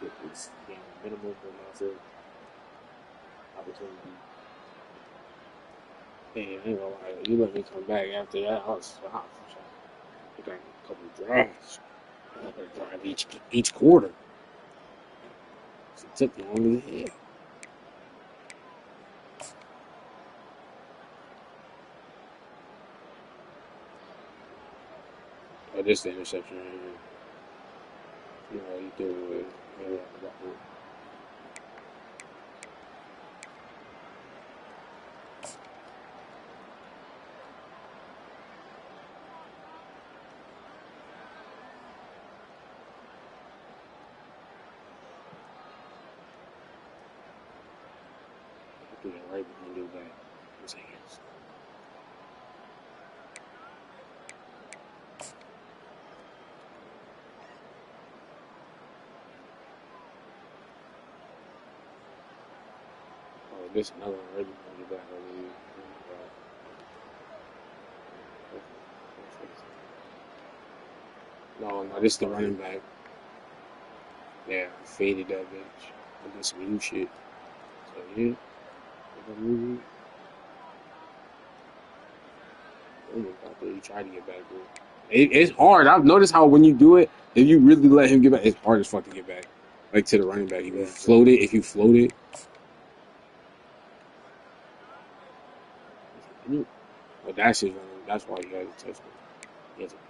Get this game minimum amount of opportunity. Hey, I ain't gonna lie. You let me come back after that. I was shocked. I got a couple of drives. I got to drive each quarter. So it took long as hell. Oh, this is the interception right here. You know, you do it. Right behind your back. His hands. Oh, this another one right behind your back over here. No, this is the running back. Yeah, I faded that bitch. I did some new shit. So yeah, movie. try to get back, bro. It's hard. I've noticed how when you do it, if you really let him get back, it's hard as fuck to get back. Like to the running back. If you float it. But that's his running. That's why he has a touchdown. He has a pass.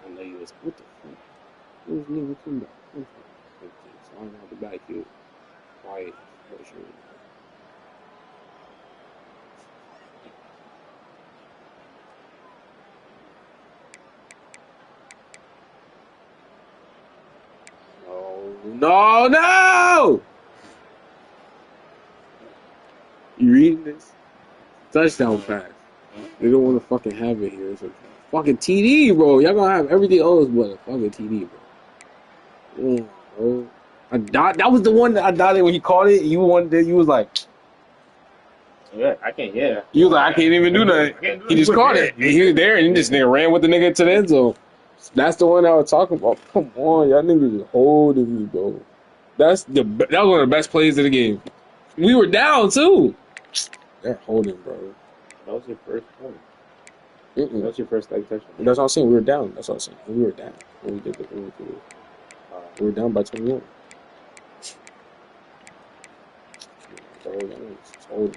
I know you was what the fuck? It was nigga coming back. So I don't have the back here. Quiet for sure. No! You reading this? Touchdown pass. They don't want to fucking have it here. It's a fucking TD, bro. Y'all gonna have everything else but a fucking TD, bro. Bro. That was the one that I dotted when he caught it. You was like, yeah, I can't. Yeah, you was like, I can't even do nothing. He just caught it. And he was there, and he just nigga ran with the nigga to the end zone. That's the one I was talking about. Come on, y'all niggas is holding me, bro. That was one of the best plays of the game. We were down too. They're holding, bro. That was your first point. That was your first touchdown. That's what I'm saying. We were down. That's what I'm saying. We were down when we did the thing. We were down by 21. It's holding.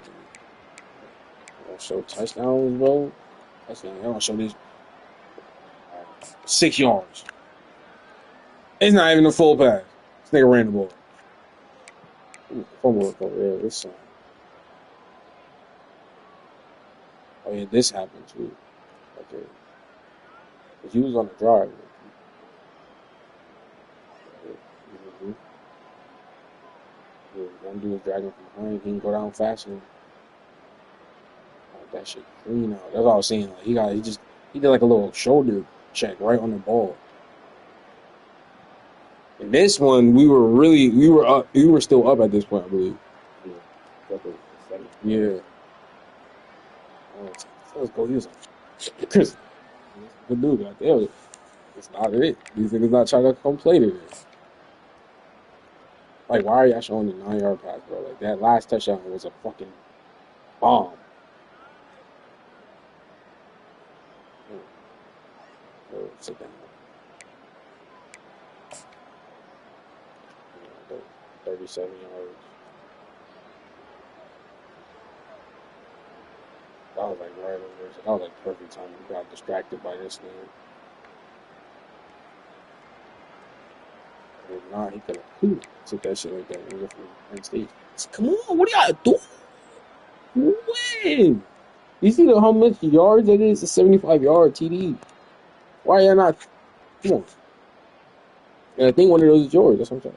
I'm gonna show touchdowns, bro. I'm gonna show this 6 yards. It's not even a full pass. This nigga ran the ball. Fumble over there. It's oh yeah, this happened too. Okay. Cause he was on the drive. One dude was dragging from behind. He can go down faster. That shit clean out. That's all I was saying. Like he did like a little shoulder check right on the ball. And this one, we were still up at this point, I believe. Yeah. Let's go. He was like, Chris, good dude out there. It's not it. These niggas not trying to come play today. Like, why are y'all showing the 9-yard pass, bro? Like, that last touchdown was a fucking bomb. Sit down. 37 yards. That was like right over. That was like perfect time. We got distracted by this nigga. If not, he could have took that shit like that and went from Penn State. Come on, what are y'all doing? When? You see how much yards it is? A 75-yard TD. Why y'all not? Come on. And I think one of those is yours. That's what I'm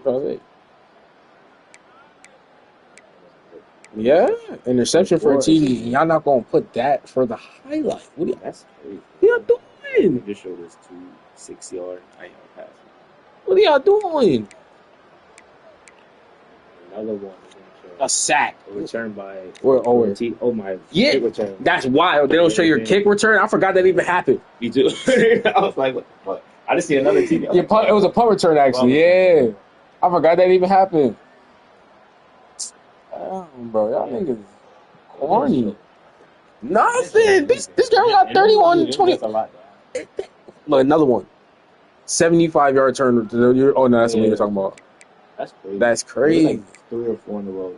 trying to say. Yeah, interception for a TD. And y'all not gonna put that for the highlight. What are y'all? That's crazy. What y'all doing? They just showed us 2 6-yard 9-yard passes. What are y'all doing? Another one. A sack. A return by. Oh my. Yeah, return. That's wild. They don't show your kick return. I forgot that even happened. Me too. I was like, what? I just see another TD. Yeah, it was a punt return actually. Yeah, I forgot that even happened. Damn, bro, y'all niggas corny. Nothing. This guy got 31, 20. Look, another one. 75-yard turn. Oh no, that's what you're talking about. That's crazy. That's crazy. Like 3 or 4 in a row.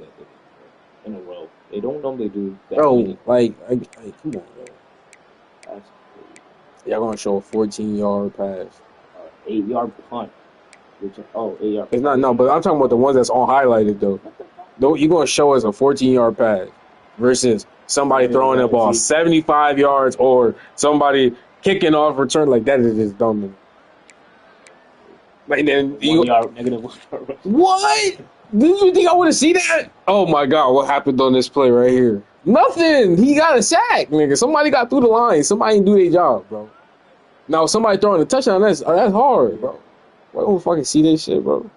In a row. They don't normally do that. Bro, many. like, come on, bro. That's crazy. Y'all gonna show a 14-yard pass. 8-yard punt. 8-yard. It's not, no, but I'm talking about the ones that's on highlighted though. You're gonna show us a 14-yard pass versus somebody throwing the ball 75 yards or somebody kicking off return. Like, that is just dumb. Like, then 1 yard, negative 1 yard. What? Did you think I would have seen that? Oh my god, what happened on this play right here? Nothing. He got a sack, nigga. Somebody got through the line. Somebody didn't do their job, bro. Now somebody throwing a touchdown, that's hard, bro. Why don't we fucking see this shit, bro?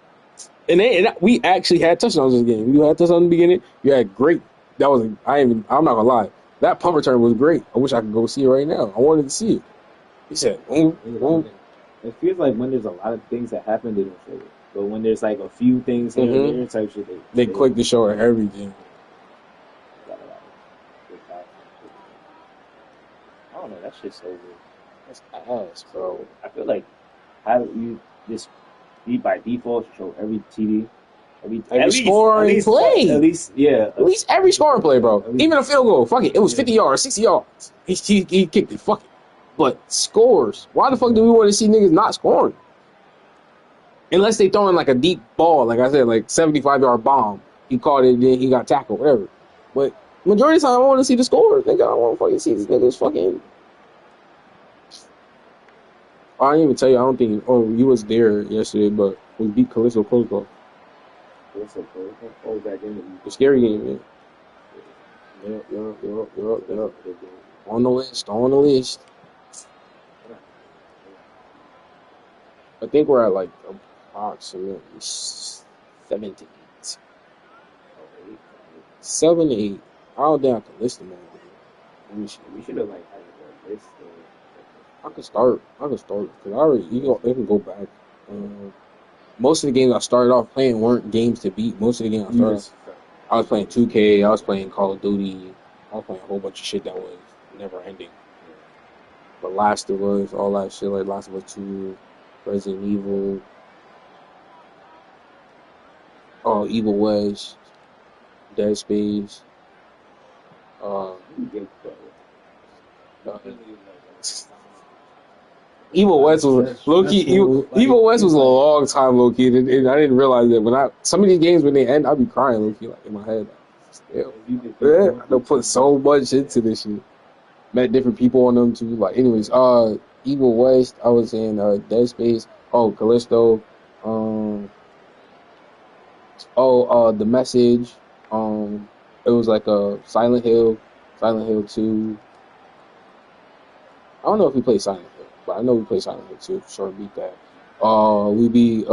And we actually had touchdowns this game. We had touchdowns in the beginning. You had great. That was I'm not gonna lie. That punt return was great. I wish I could go see it right now. I wanted to see it. He said, It feels like when there's a lot of things that happen, they don't show it. But when there's like a few things here and there type shit, they quick to show everything. I don't know. That shit's so weird. That's ass, bro. I feel like how you just by default show every TV, every scoring play. At least every scoring play, bro. Even a field goal. Fuck it. It was 50 yards, 60 yards. He kicked it. Fuck it. But scores. Why the fuck do we want to see niggas not scoring? Unless they throwing like a deep ball, like I said, like 75-yard bomb. He caught it, then he got tackled, whatever. But majority of the time, I want to see the scores. Nigga, I want to fucking see these niggas fucking. I didn't even tell you. I don't think. Oh, you was there yesterday, but we beat Callisto Protocol. Oh, that game. The scary game, man. Yep. On the list. I think we're at like approximately 7 to 8. 7 to 8. I don't think I can list them all. We should have like had a list. I can start because I already you can go back. Most of the games I started off playing weren't games to beat. Most of the games I was playing 2K. I was playing Call of Duty. I was playing a whole bunch of shit that was never ending. But Last of Us, all that shit like Last of Us 2. Resident Evil, Evil West, Dead Space, Evil West was low key. Evil West was a long time low key, and I didn't realize that when some of these games when they end, I'd be crying low key like in my head. I don't put so much into this shit. Met different people on them too. Like, anyways, Evil West. I was in Dead Space. Callisto. The Message. It was like a Silent Hill 2. I don't know if we played Silent Hill, but I know we played Silent Hill 2. For sure, beat that. We beat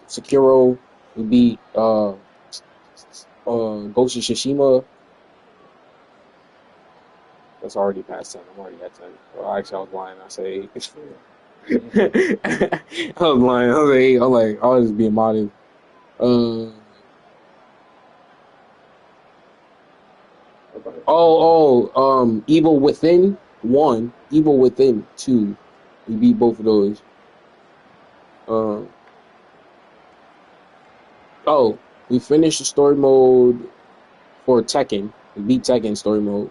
Sekiro. We beat Ghost of Tsushima. That's already past 10. I'm already at 10. Well, actually, I was lying. I said 8. I was lying. I was 8. I'm like, I was just being modest. Evil Within 1, Evil Within 2. We beat both of those. We finished the story mode for Tekken. We beat Tekken story mode.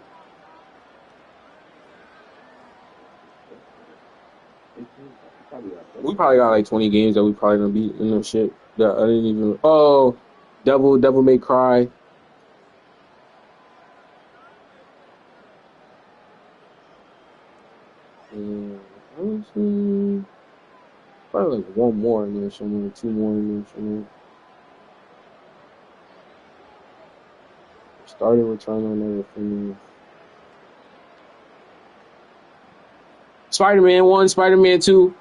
We probably got like 20 games that we probably gonna beat and no shit. That I didn't even. Devil May Cry. Honestly, probably like one more in there somewhere, 2 more in there somewhere. Started Return on everything. Spider-Man 1, Spider-Man 2.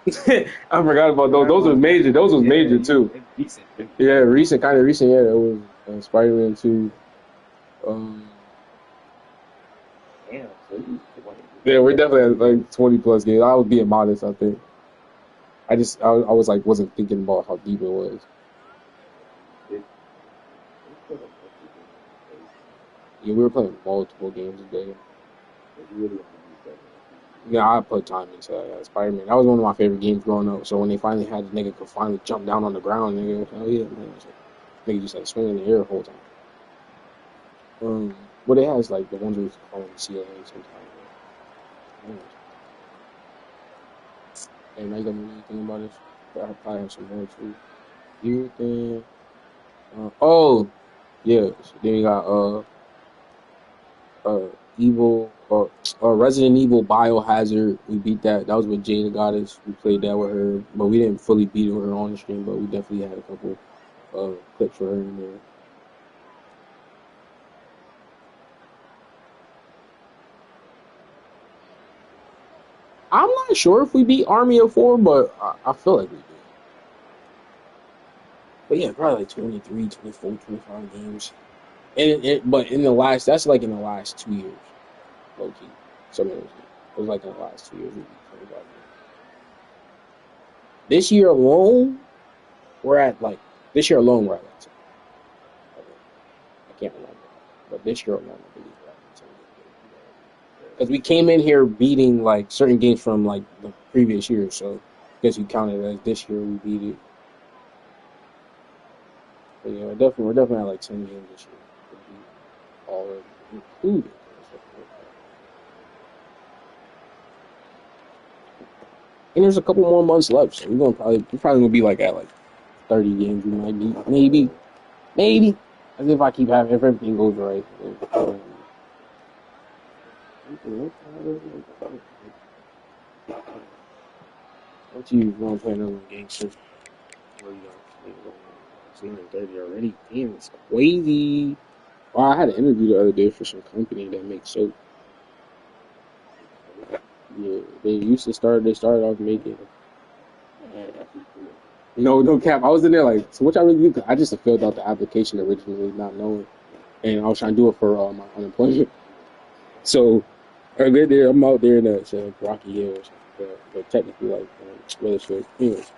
I forgot about those. Those was major. Those was major too. Yeah, kind of recent. Yeah, that was Spider-Man 2. Yeah, we're definitely at like 20 plus games. I was being modest, I think. I was like wasn't thinking about how deep it was. Yeah, we were playing multiple games a day. Yeah, I put time into Spider-Man. That was one of my favorite games growing up. So when they finally had the nigga could finally jump down on the ground, nigga, hell yeah, man. Nigga just like swinging in the air the whole time. But it has like the ones we call them CLA sometimes. And I got anything about this. I probably have some more too. You think? Yeah. So then you got Evil. Resident Evil Biohazard. We beat that. That was with Qdagod. We played that with her, but we didn't fully beat her on the stream. But we definitely had a couple clips for her in there. I'm not sure if we beat Army of Four, but I feel like we did. But yeah, probably like 23, 24, 25 games. But in the last, that's like in the last 2 years, low key. Some of those games. It was like in the last 2 years. We beat 25 games. This year alone, we're at like 10. I can't remember. But this year alone, I believe we're at 10. Because we came in here beating like certain games from like the previous year, so I guess you counted it as this year we beat it. But yeah, we're definitely at like 10 games this year. Already included. And there's a couple more months left, so we're probably gonna be like at like 30 games. We might be maybe. As if everything goes right. What you want to play another gangster? Where you going? 30 already. Damn, it's crazy. Well, I had an interview the other day for some company that makes soap. Yeah, they started off making. No cap. I was in there like, so what y'all really do? I just filled out the application originally, not knowing, and I was trying to do it for my unemployment. So I get there, I'm out there in that Rocky Hill or something, but technically like Weathersfield. Anyways,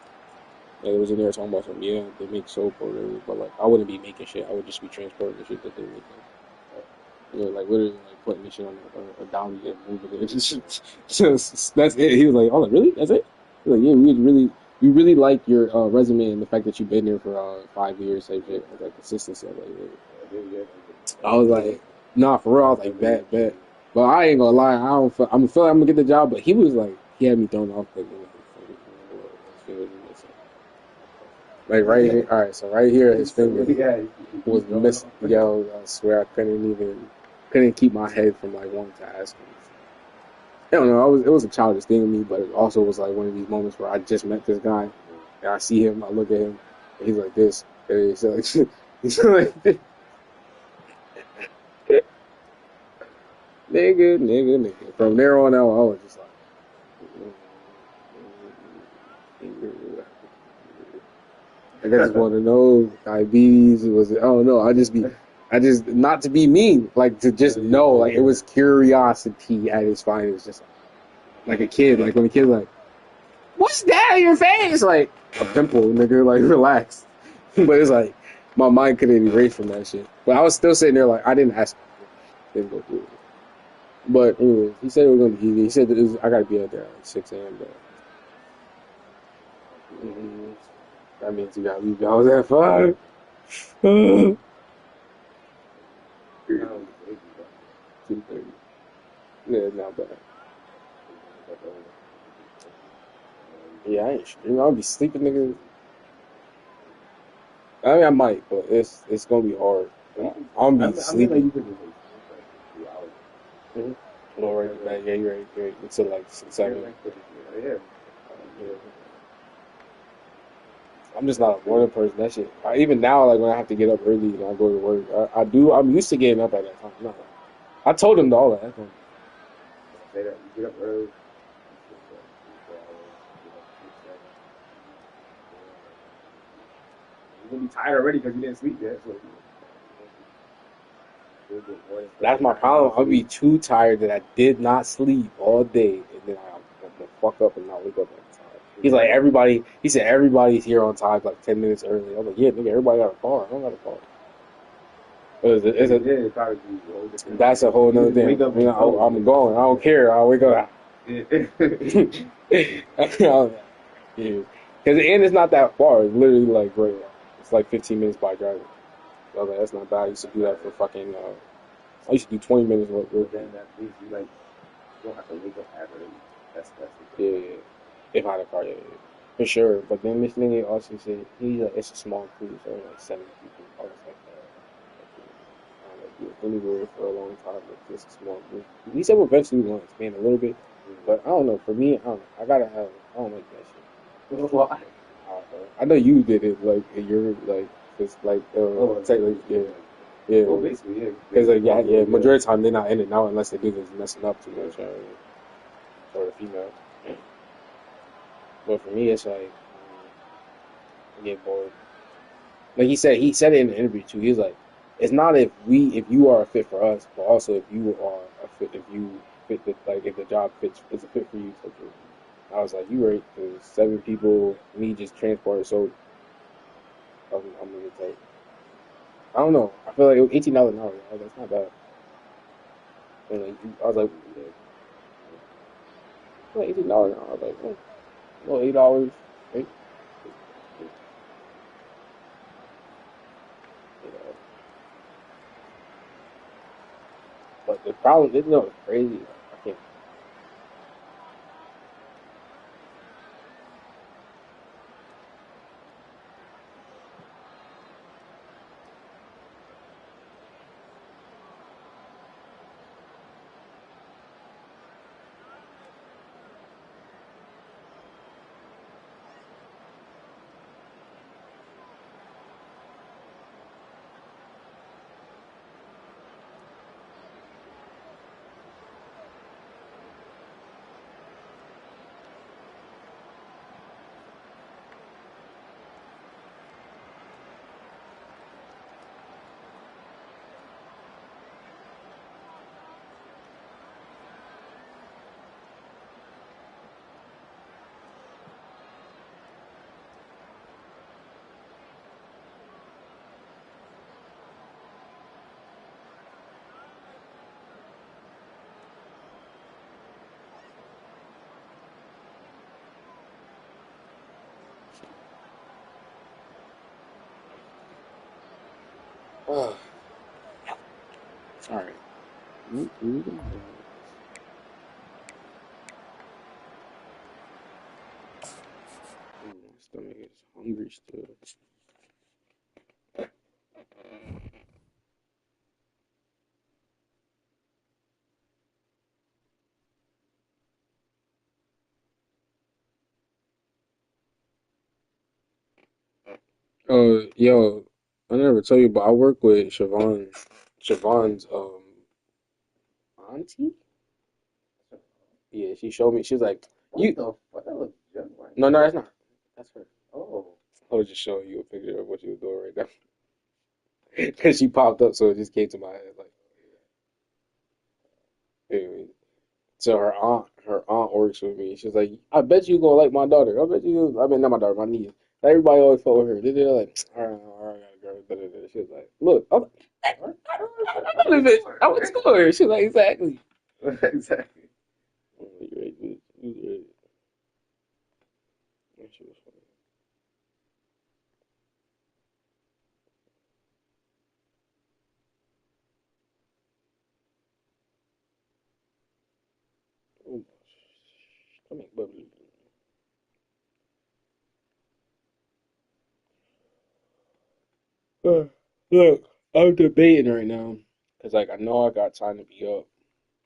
and it was in there talking about something. Yeah, they make soap or whatever, but like I wouldn't be making shit. I would just be transporting the shit that they make. You know, like literally like putting this shit on a dolly and moving it. So that's it. He was like, "Oh, like, really? That's it?" He was like, "Yeah, we really like your resume and the fact that you've been there for 5 years, type shit, like consistency." I was like, "Nah, for real." I was like, "Bet." But I ain't gonna lie, I'm feel like I'm gonna get the job. But he was like, he had me thrown off like right here. All right, so right here, his finger was missing. Yo, I swear I couldn't keep my head from like wanting to ask him. I don't know. It was a childish thing to me, but it also was like one of these moments where I just met this guy, and I see him, I look at him, and he's like this, and he's like, nigga. From there on out, I was just like, I just want to know diabetes. Was it? Oh no, I just not to be mean, like to just know, like it was curiosity at its finest, just like a kid, like when a kid like, what's that on your face? Like a pimple, nigga, like relax. But it's like my mind couldn't erase from that shit. But I was still sitting there like I didn't ask him. Didn't go through it. But anyway, he said it was gonna be easy. He said that I gotta be out there at like 6 a.m. That means you gotta leave y'all at 5. 2:30. Yeah, not bad. Yeah, I ain't streaming. I'll be sleeping, nigga. I mean, I might, but it's gonna be hard. I'm gonna be sleeping. Oh, right back. Yeah, you're right. Until like 6, 7. I'm just not a morning person. That shit. Even now, like when I have to get up early and I go to work, I'm used to getting up at that time. No. I told him all that. You get up early. You're gonna be tired already because you didn't sleep yet. So that's my problem. I'll be too tired that I did not sleep all day, and then I'm gonna fuck up and not wake up on time. He's like, he said everybody's here on time, like 10 minutes early. I was like, yeah, nigga, everybody got a car. I don't got a car. That's a whole nother thing. I'm going. I don't care. I'll wake up. Yeah. Because the end is not that far. It's literally like right. It's like 15 minutes by driving. So I was like, that's not bad. I used to do that for fucking. I used to do 20 minutes work. Then that means you like don't have to wake up early. That's yeah. If I had a car, yeah. For sure. But then this nigga also said it's a small crew, so like 7 people. I was like, I don't know. anywhere for a long time with this small group. He said eventually we want to expand a little bit, but I don't know. For me, I don't know. I gotta have. I don't like that shit. Why? I don't know. I know you did it. Like you're like it's like technically yeah. Well, basically, yeah. Because yeah. Majority of the time they're not in it now unless they do this messing up too much. For the female. But for me, it's like I get bored. Like he said it in the interview too. He was like, it's not if you are a fit for us, but also if you are a fit, if you fit the like if the job fits, it's a fit for you. So I was like, you right? Because 7 people, me just transported. So I'm gonna take. I don't know. I feel like it was $18 an hour. I was like, that's not bad. And like, I was like, yeah. Like $18 an hour. I was like, well, $8, right? But the problem is, it's crazy. I can't. All right. My stomach is hungry still. Yo, I never tell you, but I work with Siobhan's auntie. Yeah, she showed me. She was like, "You." What that looks just like? No, that's not. That's her. Oh. I was just showing you a picture of what she was doing right now. Because she popped up, so it just came to my head. Like, anyway. So her aunt works with me. She's like, I bet you gonna like my daughter. I bet you. I mean, not my daughter, my niece. Everybody always fought with her. They're like, all right, I got a girl. Da, da, da. She was like, look, I went to school with her. She was like, exactly. Exactly. I'm like, right, right. That shit was funny. Oh, stomach bubbly. Look, I'm debating right now because like I know I got time to be up.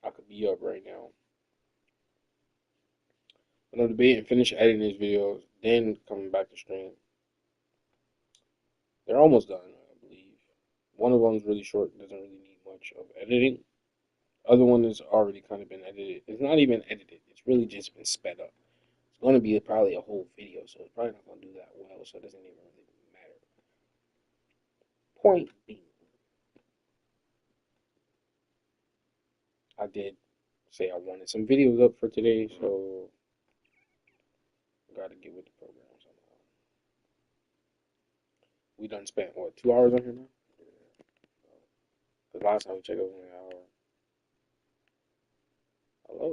I could be up right now. But I'm debating finish editing these videos, then coming back to stream. They're almost done, I believe. One of them is really short, doesn't really need much of editing. Other one has already kind of been edited. It's not even edited. It's really just been sped up. It's going to be probably a whole video, so it's probably not going to do that well. So it doesn't even really matter. Point being, I did say I wanted some videos up for today, so I got to get with the program somehow. We done spent what 2 hours on here now? The last time we checked it was only an hour. Hello.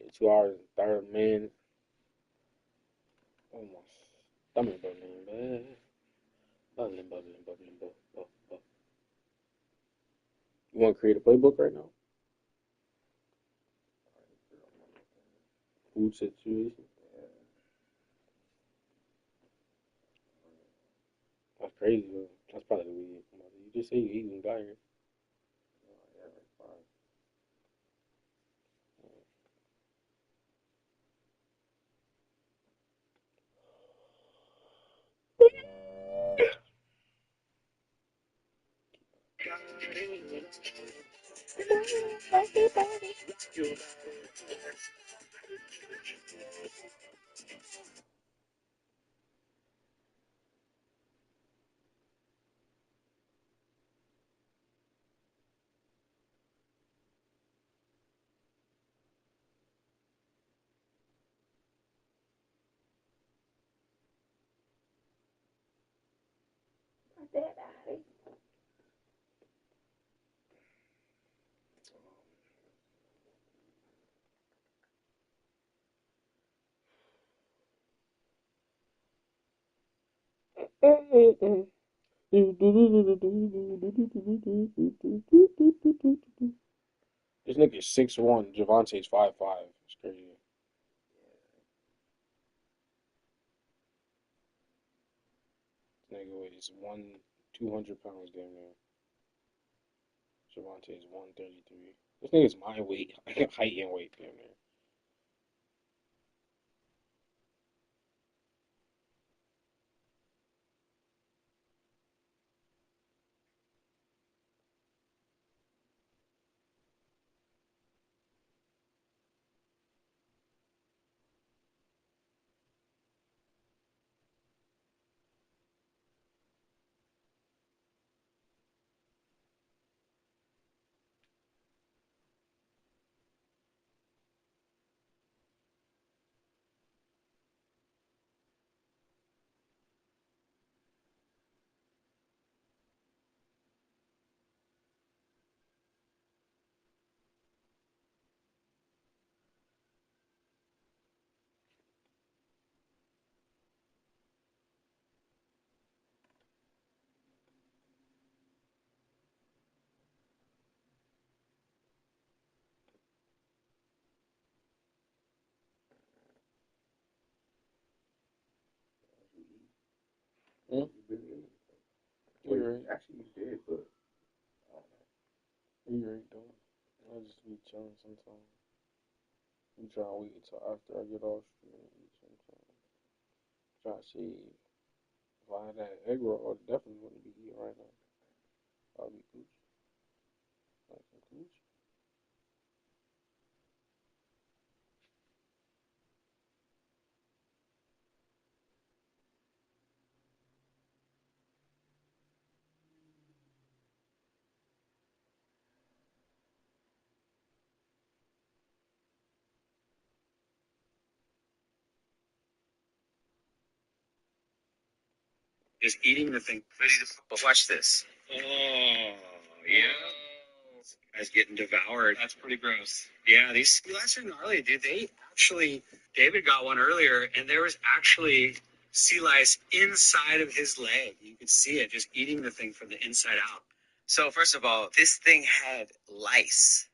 Yeah, 2 hours and 30 minutes. Oh my stomach bubbling, man. Bubbling. You want to create a playbook right now? Food situation. That's crazy, bro. That's probably the weed. just say you ate and got here. Yeah, like 5. This nigga's 6'1", Javante's 5'5". It's crazy. This nigga weighs 200 pounds damn near. Javante's 133. This nigga's my weight, height and weight damn near. You really ate. You're Wait, right. actually, you did, but I don't know. You're right though. I just be chilling sometimes. I'm trying to wait until after I get off stream and eat sometimes. Trying to see if I had that egg roll, I definitely wouldn't be eating right now. I'll be cooch. Like some cooch. Just eating the thing ready to. But watch this. Oh, yeah. Guy's getting devoured. That's pretty gross. Yeah, these sea lice are gnarly, dude. They actually, David got one earlier, and there was actually sea lice inside of his leg. You could see it just eating the thing from the inside out. So, first of all, this thing had lice,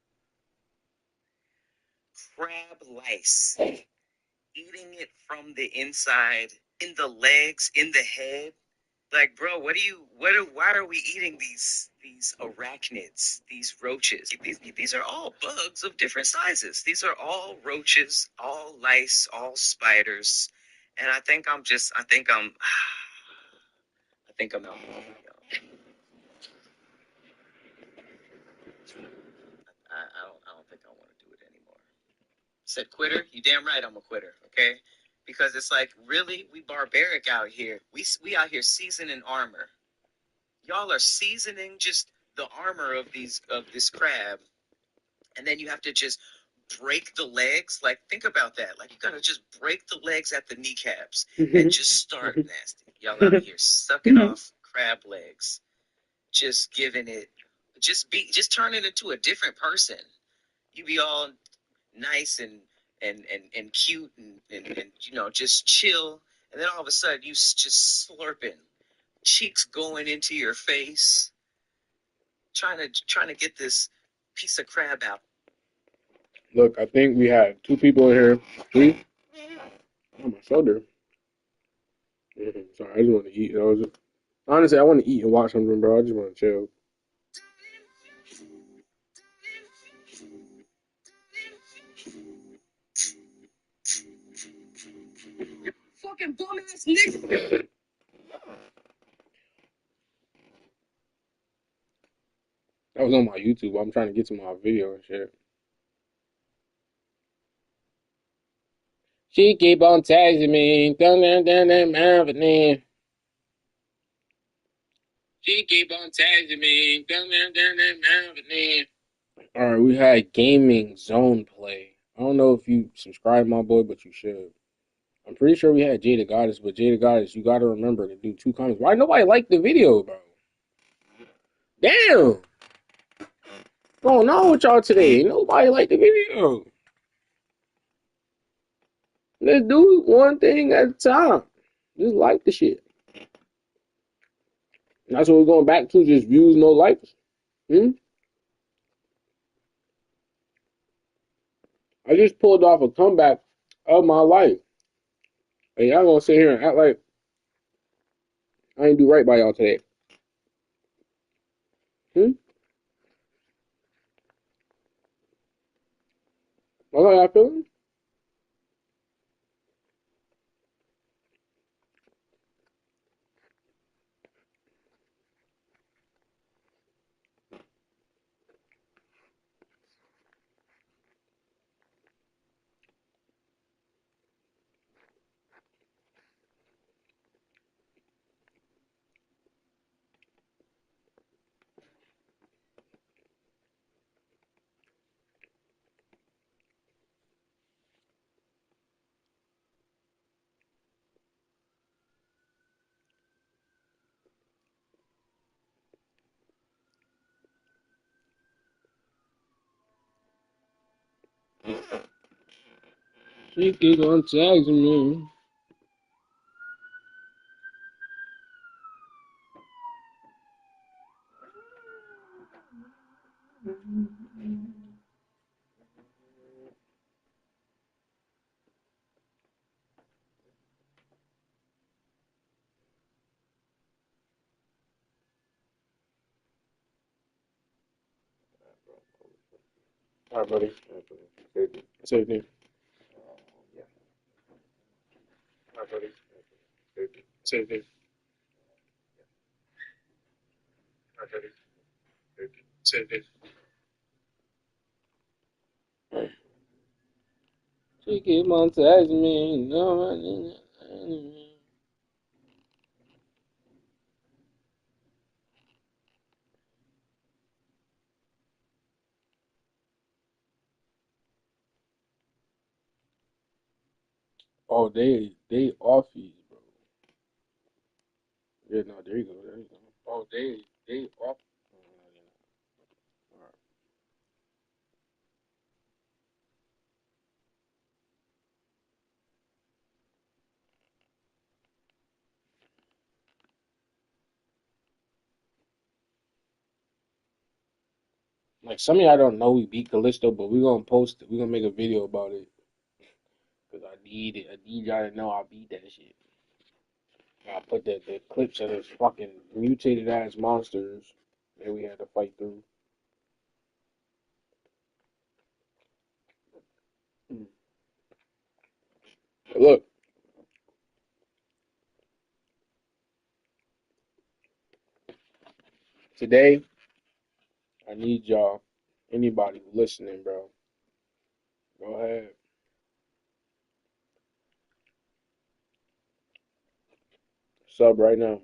crab lice, eating it from the inside, in the legs, in the head. Like, bro, why are we eating these arachnids, these roaches? These are all bugs of different sizes. These are all roaches, all lice, all spiders. And I think I'm I think I'm out. I don't think I want to do it anymore. Said quitter? You damn right I'm a quitter, okay? Because it's like, really, we barbaric out here. We out here seasoning armor. Y'all are seasoning just the armor of this crab, and then you have to just break the legs. Like, think about that. Like, you gotta just break the legs at the kneecaps and just start nasty. Y'all out here sucking off crab legs, just giving it, just turn it into a different person. You be all nice and cute and just chill, and then all of a sudden you just slurping, cheeks going into your face, trying to get this piece of crab out. Look, I think we had 2 people in here. 3? Oh, my shoulder. Sorry, I just want to eat. Honestly, I want to eat and watch something, bro. I just want to chill. Fucking dumbass nigga. That was on my YouTube. I'm trying to get to my video and shit. She keep on tagging me. Down that mountain. She keep on tagging me. Down that mountain. All right, we had gaming zone play. I don't know if you subscribe, my boy, but you should. I'm pretty sure we had Qdagod, but Qdagod, you got to remember to do 2 comments. Why nobody liked the video, bro? Damn. What's going on with y'all today? Nobody liked the video. Let's do one thing at a time. Just like the shit. That's what we're going back to. Just views, no likes. I just pulled off a comeback of my life. And y'all gonna sit here and act like I ain't do right by y'all today. That's how y'all feeling? She keep on tagging me. All right, buddy. Same thing. Yeah. All right, buddy. Same thing. All right, buddy. Same thing. She keep on tagging me. No, oh, they offies, bro. Yeah, no, there you go. There you go. Oh, they off. All right. Like some of y'all don't know we beat Callisto, but we're gonna post it. We're gonna make a video about it. Cause I need it. I need y'all to know I beat that shit. I put the clips of those fucking mutated ass monsters that we had to fight through. But look, today I need y'all, anybody listening, bro. Go ahead. Sub right now.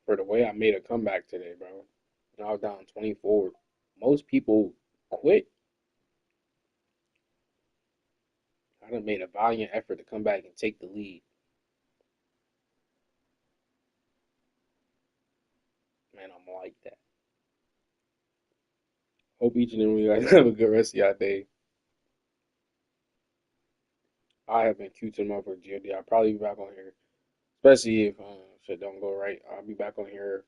For the way I made a comeback today, bro. I was down 24. Most people quit. I done made a valiant effort to come back and take the lead. Man, I'm like that. Hope each and every one of you guys have a good rest of your day. I have been cute to the motherfucker GOD. I'll probably be back on here. Especially if shit don't go right. I'll be back on here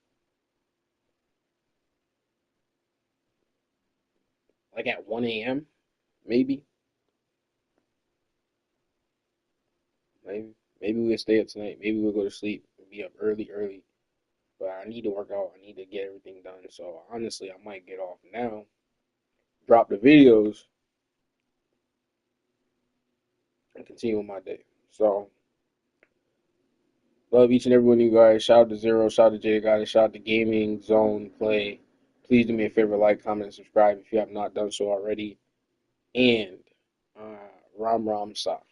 like at 1 a.m. maybe. Maybe we'll stay up tonight. Maybe we'll go to sleep and be up early. But I need to work out. I need to get everything done. So honestly, I might get off now, drop the videos, and continue with my day. So love each and every one of you guys. Shout out to Zero. Shout out to Qdagod. Shout out to Gaming Zone Play. Please do me a favor, like, comment, and subscribe if you have not done so already. And Ram Ram Sock.